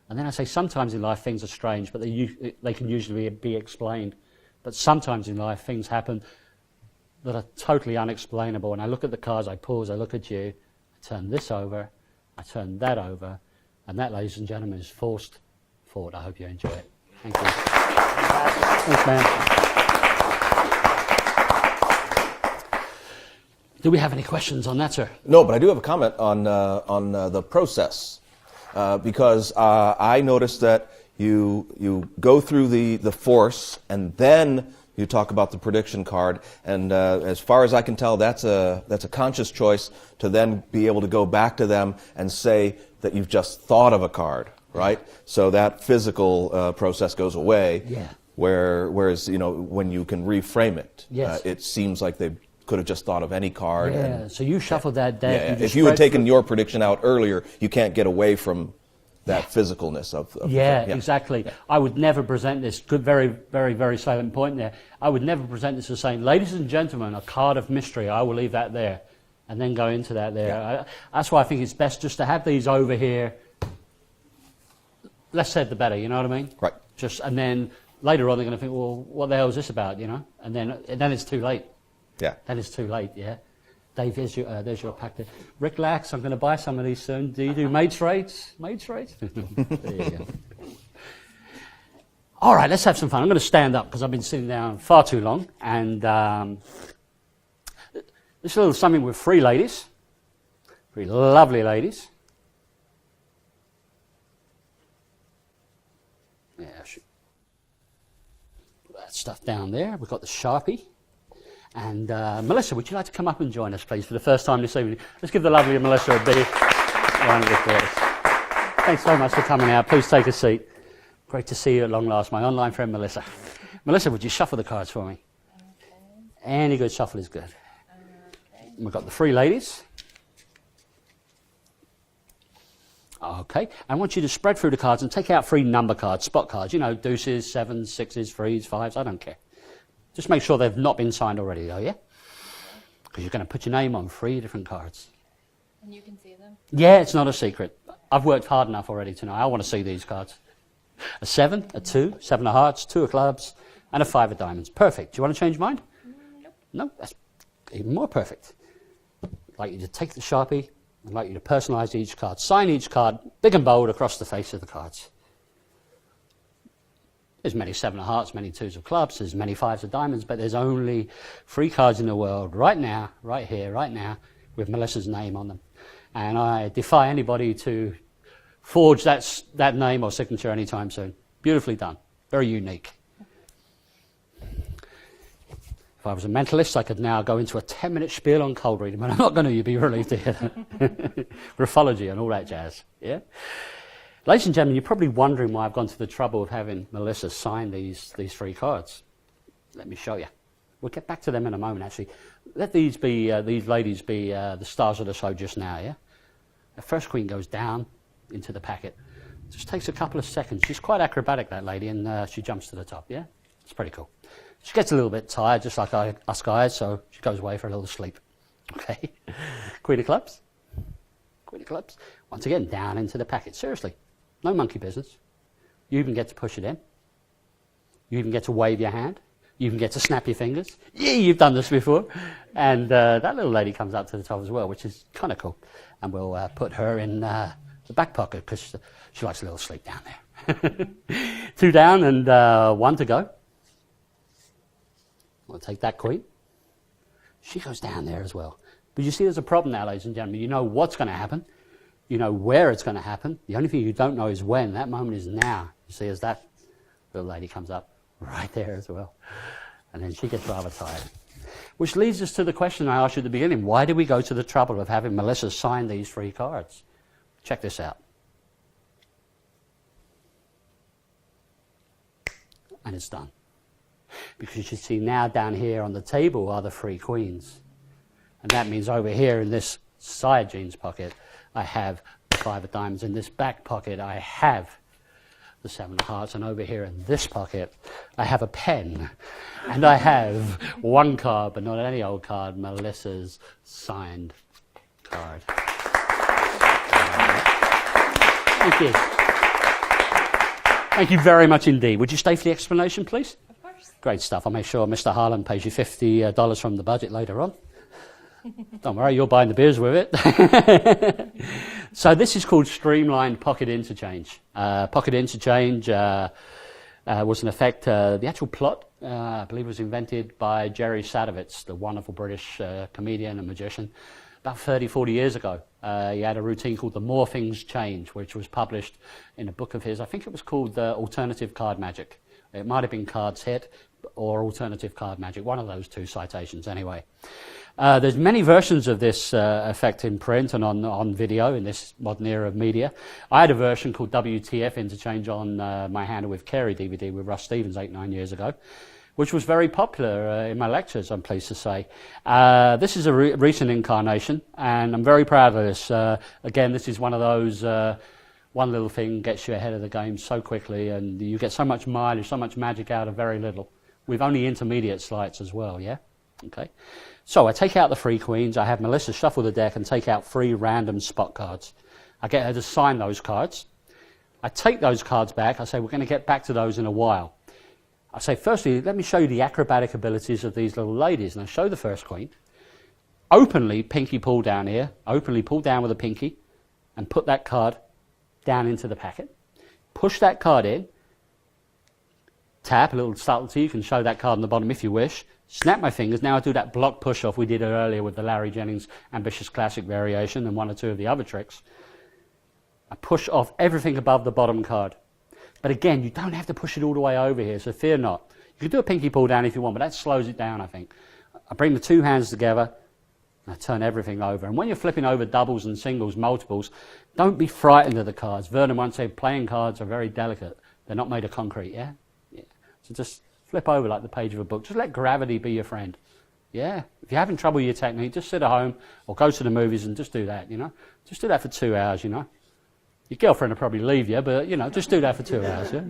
And then I say, sometimes in life things are strange, but they can usually be explained. But sometimes in life things happen that are totally unexplainable. And I look at the cards, I pause, I look at you, I turn this over, I turn that over, and that, ladies and gentlemen, is forced forward. I hope you enjoy it. Thank you. Thanks, man. Do we have any questions on that, sir? No, but I do have a comment on the process because I noticed that you go through the force and then you talk about the prediction card, and as far as I can tell, that's a conscious choice to then be able to go back to them and say that you've just thought of a card, right? So that physical process goes away. Yeah. Whereas when you can reframe it, yes. It seems like they could have just thought of any card. Yeah, and, so you shuffled that deck. yeah, if you had taken your prediction out earlier, you can't get away from that physicalness of yeah, exactly. Yeah. I would never present this, good, very, very, very salient point there. I would never present this as saying, ladies and gentlemen, a card of mystery. I will leave that there and then go into that there. Yeah. That's why I think it's best just to have these over here. Less said, the better, you know what I mean? Right. And then later on they're going to think, well, what the hell is this about, And then it's too late. Yeah. Then it's too late, yeah. Dave, there's your pack there. Rick Lax, I'm going to buy some of these soon. Do you do mates rates? Mates rates? There you go. All right, let's have some fun. I'm going to stand up because I've been sitting down far too long. And this is a little something with 3 ladies. 3 lovely ladies. Yeah, I should put that stuff down there. We've got the Sharpie. And Melissa, would you like to come up and join us, please, for the first time this evening? Let's give the lovely Melissa a big round of applause. Thanks so much for coming out. Please take a seat. Great to see you at long last, my online friend Melissa. Melissa, would you shuffle the cards for me? Okay. Any good shuffle is good. Okay. We've got the 3 ladies. Okay. I want you to spread through the cards and take out 3 number cards, spot cards. Deuces, 7s, 6s, 3s, 5s, I don't care. Just make sure they've not been signed already, though, yeah? Because you're going to put your name on 3 different cards. And you can see them? Yeah, it's not a secret. I've worked hard enough already to know. I want to see these cards. A 7, a 2, 7 of hearts, 2 of clubs, and a 5 of diamonds. Perfect. Do you want to change your mind? No, that's even more perfect. I'd like you to take the Sharpie. I'd like you to personalise each card. Sign each card big and bold across the face of the cards. There's many 7 of hearts, many 2s of clubs, there's many 5s of diamonds, but there's only 3 cards in the world right now, right here, right now, with Melissa's name on them. And I defy anybody to forge that name or signature anytime soon. Beautifully done. Very unique. If I was a mentalist, I could now go into a 10-minute spiel on cold reading, but I'm not going to. You'd be relieved to hear that. Graphology and all that jazz. Yeah. Ladies and gentlemen, you're probably wondering why I've gone to the trouble of having Melissa sign these 3 cards. Let me show you. We'll get back to them in a moment, actually. Let these ladies be the stars of the show just now, yeah? The first queen goes down into the packet. Just takes a couple of seconds. She's quite acrobatic, that lady, and she jumps to the top, yeah? It's pretty cool. She gets a little bit tired, just like us guys, so she goes away for a little sleep. Okay? Queen of clubs. Queen of clubs. Once again, down into the packet. Seriously. No monkey business. You even get to push it in. You even get to wave your hand. You even get to snap your fingers. Yeah, you've done this before. And that little lady comes up to the top as well, which is kind of cool. And we'll put her in the back pocket because she likes a little sleep down there. 2 down and 1 to go. We'll take that queen. She goes down there as well. But you see there's a problem now, ladies and gentlemen. You know what's going to happen. You know where it's going to happen. The only thing you don't know is when. That moment is now. You see as that little lady comes up right there as well. And then she gets rather tired. Which leads us to the question I asked you at the beginning. Why did we go to the trouble of having Melissa sign these 3 cards? Check this out. And it's done. Because you see now down here on the table are the 3 queens. And that means over here in this side jeans pocket, I have the 5 of diamonds. In this back pocket, I have the 7 of hearts. And over here in this pocket, I have a pen. And I have 1 card, but not any old card, Melissa's signed card. Thank you. Thank you very much indeed. Would you stay for the explanation, please? Of course. Great stuff. I'll make sure Mr. Harlan pays you $50 from the budget later on. Don't worry, you're buying the beers with it. So this is called streamlined pocket interchange. Pocket interchange was in effect, the actual plot, I believe was invented by Jerry Sadowitz, the wonderful British comedian and magician, about 30, 40 years ago. He had a routine called The More Things Change, which was published in a book of his. I think it was called Alternative Card Magic. It might have been Cards Hit or Alternative Card Magic, one of those 2 citations anyway. There's many versions of this effect in print and on video in this modern era of media. I had a version called WTF Interchange on my Handle with Carey DVD with Russ Stevens 8-9 years ago, which was very popular in my lectures, I'm pleased to say. This is a recent incarnation, and I'm very proud of this. Again, this is one of those, one little thing gets you ahead of the game so quickly, and you get so much mileage, so much magic out of very little, with only intermediate sleights as well, yeah? Okay. So I take out the 3 queens, I have Melissa shuffle the deck and take out 3 random spot cards. I get her to sign those cards. I take those cards back, I say we're going to get back to those in a while. I say, firstly, let me show you the acrobatic abilities of these little ladies. And I show the first queen. Openly, pinky pull down here. Openly pull down with a pinky. And put that card down into the packet. Push that card in. Tap, a little subtlety. You can show that card on the bottom if you wish. Snap my fingers. Now I do that block push-off we did earlier with the Larry Jennings Ambitious Classic variation and 1 or 2 of the other tricks. I push off everything above the bottom card. But again, you don't have to push it all the way over here, so fear not. You can do a pinky pull down if you want, but that slows it down, I think. I bring the 2 hands together, and I turn everything over. And when you're flipping over doubles and singles, multiples, don't be frightened of the cards. Vernon once said playing cards are very delicate. They're not made of concrete, yeah? So just flip over like the page of a book. Just let gravity be your friend. Yeah? If you're having trouble with your technique, just sit at home or go to the movies and just do that, you know? Just do that for 2 hours, you know? Your girlfriend will probably leave you, but, you know, just do that for 2 hours, yeah?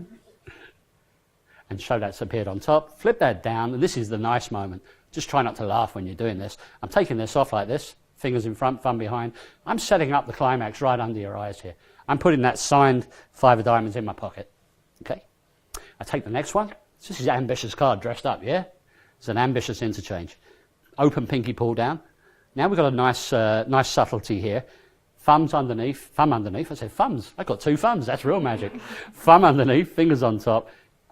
And show that's appeared on top. Flip that down, and this is the nice moment. Just try not to laugh when you're doing this. I'm taking this off like this, fingers in front, thumb behind. I'm setting up the climax right under your eyes here. I'm putting that signed 5 of diamonds in my pocket, okay? I take the next one, So this is an ambitious card dressed up, yeah? It's an ambitious interchange. Open pinky pull down. Now we've got a nice subtlety here. Thumb underneath. I say thumbs. I've got 2 thumbs. That's real magic. Thumb underneath, fingers on top.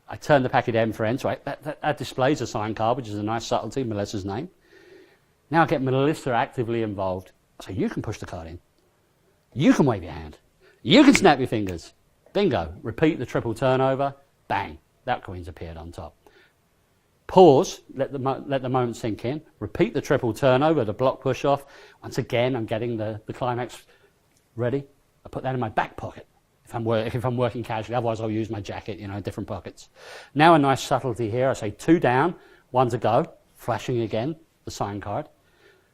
I turn the packet end for end. So that displays a sign card, which is a nice subtlety, Melissa's name. Now I get Melissa actively involved. So you can push the card in. You can wave your hand. You can snap your fingers. Bingo. Repeat the triple turnover. Bang. That coin's appeared on top. Pause. Let the moment sink in. Repeat the triple turnover, the block push off. Once again, I'm getting the climax ready. I put that in my back pocket if I'm working casually. Otherwise, I'll use my jacket, different pockets. Now a nice subtlety here. I say 2 down, 1 to go. Flashing again, the sign card.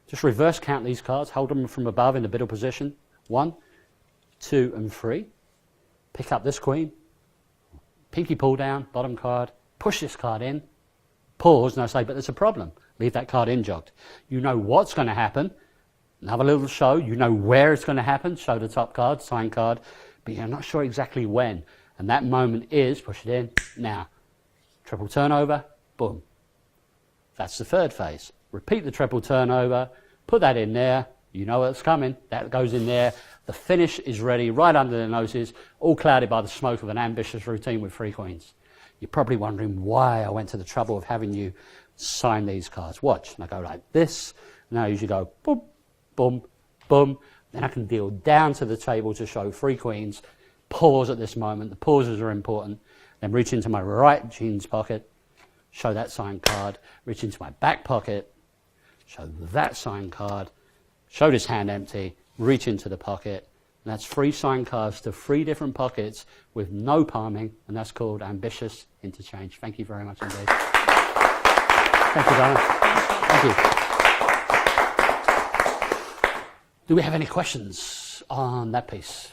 Just reverse count these cards. Hold them from above in the middle position. 1, 2, and 3. Pick up this queen. Pinky pull down, bottom card. Push this card in. Pause, and I say, but there's a problem. Leave that card in jogged. You know what's going to happen. Another little show. You know where it's going to happen. Show the top card, sign card. But you're not sure exactly when. And that moment is, push it in, now. Triple turnover, boom. That's the third phase. Repeat the triple turnover. Put that in there. You know what's coming. That goes in there. The finish is ready, right under their noses, all clouded by the smoke of an ambitious routine with 3 queens. You're probably wondering why I went to the trouble of having you sign these cards. Watch. And I go like this. And I usually go boom, boom, boom. Then I can deal down to the table to show 3 queens. Pause at this moment. The pauses are important. Then reach into my right jeans pocket. Show that signed card. Reach into my back pocket. Show that signed card. Show this hand empty. Reach into the pocket. And that's 3 signed cards to 3 different pockets with no palming, and that's called ambitious interchange. Thank you very much indeed. Thank you, Donna. Thank you. Do we have any questions on that piece?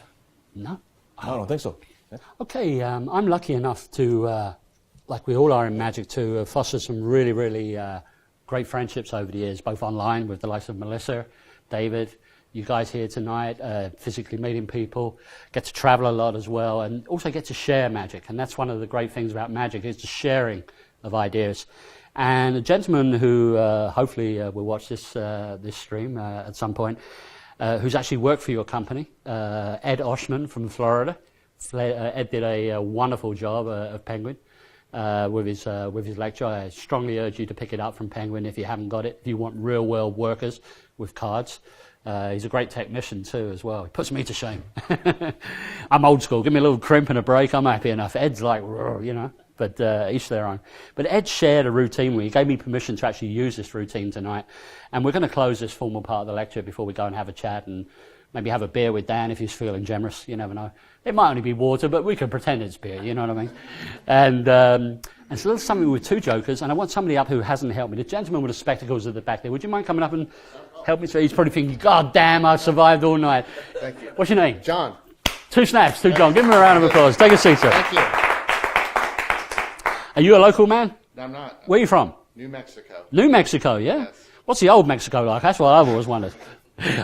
No? I don't think so. Yeah. Okay, I'm lucky enough to, like we all are in Magic, to foster some really, really great friendships over the years, both online with the likes of Melissa, David, you guys here tonight, physically meeting people, get to travel a lot as well, and also get to share Magic. And that's one of the great things about Magic, is the sharing of ideas. And a gentleman who hopefully will watch this stream at some point, who's actually worked for your company, Ed Oshman from Florida. Ed did a wonderful job of Penguin with his lecture. I strongly urge you to pick it up from Penguin if you haven't got it, if you want real world workers with cards. He's a great technician too as well. He puts me to shame. I'm old school. Give me a little crimp and a break, I'm happy enough. Ed's like, but each their own. But Ed shared a routine with me. He gave me permission to actually use this routine tonight. And we're going to close this formal part of the lecture before we go and have a chat and maybe have a beer with Dan if he's feeling generous. You never know. It might only be water, but we can pretend it's beer, you know what I mean? And it's a little something with 2 jokers, and I want somebody up who hasn't helped me. The gentleman with the spectacles at the back there, would you mind coming up and help me? So he's probably thinking, God damn, I've survived all night. Thank you. What's your name? John. 2 snaps, 2 John. Give him a round of applause. Take a seat, sir. Thank you. Are you a local man? No, I'm not. Where are you from? New Mexico. New Mexico, yeah? Yes. What's the old Mexico like? That's what I've always wondered.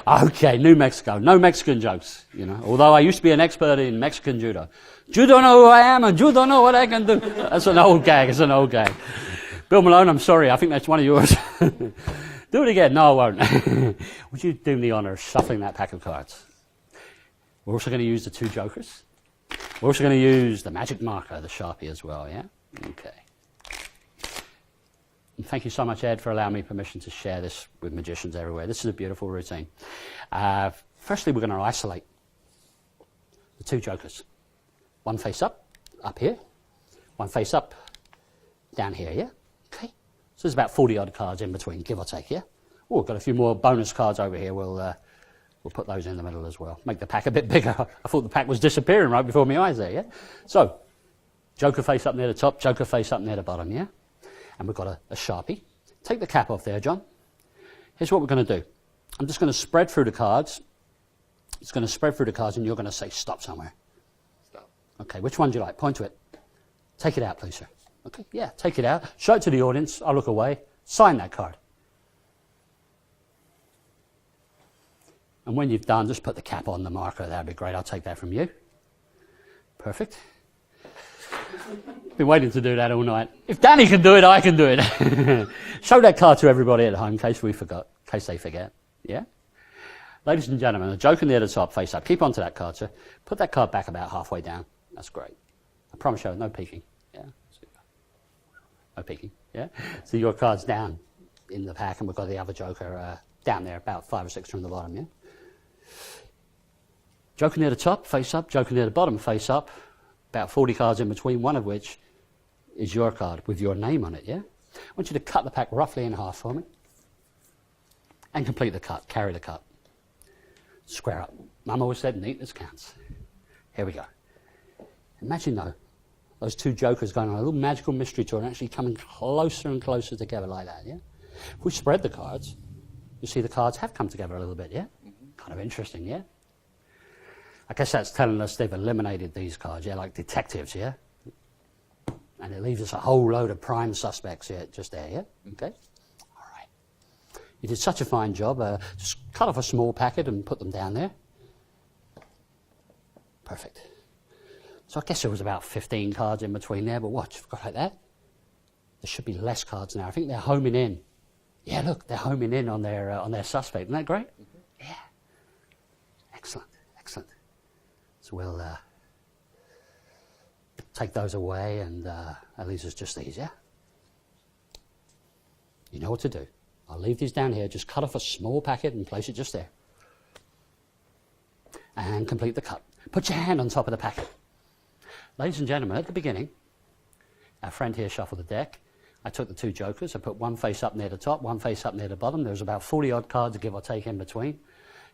Okay, New Mexico. No Mexican jokes, Although I used to be an expert in Mexican judo. You don't know who I am, and you don't know what I can do. That's an old gag. It's an old gag. Bill Malone, I'm sorry. I think that's one of yours. Do it again. No, I won't. Would you do me the honor of shuffling that pack of cards? We're also going to use the 2 jokers. We're also going to use the magic marker, the Sharpie as well, yeah? Okay. And thank you so much, Ed, for allowing me permission to share this with magicians everywhere. This is a beautiful routine. Firstly, we're going to isolate the 2 jokers. One face up here. One face up, down here, yeah? Okay. So there's about 40-odd cards in between, give or take, yeah? Oh, we've got a few more bonus cards over here. We'll put those in the middle as well. Make the pack a bit bigger. I thought the pack was disappearing right before my eyes there, yeah? So, joker face up near the top, joker face up near the bottom, yeah? And we've got a Sharpie. Take the cap off there, John. Here's what we're going to do. I'm just going to spread through the cards. It's going to spread through the cards, and you're going to say stop somewhere. Stop. Okay, which one do you like? Point to it. Take it out, please, sir. Okay, yeah, take it out. Show it to the audience. I'll look away. Sign that card. And when you've done, just put the cap on the marker. That'd be great. I'll take that from you. Perfect. Been waiting to do that all night. If Danny can do it, I can do it. Show that card to everybody at home in case we forgot, in case they forget. Yeah? Ladies and gentlemen, the joker near the top, face up. Keep onto that card, sir. Put that card back about halfway down. That's great. I promise you, no peeking. Yeah? No peeking. Yeah? So your card's down in the pack, and we've got the other joker down there, about 5 or 6 from the bottom, yeah? Joker near the top, face up. Joker near the bottom, face up. About 40 cards in between, one of which is your card with your name on it, yeah? I want you to cut the pack roughly in half for me. And complete the cut, carry the cut. Square up. Mum always said neatness counts. Here we go. Imagine though, those two jokers going on a little magical mystery tour and actually coming closer and closer together like that, yeah? If we spread the cards, you see the cards have come together a little bit, yeah? Kind of interesting, yeah? I guess that's telling us they've eliminated these cards, yeah, like detectives, yeah? And it leaves us a whole load of prime suspects here, just there, yeah? Okay? All right. You did such a fine job. Just cut off a small packet and put them down there. Perfect. So I guess there was about 15 cards in between there, but watch, if we go like that, there should be less cards now. I think they're homing in. Yeah, look, they're homing in on their suspect. Isn't that great? Yeah. Excellent, excellent. So we'll take those away, and that leaves us just these, yeah? You know what to do. I'll leave these down here. Just cut off a small packet and place it just there. And complete the cut. Put your hand on top of the packet. Ladies and gentlemen, at the beginning, our friend here shuffled the deck. I took the two jokers. I put one face up near the top, one face up near the bottom. There was about 40-odd cards, give or take, in between.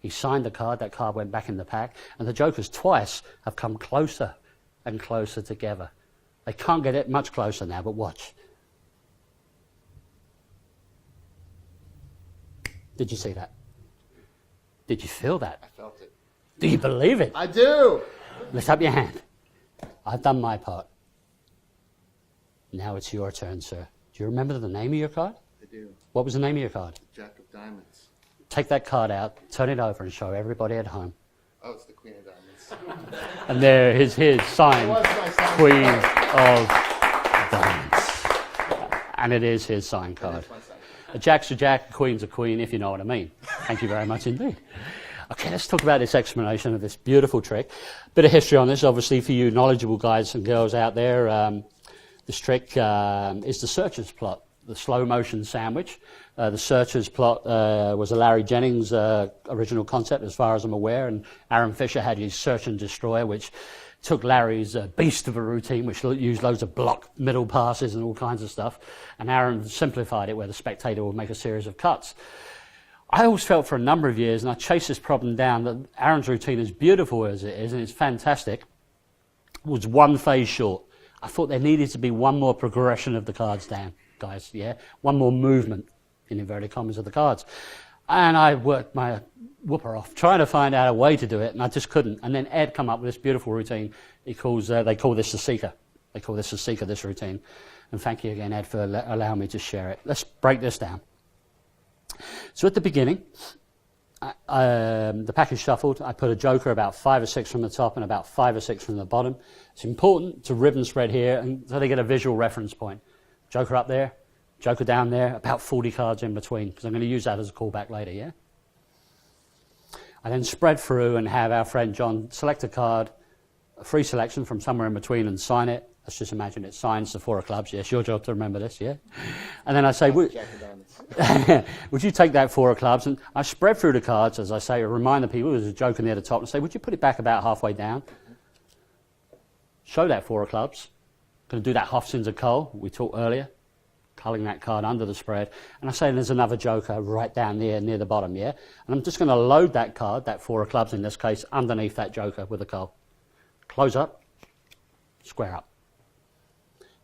He signed the card. That card went back in the pack. And the jokers twice have come closer and closer together. They can't get it much closer now, but watch. Did you see that? Did you feel that? I felt it. Do you believe it? I do. Lift up your hand. I've done my part. Now it's your turn, sir. Do you remember the name of your card? I do. What was the name of your card? Jack of Diamonds. Take that card out, turn it over, and show everybody at home. Oh, it's the Queen of Diamonds. And there is his sign, What's my sign? Queen of Diamonds. And it is his sign card. That's my sign. A jack's a jack, a queen's a queen, if you know what I mean. Thank you very much indeed. Okay, let's talk about this explanation of this beautiful trick. Bit of history on this, obviously, for you knowledgeable guys and girls out there. This trick is the Searchers plot, the slow motion sandwich. The Searchers plot was a Larry Jennings original concept, as far as I'm aware, and Aaron Fisher had his Search and Destroy, which took Larry's beast of a routine, which used loads of block middle passes and all kinds of stuff, and Aaron simplified it where the spectator would make a series of cuts. I always felt for a number of years, and I chased this problem down, that Aaron's routine, as beautiful as it is, and it's fantastic, was one phase short. I thought there needed to be one more progression of the cards down, guys, yeah? One more movement, in inverted commas, of the cards. And I worked my whooper off, trying to find out a way to do it, and I just couldn't. And then Ed come up with this beautiful routine. They call this the Seeker. They call this the Seeker, this routine. And thank you again, Ed, for allowing me to share it. Let's break this down. So at the beginning, the pack is shuffled. I put a joker about 5 or 6 from the top and about 5 or 6 from the bottom. It's important to ribbon spread here, and so they get a visual reference point. Joker up there, joker down there, about 40 cards in between, because I'm going to use that as a callback later, yeah? I then spread through and have our friend John select a card, a free selection from somewhere in between, and sign it. Let's just imagine it signs the 4 of clubs. Yes, your job to remember this, yeah? And then I say, would you take that 4 of clubs? And I spread through the cards, as I say, remind the people, there's a joker near the top, and say, would you put it back about halfway down? Show that 4 of clubs. Going to do that half sins of coal we talked earlier, culling that card under the spread. And I say there's another joker right down there near the bottom, yeah? And I'm just going to load that card, that 4 of clubs in this case, underneath that joker with a coal. Close up, square up.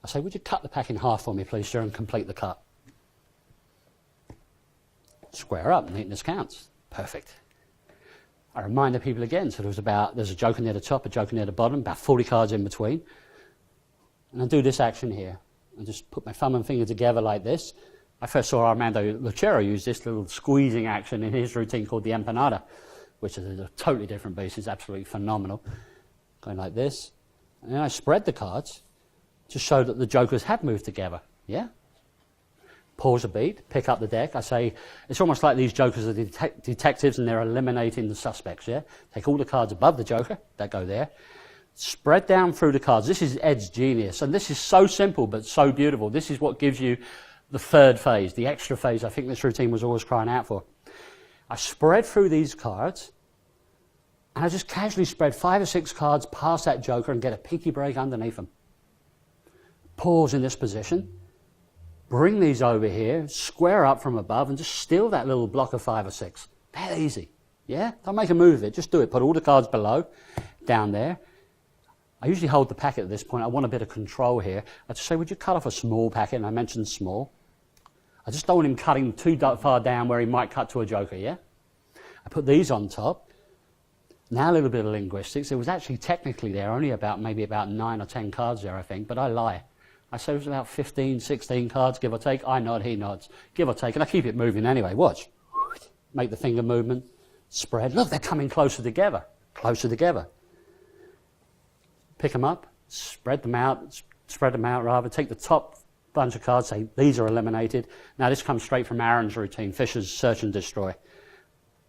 I say, would you cut the pack in half for me, please, sir, and complete the cut? Square up, neatness counts. Perfect. I remind the people again, so there's a joker near the top, a joker near the bottom, about 40 cards in between. And I do this action here. I just put my thumb and finger together like this. I first saw Armando Lucero use this little squeezing action in his routine called the empanada, which is a totally different beast. It's absolutely phenomenal. Going like this. And then I spread the cards. to show that the jokers have moved together. Yeah? Pause a beat, pick up the deck. I say, it's almost like these jokers are detectives and they're eliminating the suspects, yeah? Take all the cards above the joker, that go there. Spread down through the cards. This is Ed's genius, and this is so simple but so beautiful. This is what gives you the third phase, the extra phase I think this routine was always crying out for. I spread through these cards, and I just casually spread 5 or 6 cards past that joker and get a pinky break underneath them. Pause in this position. Bring these over here, square up from above, and just steal that little block of 5 or 6. That easy. Yeah? Don't make a move of it. Just do it. Put all the cards below, down there. I usually hold the packet at this point. I want a bit of control here. I just say, would you cut off a small packet? And I mentioned small. I just don't want him cutting too far down where he might cut to a joker, yeah? I put these on top. Now a little bit of linguistics. It was actually technically there, only maybe about 9 or 10 cards there, I think, but I lie. I say it was about 15, 16 cards, give or take. I nod, he nods, give or take. And I keep it moving anyway. Watch. Make the finger movement. Spread. Look, they're coming closer together. Closer together. Pick them up. Spread them out rather. Take the top bunch of cards. Say, these are eliminated. Now, this comes straight from Aaron's routine, Fisher's Search and Destroy.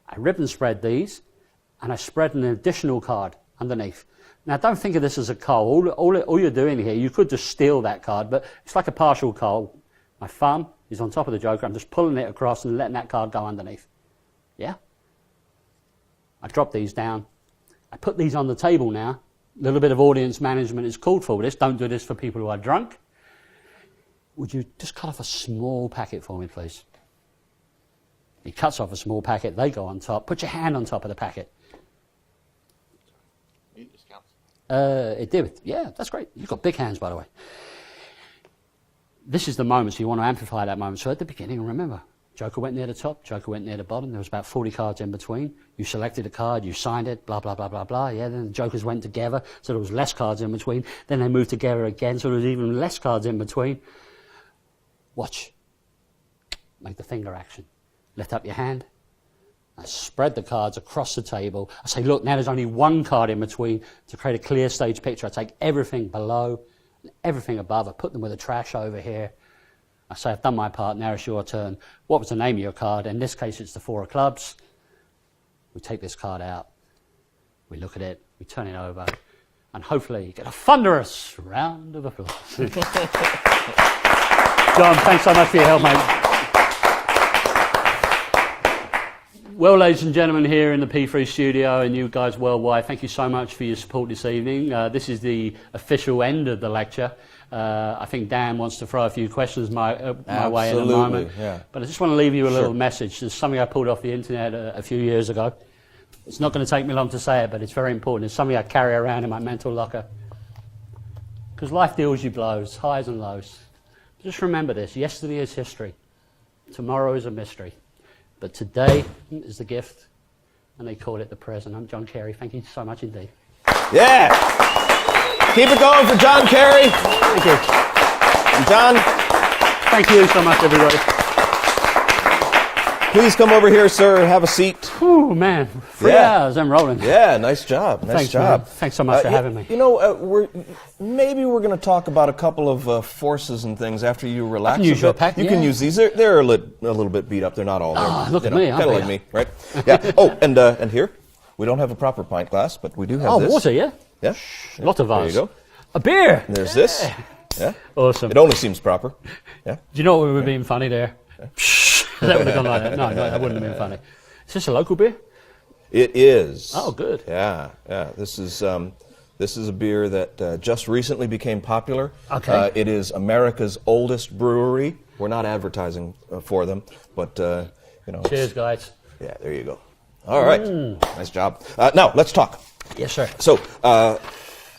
I rip and spread these, and I spread an additional card underneath. Now, don't think of this as a cull. All you're doing here, you could just steal that card, but it's like a partial cull. My thumb is on top of the joker. I'm just pulling it across and letting that card go underneath. Yeah? I drop these down. I put these on the table now. A little bit of audience management is called for this. Don't do this for people who are drunk. Would you just cut off a small packet for me, please? He cuts off a small packet. They go on top. Put your hand on top of the packet. You just count. It did. Yeah, that's great. You've got big hands, by the way. This is the moment, so you want to amplify that moment. So at the beginning, remember, joker went near the top, joker went near the bottom. There was about 40 cards in between. You selected a card, you signed it, blah, blah, blah, blah, blah. Yeah, then the jokers went together, so there was less cards in between. Then they moved together again, so there was even less cards in between. Watch. Make the finger action. Lift up your hand. I spread the cards across the table. I say, look, now there's only one card in between to create a clear stage picture. I take everything below, everything above. I put them with the trash over here. I say, I've done my part, now it's your turn. What was the name of your card? In this case, it's the 4 of clubs. We take this card out. We look at it. We turn it over. And hopefully you get a thunderous round of applause. John, thanks so much for your help, mate. Well, ladies and gentlemen, here in the P3 studio and you guys worldwide, thank you so much for your support this evening. This is the official end of the lecture. I think Dan wants to throw a few questions my way in a moment. Yeah. But I just want to leave you a little message. There's something I pulled off the internet a few years ago. It's not going to take me long to say it, but it's very important. It's something I carry around in my mental locker. Because life deals you blows, highs and lows. Just remember this. Yesterday is history. Tomorrow is a mystery. But today is the gift, and they call it the present. I'm John Carey. Thank you so much indeed. Yeah. Keep it going for John Carey. Thank you. And John, Thank you so much, everybody. please come over here, sir. Have a seat. Ooh, man. 3 hours. I'm rolling. Yeah, nice job. Nice Thanks, job. man. Thanks so much for having me. You know, we're going to talk about a couple of forces and things after you relax. I can use a your bit. pack, You can yeah. use these. They're a little bit beat up. They're not all there. Oh, look at me. Kind of like me, right? Yeah. Oh, and here we don't have a proper pint glass, but we do have this. Oh, water, yeah? Yeah. Lot of There us. you go. A beer. And there's this. Yeah. Awesome. It only seems proper. Yeah. Do you know what would have been funny there? That would have gone like that. No, that wouldn't have been funny. Is this a local beer? It is. Oh, good. Yeah, yeah. This is a beer that just recently became popular. Okay. It is America's oldest brewery. We're not advertising for them, but you know. Cheers, guys. Yeah, there you go. All right. Nice job. Now let's talk. Yes, sir. So,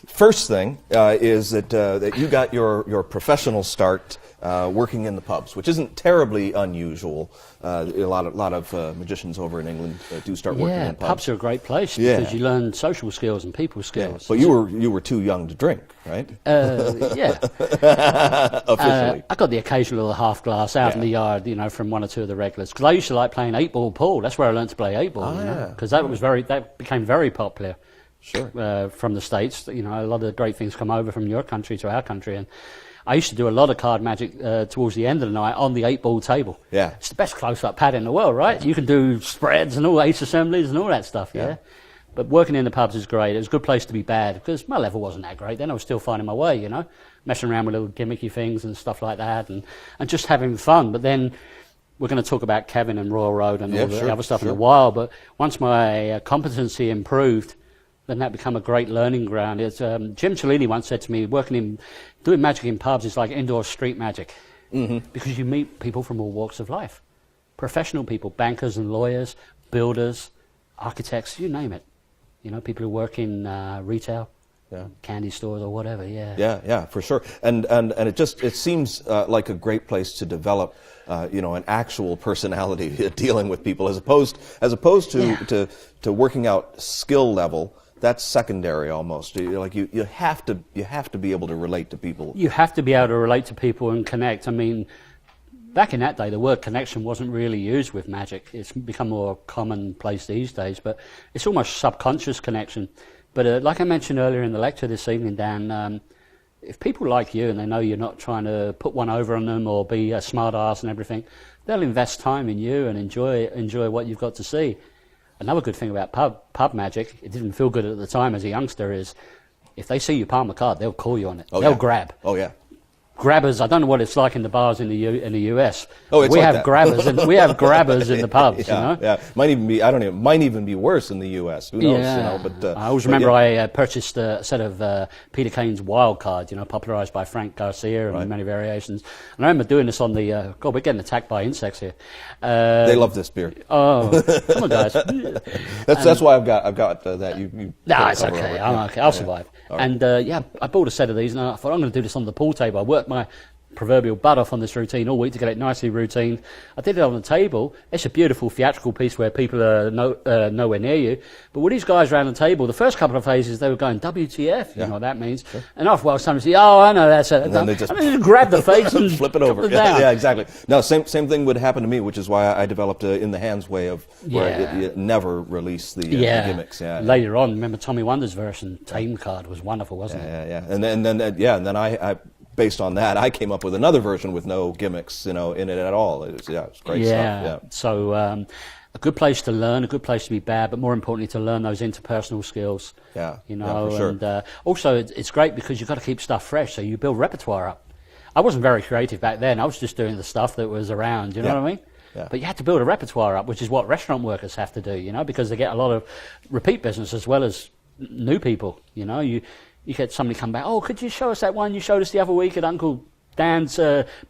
first thing is that you got your professional start working in the pubs, which isn't terribly unusual. A lot of magicians over in England do start working Yeah, in pubs. pubs are a great place Yeah. because you learn social skills and people skills. But you were too young to drink, right? Yeah. Officially. I got the occasional little half glass out in the yard, from one or two of the regulars. Because I used to like playing 8-ball pool. That's where I learned to play 8-ball. Yeah. Because that became very popular from the States. You know, a lot of great things come over from your country to our country, and I used to do a lot of card magic towards the end of the night on the 8-ball table. Yeah. It's the best close-up pad in the world, right? You can do spreads and all ace assemblies and all that stuff, yeah? But working in the pubs is great. It was a good place to be bad because my level wasn't that great then. I was still finding my way, you know, messing around with little gimmicky things and stuff like that and just having fun. But then we're going to talk about Kevin and Royal Road and all the other stuff in a while. But once my competency improved, then that became a great learning ground. It's, Jim Cellini once said to me, doing magic in pubs is like indoor street magic because you meet people from all walks of life. Professional people, bankers and lawyers, builders, architects, you name it. You know, people who work in retail, candy stores or whatever. Yeah, for sure. And it seems like a great place to develop, an actual personality dealing with people, as opposed to working out skill level. That's secondary almost. You have to be able to relate to people. You have to be able to relate to people and connect. I mean, back in that day, the word connection wasn't really used with magic. It's become more commonplace these days, but it's almost subconscious connection. But like I mentioned earlier in the lecture this evening, Dan, if people like you and they know you're not trying to put one over on them or be a smart ass and everything, they'll invest time in you and enjoy what you've got to see. Another good thing about pub magic, it didn't feel good at the time as a youngster, is if they see you palm a card, they'll call you on it. They'll grab. Oh, yeah. Grabbers, I don't know what it's like in the bars in the US. Oh, it's we like have that. grabbers, and we have grabbers in the pubs. Yeah, you know, yeah. Might even be worse in the U.S. Who knows? Yeah. But I always remember I purchased a set of Peter Kane's wild cards, popularized by Frank Garcia and many variations. And I remember doing this on the. God, we're getting attacked by insects here. They love this beer. Oh, come on, guys. That's why I've got that. You No, it's okay. I'm okay. I'll survive. Right. And I bought a set of these, and I thought I'm going to do this on the pool table. I worked my proverbial butt off on this routine all week to get it nicely routine. I did it on the table. It's a beautiful theatrical piece where people are nowhere near you. But with these guys around the table, the first couple of phases they were going, WTF, you know what that means. Sure. And after a while, somebody said, oh, I know that's it. And then they just grab the face and flip it over. Yeah, exactly. No, same thing would happen to me, which is why I developed a in the hands way of where you never release the gimmicks. Yeah. Later on, remember Tommy Wonder's version, Tame card was wonderful, wasn't it? Yeah. And then I based on that, I came up with another version with no gimmicks, in it at all. It's great stuff. Yeah. So a good place to learn, a good place to be bad, but more importantly to learn those interpersonal skills. Yeah. For sure. And also it's great because you've got to keep stuff fresh, so you build repertoire up. I wasn't very creative back then. I was just doing the stuff that was around. You know what I mean? Yeah. But you had to build a repertoire up, which is what restaurant workers have to do. Because they get a lot of repeat business as well as new people. You get somebody come back, oh, could you show us that one you showed us the other week at Uncle Dan's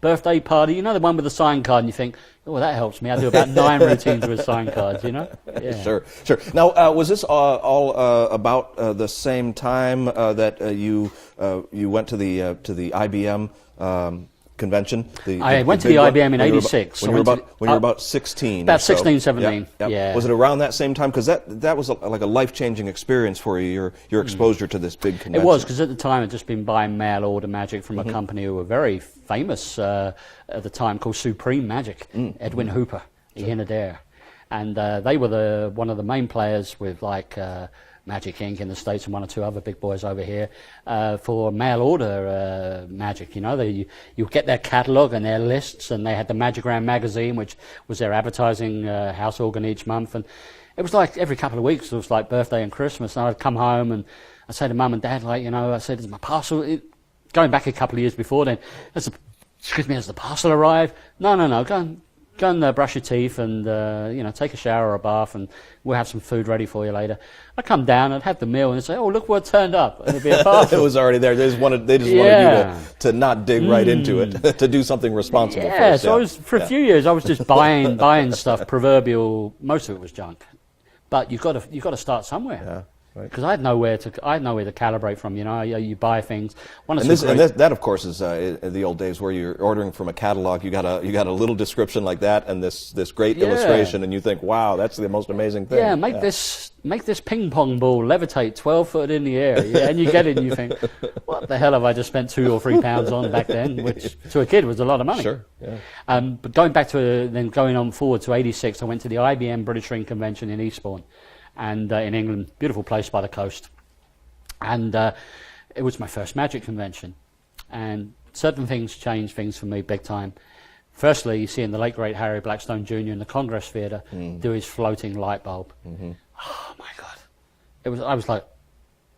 birthday party? The one with the sign card, and you think, oh, that helps me. I do about 9 routines with sign cards, Yeah. Sure. Now, was this all about the same time that you went to the IBM convention? I went to the IBM in '86. When you were about 16. About 16, 17. Yeah. Was it around that same time? Because that was like a life-changing experience for you. Your exposure to this big convention. It was, because at the time I'd just been buying mail order magic from a company who were very famous at the time called Supreme Magic. Edwin Hooper, Ian Adair, and they were one of the main players with Magic Inc. in the States and 1 or 2 other big boys over here for mail order magic. You get their catalogue and their lists, and they had the Magigram magazine, which was their advertising house organ each month. And it was like every couple of weeks, it was like birthday and Christmas. And I'd come home and I'd say to Mum and Dad, I said, is my parcel, going back a couple of years before then, has the parcel arrived? No, go and brush your teeth and take a shower or a bath, and we'll have some food ready for you later. I'd come down, I'd have the meal, and they'd say, oh, look what turned up. And it'd be a parcel. It was already there. They just wanted you to not dig right into it, to do something responsible first. So for a few years, I was just buying stuff, proverbial, most of it was junk. But you've got to start somewhere. Yeah. Because I had nowhere to calibrate from. You buy things. That of course is the old days where you're ordering from a catalog. You got a little description like that and this great illustration, and you think, wow, that's the most amazing thing. Yeah, make this ping pong ball levitate 12 foot in the air. Yeah, and you get it and you think, what the hell have I just spent £2 or £3 on back then? Which to a kid was a lot of money. Sure. Yeah. But going on forward to '86, I went to the IBM British Ring Convention in Eastbourne. And in England, beautiful place by the coast. And it was my first magic convention. And certain things changed things for me big time. Firstly, seeing the late great Harry Blackstone Jr. in the Congress Theatre do his floating light bulb. Oh my God! I was like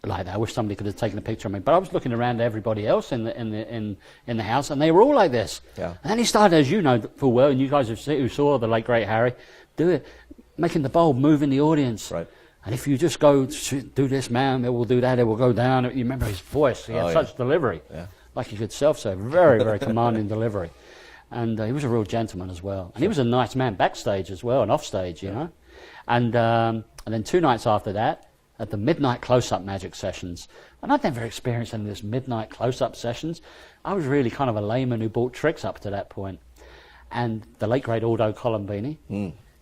that. I wish somebody could have taken a picture of me. But I was looking around at everybody else in the house, and they were all like this. Yeah. And then he started, as you know full well, and you guys who saw the late great Harry, do it, making the bulb move in the audience. Right. And if you just go do this, man, it will do that. It will go down. You remember his voice? He had such delivery. Yeah. Like he could self-serve, very, very commanding delivery. And he was a real gentleman as well. And he was a nice man backstage as well and offstage, you know. And then 2 nights after that, at the midnight close-up magic sessions. And I'd never experienced any of this midnight close-up sessions. I was really kind of a layman who bought tricks up to that point. And the late, great Aldo Colombini,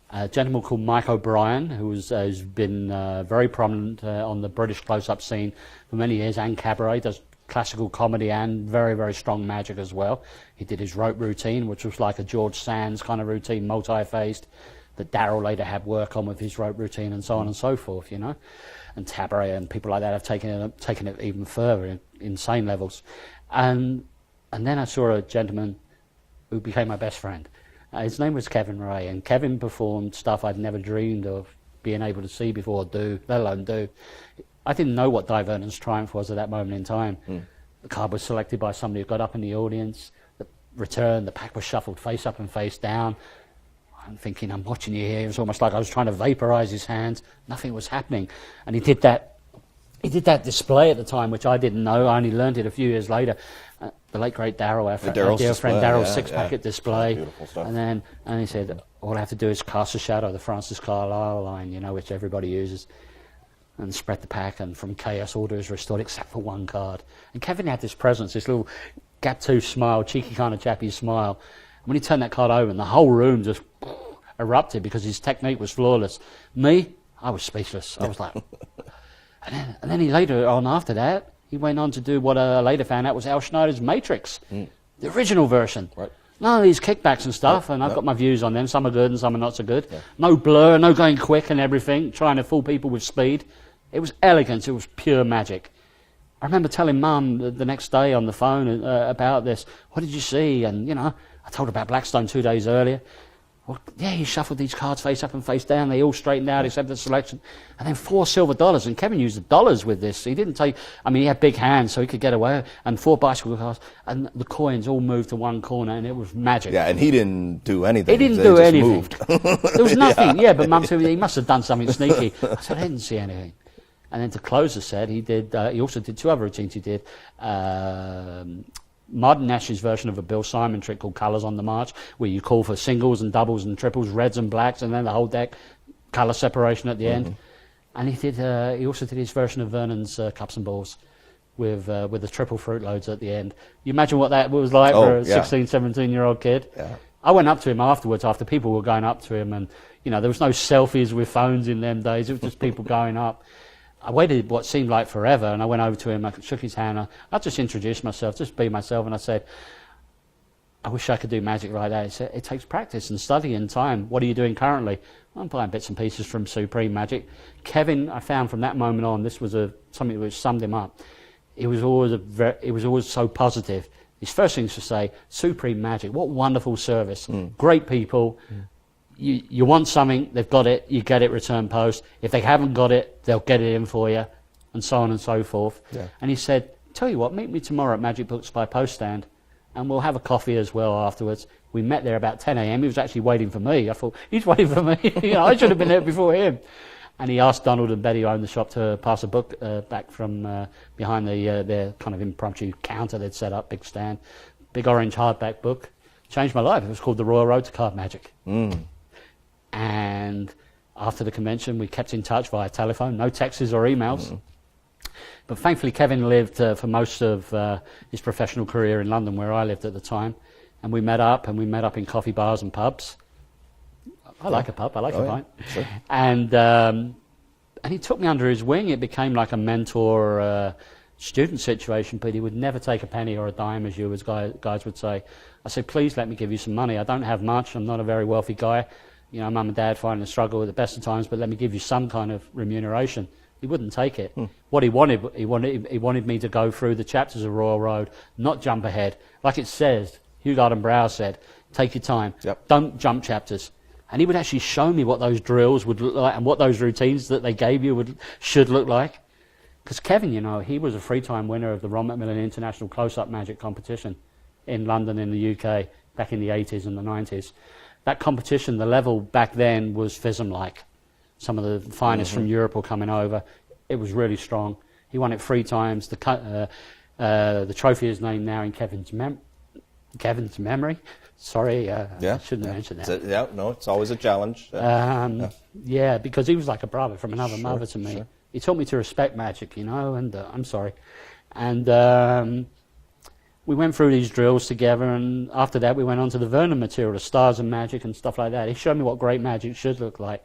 a gentleman called Mike O'Brien, who's been very prominent on the British close-up scene for many years, and cabaret, does classical comedy and very, very strong magic as well. He did his rope routine, which was like a George Sands kind of routine, multi-faced, that Darryl later had work on with his rope routine and so on and so forth, you know. And Tabaret and people like that have taken it even further, in insane levels. And then I saw a gentleman who became my best friend. His name was Kevin Ray, and Kevin performed stuff I'd never dreamed of being able to see before, do, let alone do. I didn't know what Divergence Triumph was at that moment in time. The card was selected by somebody who got up in the audience. The return, the pack was shuffled face up and face down. I'm thinking, I'm watching you here. It was almost like I was trying to vaporize his hands. Nothing was happening. And he did that display at the time, which I didn't know. I only learned it a few years later. The late great Darryl, our dear friend Darryl's six-packet display. Beautiful stuff. And he said, all I have to do is cast a shadow, the Francis Carlyle line, you know, which everybody uses, and spread the pack, and from chaos order is restored except for one card. And Kevin had this presence, this little gap-toothed smile, cheeky kind of chappy smile. And when he turned that card over, and the whole room just erupted because his technique was flawless. Me, I was speechless. I was like... and then he later on after that, he went on to do what I later found out was Al Schneider's Matrix, the original version. Right. None of these kickbacks and stuff, and I've got my views on them. Some are good and some are not so good. No blur, no going quick and everything, trying to fool people with speed. It was elegance, it was pure magic. I remember telling Mum the next day on the phone about this. What did you see? And, you know, I told her about Blackstone 2 days earlier. Well, yeah, he shuffled these cards face up and face down. They all straightened out except the selection. And then $4 silver. And Kevin used the dollars with this. He didn't take... I mean, he had big hands, so he could get away. And 4 bicycle cards. And the coins all moved to one corner, and it was magic. Yeah, and he didn't do anything. He didn't They do just anything. moved. There was nothing. Yeah, but Mum said he must have done something sneaky. I said, I didn't see anything. And then to close the set, he also did 2 other routines. He did... Martin Nash's version of a Bill Simon trick called Colours on the March, where you call for singles and doubles and triples, reds and blacks, and then the whole deck, colour separation at the end. And he also did his version of Vernon's Cups and Balls with the triple fruit loads at the end. You imagine what that was like for a 16, 17-year-old kid? Yeah. I went up to him afterwards, after people were going up to him, and you know there was no selfies with phones in them days. It was just people going up. I waited what seemed like forever, and I went over to him, I shook his hand, I just introduced myself, just be myself, and I said, I wish I could do magic like that. He said, it takes practice and study and time. What are you doing currently? I'm buying bits and pieces from Supreme Magic. Kevin, I found from that moment on, this was something which summed him up. It was always so positive. His first thing was to say, Supreme Magic, what wonderful service, great people. You want something, they've got it, you get it return post. If they haven't got it, they'll get it in for you, and so on and so forth. Yeah. And he said, tell you what, meet me tomorrow at Magic Books by Post Stand, and we'll have a coffee as well afterwards. We met there about 10 a.m. He was actually waiting for me. I thought, he's waiting for me. You know, I should have been there before him. And he asked Donald and Betty, who owned the shop, to pass a book back from behind their kind of impromptu counter they'd set up, big stand, big orange hardback book. Changed my life. It was called The Royal Road to Card Magic. And after the convention, we kept in touch via telephone, no texts or emails. But thankfully, Kevin lived for most of his professional career in London, where I lived at the time. And we met up in coffee bars and pubs. I like a pub, I like a pint. Sure. And he took me under his wing. It became like a mentor-student situation, but he would never take a penny or a dime, as you as guys would say. I said, please let me give you some money. I don't have much. I'm not a very wealthy guy. You know, Mum and Dad find the struggle at the best of times, but let me give you some kind of remuneration. He wouldn't take it. What he wanted me to go through the chapters of Royal Road, not jump ahead. Like it says, Hugh Garden Brow said, take your time. Yep. Don't jump chapters. And he would actually show me what those drills would look like and what those routines that they gave you should look like. Because Kevin, you know, he was a three-time winner of the Ron Macmillan International Close-Up Magic Competition in London in the UK back in the 80s and the 90s. That competition, the level back then was FISM-like. Some of the finest from Europe were coming over. It was really strong. He won it 3 times. The trophy is named now in Kevin's memory. Sorry, I shouldn't have mentioned that. No, it's always a challenge. Yeah, because he was like a brother from another mother to me. Sure. He taught me to respect magic, you know, and I'm sorry. And we went through these drills together, and after that we went on to the Vernon material, the stars and magic and stuff like that. He showed me what great magic should look like.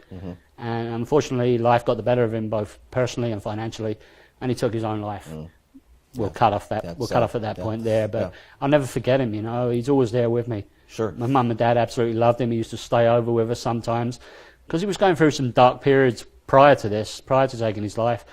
And unfortunately, life got the better of him, both personally and financially, and he took his own life. We'll cut off that. We'll cut off at that point there, but I'll never forget him. You know, he's always there with me. Sure. My mum and dad absolutely loved him. He used to stay over with us sometimes because he was going through some dark periods prior to taking his life.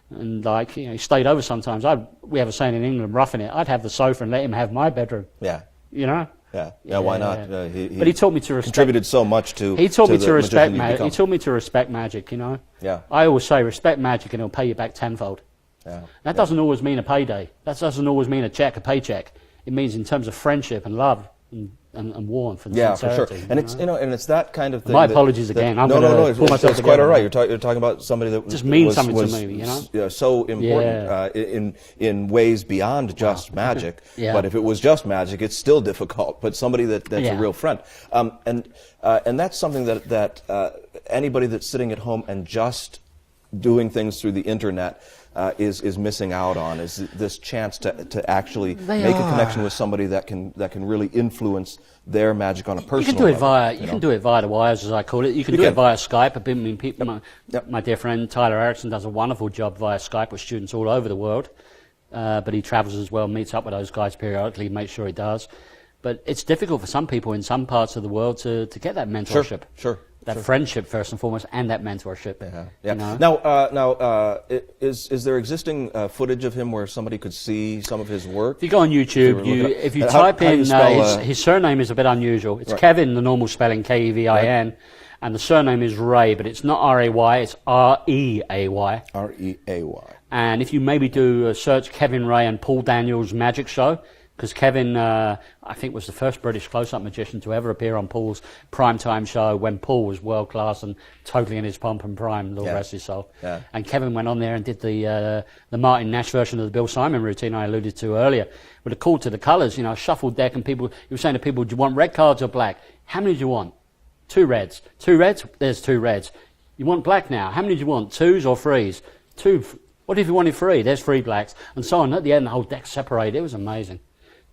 And like, you know, he stayed over sometimes. We have a saying in England, roughing it. I'd have the sofa and let him have my bedroom. Yeah. You know. Yeah. Why not? But he taught me to respect. Contributed so much to. He taught me to respect magic. magic. He taught me to respect magic. You know. Yeah. I always say respect magic, and it'll pay you back tenfold. Yeah. That doesn't always mean a payday. That doesn't always mean a paycheck. It means in terms of friendship and love and warmth and sincerity. For sure. And it's and it's that kind of thing. My apologies again. I'm no, gonna pull myself it's quite together all right. now. You're talking about somebody that just means was something to me, you know. So important in ways beyond just magic. But if it was just magic, it's still difficult. But somebody that's a real friend, and that's something that anybody that's sitting at home and just doing things through the internet is missing out on, is this chance to actually make a connection with somebody that can really influence their magic on a personal You can do it level. you can do it via the wires, as I call it. You can do it via Skype. I mean, my dear friend Tyler Erickson does a wonderful job via Skype with students all over the world. But he travels as well, meets up with those guys periodically, makes sure he does. But it's difficult for some people in some parts of the world to get that mentorship. Sure. That friendship first and foremost, and that mentorship. Yeah. You know? Now, is there existing footage of him where somebody could see some of his work? If you go on YouTube, if you type in his surname is a bit unusual. It's Kevin, the normal spelling, Kevin, and the surname is Ray, but it's not R-A-Y, it's R-E-A-Y. R-E-A-Y. And if you maybe do a search Kevin Ray and Paul Daniels Magic Show, because Kevin, I think, was the first British close-up magician to ever appear on Paul's primetime show when Paul was world-class and totally in his pomp and prime, Lord rest his soul. Yeah. And Kevin went on there and did the Martin Nash version of the Bill Simon routine I alluded to earlier, with a call to the colours, you know, shuffled deck, and people, you were saying to people, do you want red cards or black? How many do you want? 2 reds. 2 reds? There's 2 reds. You want black now? How many do you want? 2s or 3s? 2. What if you wanted 3? There's 3 blacks. And so on. At the end, the whole deck separated. It was amazing.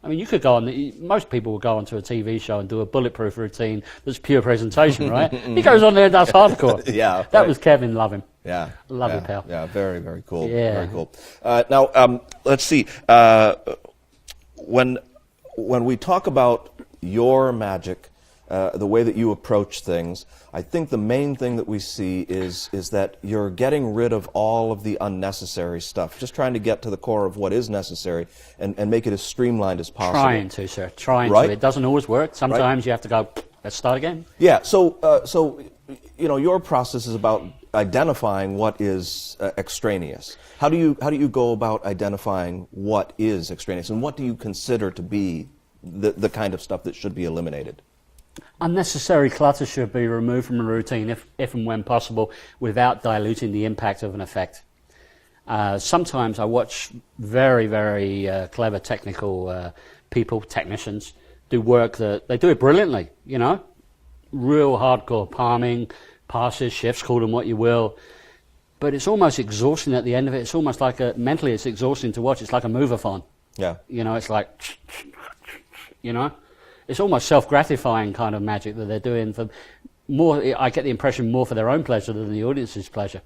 I mean, you could go on, most people will go onto a TV show and do a bulletproof routine that's pure presentation, right? He goes on there and does hardcore. That was Kevin, love him. Yeah. Love you, pal. Yeah, very, very cool. Yeah. Very cool. Now, let's see. When we talk about your magic, the way that you approach things, I think the main thing that we see is that you're getting rid of all of the unnecessary stuff, just trying to get to the core of what is necessary and make it as streamlined as possible. Trying to, sir. Trying Right? to. It doesn't always work. Sometimes you have to go, let's start again. Yeah, so you know, your process is about identifying what is extraneous. How do you go about identifying what is extraneous, and what do you consider to be the kind of stuff that should be eliminated? Unnecessary clutter should be removed from a routine if and when possible without diluting the impact of an effect. Sometimes I watch very, very clever technical people, technicians, do work that they do it brilliantly, you know, real hardcore palming, passes, shifts, call them what you will. But it's almost exhausting at the end of it. It's almost like mentally it's exhausting to watch. It's like a move-a-thon. Yeah. You know, it's like, you know. It's almost self-gratifying kind of magic that they're doing for more. I get the impression more for their own pleasure than the audience's pleasure.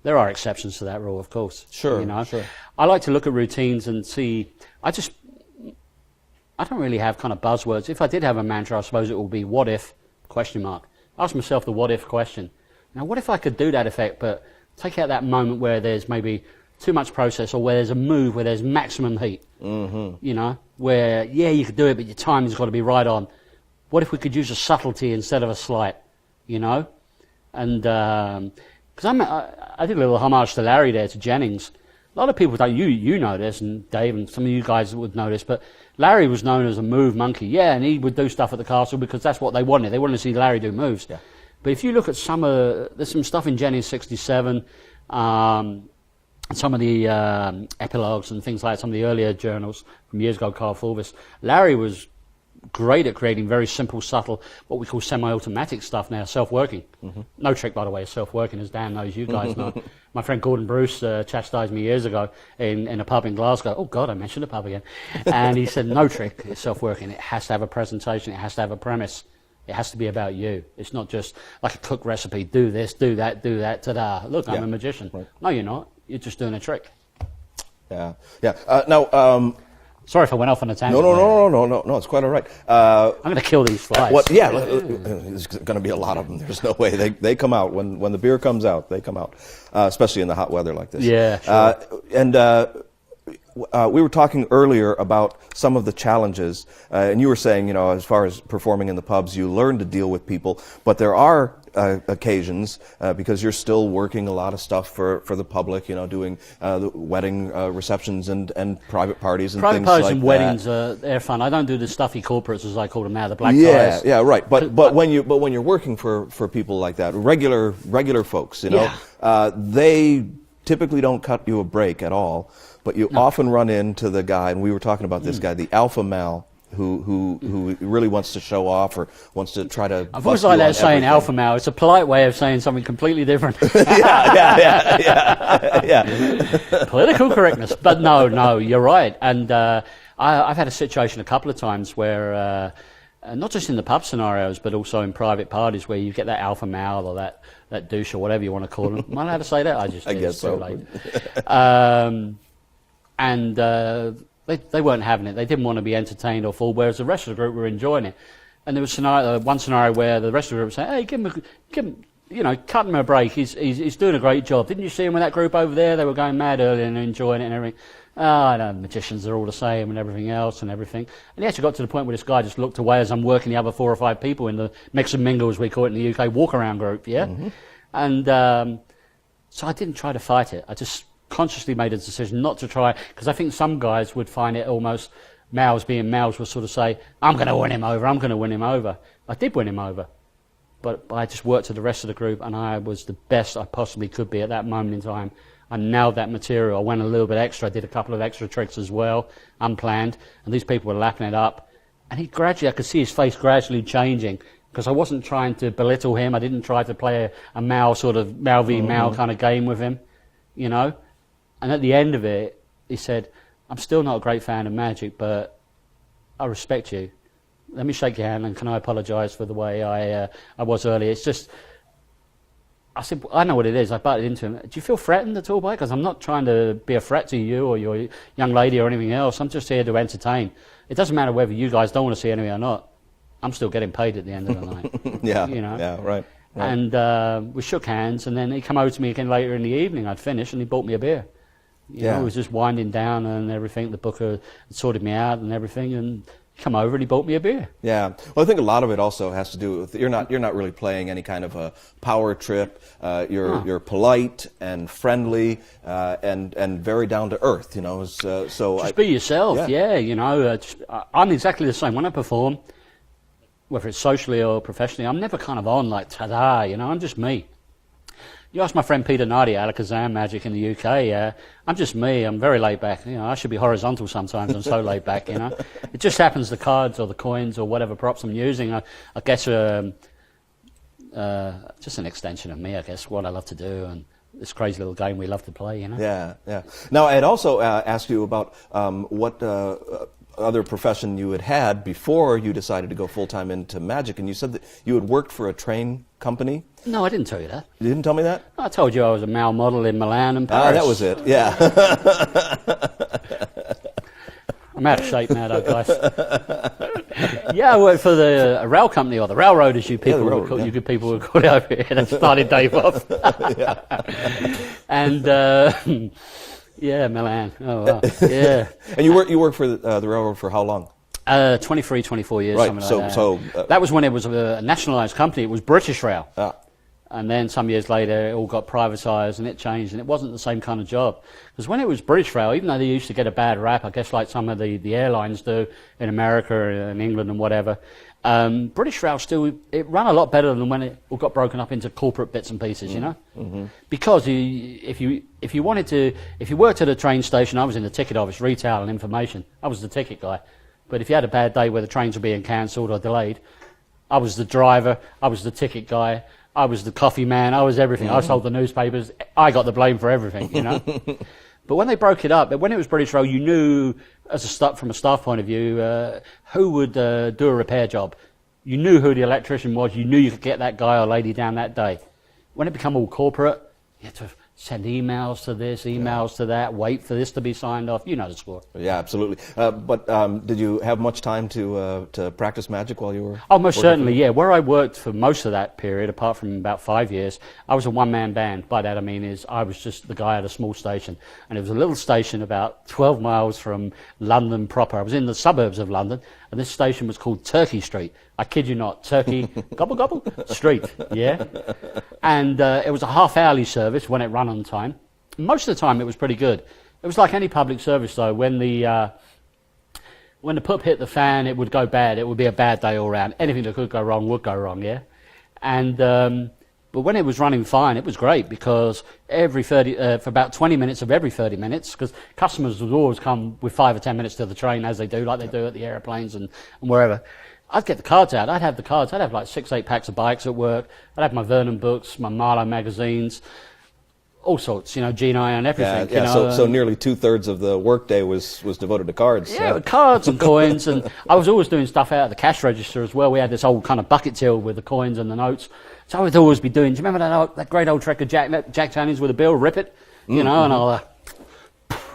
There are exceptions to that rule, of course. Sure, you know? sure. I like to look at routines and see. I don't really have kind of buzzwords. If I did have a mantra, I suppose it would be "What if?" ? Ask myself the "What if?" question. Now, what if I could do that effect, but Take out that moment where there's maybe too much process, or where there's a move where there's maximum heat. Mm-hmm. You know, where you could do it, but your timing's got to be right on. What if we could use a subtlety instead of a slight? You know, and because I did a little homage to Larry there, to Jennings. A lot of people don't. You know this, and Dave, and some of you guys would know this, but Larry was known as a move monkey. Yeah, and he would do stuff at the castle because that's what they wanted. They wanted to see Larry do moves. Yeah. But if you look at there's some stuff in Jennings 67, some of the epilogues and things like that, some of the earlier journals from years ago, Carl Fulvis. Larry was great at creating very simple, subtle, what we call semi-automatic stuff now, self-working. Mm-hmm. No trick, by the way, is self-working, as Dan knows, you guys know. My friend Gordon Bruce chastised me years ago in a pub in Glasgow. Oh, God, I mentioned a pub again. And he said, no trick is self-working. It has to have a presentation. It has to have a premise. It has to be about you. It's not just like a cook recipe. Do this, do that, ta-da. Look, I'm a magician. Right. No, you're not. You're just doing a trick. Yeah. Now, sorry if I went off on a tangent. No, it's quite all right. I'm going to kill these flies. There's going to be a lot of them. There's no way. They come out. When the beer comes out, they come out, especially in the hot weather like this. Yeah, sure. We were talking earlier about some of the challenges, and you were saying, as far as performing in the pubs, you learn to deal with people, but there are occasions, because you're still working a lot of stuff for the public, doing the wedding receptions and private parties and things like that. Private parties and weddings, they're fun. I don't do the stuffy corporates, as I call them now, the black ties. Yeah, right. But when you're working for people like that, regular folks, they typically don't cut you a break at all. But you often run into the guy, and we were talking about this guy, the alpha male, who really wants to show off or wants to try to. I've always liked that saying, alpha male. It's a polite way of saying something completely different. yeah. Political correctness, but no, you're right. And I've had a situation a couple of times where, not just in the pub scenarios, but also in private parties, where you get that alpha male or that douche or whatever you want to call him. Am I allowed to say that? I guess so. Late. And they weren't having it. They didn't want to be entertained or fooled, whereas the rest of the group were enjoying it. And there was one scenario where the rest of the group was saying, "Hey, give him, cut him a break. He's doing a great job. Didn't you see him with that group over there? They were going mad earlier and enjoying it and everything. I know magicians are all the same and everything else and everything." And he actually got to the point where this guy just looked away as I'm working the other 4 or 5 people in the mix and mingle, as we call it in the UK, walk-around group, yeah? Mm-hmm. And so I didn't try to fight it. I just consciously made a decision not to try, because I think some guys would find it almost, males being males would sort of say, I'm going to win him over. I did win him over, but I just worked to the rest of the group, and I was the best I possibly could be at that moment in time. I nailed that material. I went a little bit extra. I did a couple of extra tricks as well, unplanned, and these people were lapping it up. And I could see his face gradually changing, because I wasn't trying to belittle him. I didn't try to play a male sort of male v male kind of game with him, And at the end of it, he said, "I'm still not a great fan of magic, but I respect you. Let me shake your hand, and can I apologise for the way I was earlier?" It's just, I said, I know what it is. I butted into him. "Do you feel threatened at all by it? Because I'm not trying to be a threat to you or your young lady or anything else. I'm just here to entertain. It doesn't matter whether you guys don't want to see anything or not. I'm still getting paid at the end of the night." Yeah, right. And we shook hands, and then he came over to me again later in the evening. I'd finished, and he bought me a beer. He was just winding down and everything. The booker had sorted me out and everything, and he come over and he bought me a beer. Yeah. Well, I think a lot of it also has to do with you're not really playing any kind of a power trip. You're polite and friendly and very down to earth. So just be yourself. Yeah. I'm exactly the same when I perform, whether it's socially or professionally. I'm never kind of on like ta-da. I'm just me. You ask my friend Peter Nardi, Alakazam Magic in the UK, I'm just me. I'm very laid back. I should be horizontal sometimes. I'm so laid back, It just happens the cards or the coins or whatever props I'm using, I guess, just an extension of me, I guess, what I love to do and this crazy little game we love to play, Yeah. Now, I'd also asked you about what other profession you had before you decided to go full-time into magic, and you said that you had worked for a train company. No, I didn't tell you that. You didn't tell me that? I told you I was a male model in Milan and Paris. That was it, yeah. I'm out of shape now, though, guys. Yeah, I worked for the rail company, or the railroad, as you people railroad, would call, yeah. you good people would call it over here. That started Dave off. And yeah, Milan. Oh wow. Yeah. And you worked for the railroad for how long? 23, 24 years, Right, something so- like that. so, that was when it was a nationalised company. It was British Rail. Ah. And then some years later, it all got privatised and it changed, and it wasn't the same kind of job. Because when it was British Rail, even though they used to get a bad rap, I guess like some of the airlines do in America and England and whatever, British Rail still, it ran a lot better than when it all got broken up into corporate bits and pieces, you know? Mm-hmm. Because if you worked at a train station, I was in the ticket office, retail and information. I was the ticket guy. But if you had a bad day where the trains were being cancelled or delayed, I was the driver, I was the ticket guy, I was the coffee man, I was everything. I sold the newspapers. I got the blame for everything, you know. But when they broke it up, when it was British Rail, you knew, from a staff point of view, who would do a repair job. You knew who the electrician was. You knew you could get that guy or lady down that day. When it became all corporate, you had to send emails to this, emails to that, wait for this to be signed off. You know the score. Yeah, absolutely. But did you have much time to practice magic while you were? Oh, most working certainly, for yeah. Where I worked for most of that period, apart from about 5 years, I was a one-man band. By that I mean I was just the guy at a small station. And it was a little station about 12 miles from London proper. I was in the suburbs of London, and this station was called Turkey Street. I kid you not, Turkey, gobble gobble, Street, yeah? And it was a half-hourly service when it ran on time. Most of the time it was pretty good. It was like any public service though. When the poop hit the fan, it would go bad. It would be a bad day all round. Anything that could go wrong would go wrong, yeah? And but when it was running fine, it was great because for about 20 minutes of every 30 minutes, because customers would always come with 5 or 10 minutes to the train, as they do, like they do at the airplanes and wherever. I'd get the cards out. I'd have the cards. I'd have like 6, 8 packs of bikes at work. I'd have my Vernon books, my Marlowe magazines, all sorts, you know, Gino and everything. Yeah, you know, so nearly 2/3 of the workday was devoted to cards. yeah, cards and coins, and I was always doing stuff out at the cash register as well. We had this old kind of bucket till with the coins and the notes. So I would always be doing, do you remember that great old trick of Jack Daniels with a bill, rip it, you know, and I'll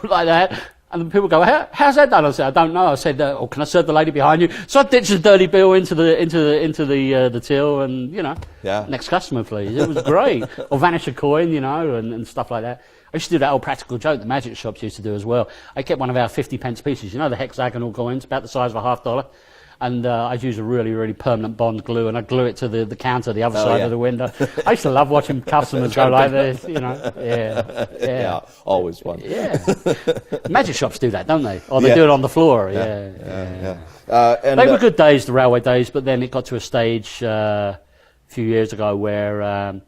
like that. And the people go, how's that done? I said, I don't know. I said, oh, can I serve the lady behind you? So I ditched the dirty bill into the till, and you know, next customer, please. It was great. Or vanish a coin, you know, and stuff like that. I used to do that old practical joke the magic shops used to do as well. I kept one of our 50p pieces, you know, the hexagonal coins, about the size of a $50. And I'd use a really, really permanent Bond glue, and I'd glue it to the counter, the other side of the window. I used to love watching customers go like this, you know. Yeah, always fun. Yeah. Magic shops do that, don't they? Or they do it on the floor. Yeah. And they were good days, the railway days, but then it got to a stage a few years ago where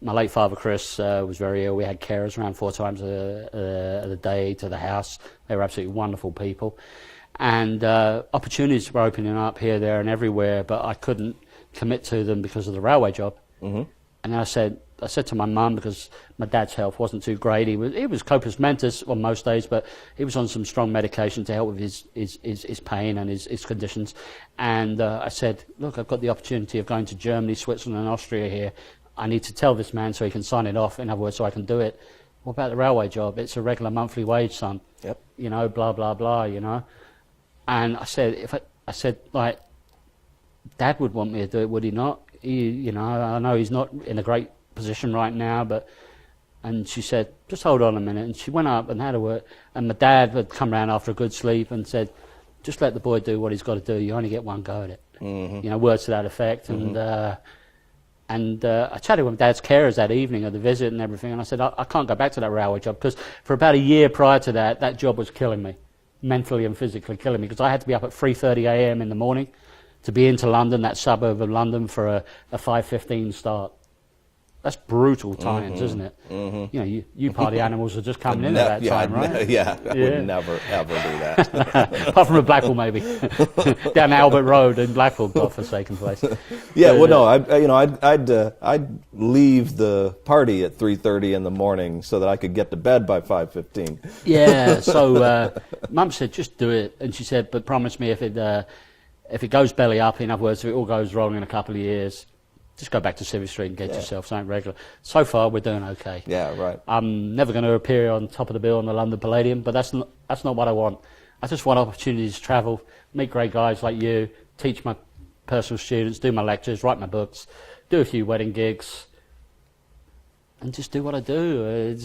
my late father, Chris, was very ill. We had carers around 4 times a day to the house. They were absolutely wonderful people. And opportunities were opening up here, there, and everywhere, but I couldn't commit to them because of the railway job. Mm-hmm. And I said to my mum, because my dad's health wasn't too great. He was compos mentis on most days, but he was on some strong medication to help with his pain and his conditions. And I said, look, I've got the opportunity of going to Germany, Switzerland, and Austria here. I need to tell this man so he can sign it off. In other words, so I can do it. What about the railway job? It's a regular monthly wage, son. Yep. You know, blah blah blah. You know. And I said, like, Dad would want me to do it, would he not? You know, I know he's not in a great position right now, and she said, just hold on a minute. And she went up and had a word, and my dad had come round after a good sleep and said, just let the boy do what he's got to do. You only get one go at it. Mm-hmm. You know, words to that effect. Mm-hmm. And I chatted with my dad's carers that evening of the visit and everything, and I said, I can't go back to that railway job, because for about a year prior to that job was killing me. Mentally and physically killing me, because I had to be up at 3:30 a.m. in the morning to be into London, that suburb of London, for a 5:15 start. That's brutal times, isn't it? Mm-hmm. You know, you party animals are just coming in at that time, right? I would never ever do that. Apart from a Blackpool, maybe down Albert Road in Blackpool, godforsaken place. Yeah, well, no, I'd leave the party at 3:30 in the morning so that I could get to bed by 5:15. Yeah, so Mum said, just do it, and she said, but promise me if it goes belly up, in other words, if it all goes wrong in a couple of years, just go back to Civic Street and get yourself something regular. So far, we're doing okay. Yeah, right. I'm never going to appear on top of the bill on the London Palladium, but that's not what I want. I just want opportunities to travel, meet great guys like you, teach my personal students, do my lectures, write my books, do a few wedding gigs, and just do what I do.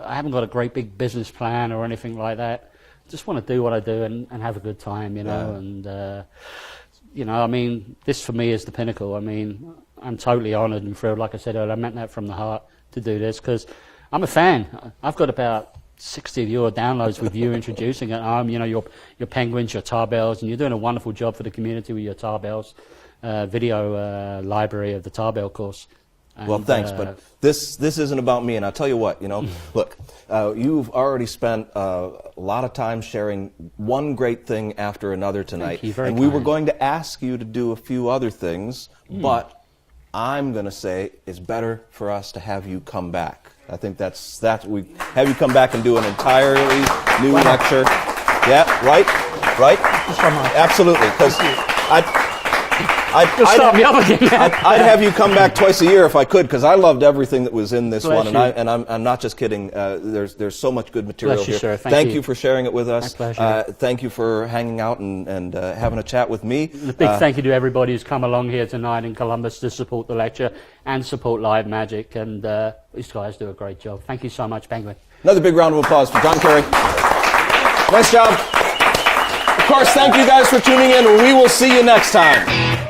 I haven't got a great big business plan or anything like that. Just want to do what I do and have a good time, you know. Yeah. And you know, I mean, this for me is the pinnacle. I mean, I'm totally honoured and thrilled. Like I said earlier, I meant that from the heart to do this because I'm a fan. I've got about 60 of your downloads with you introducing it. You know, your penguins, your tarbells, and you're doing a wonderful job for the community with your tarbells video library of the tarbell course. And, Well, thanks, but this isn't about me, and I'll tell you what, you know, look, you've already spent a lot of time sharing one great thing after another tonight, Thank you, very and we were kind. going to ask you to do a few other things, but I'm going to say it's better for us to have you come back. I think that's we have you come back and do an entirely new lecture. Yeah, right? Absolutely, because start me up again. I'd have you come back twice a year if I could, because I loved everything that was in this Bless one, you. and I'm not just kidding. There's so much good material Bless you, here. sir. Thank you for sharing it with us. My pleasure. Thank you for hanging out and having a chat with me. A big thank you to everybody who's come along here tonight in Columbus to support the lecture and support Live Magic, and these guys do a great job. Thank you so much, Penguin. Another big round of applause for John Carey. Nice job. Of course, thank you guys for tuning in. We will see you next time.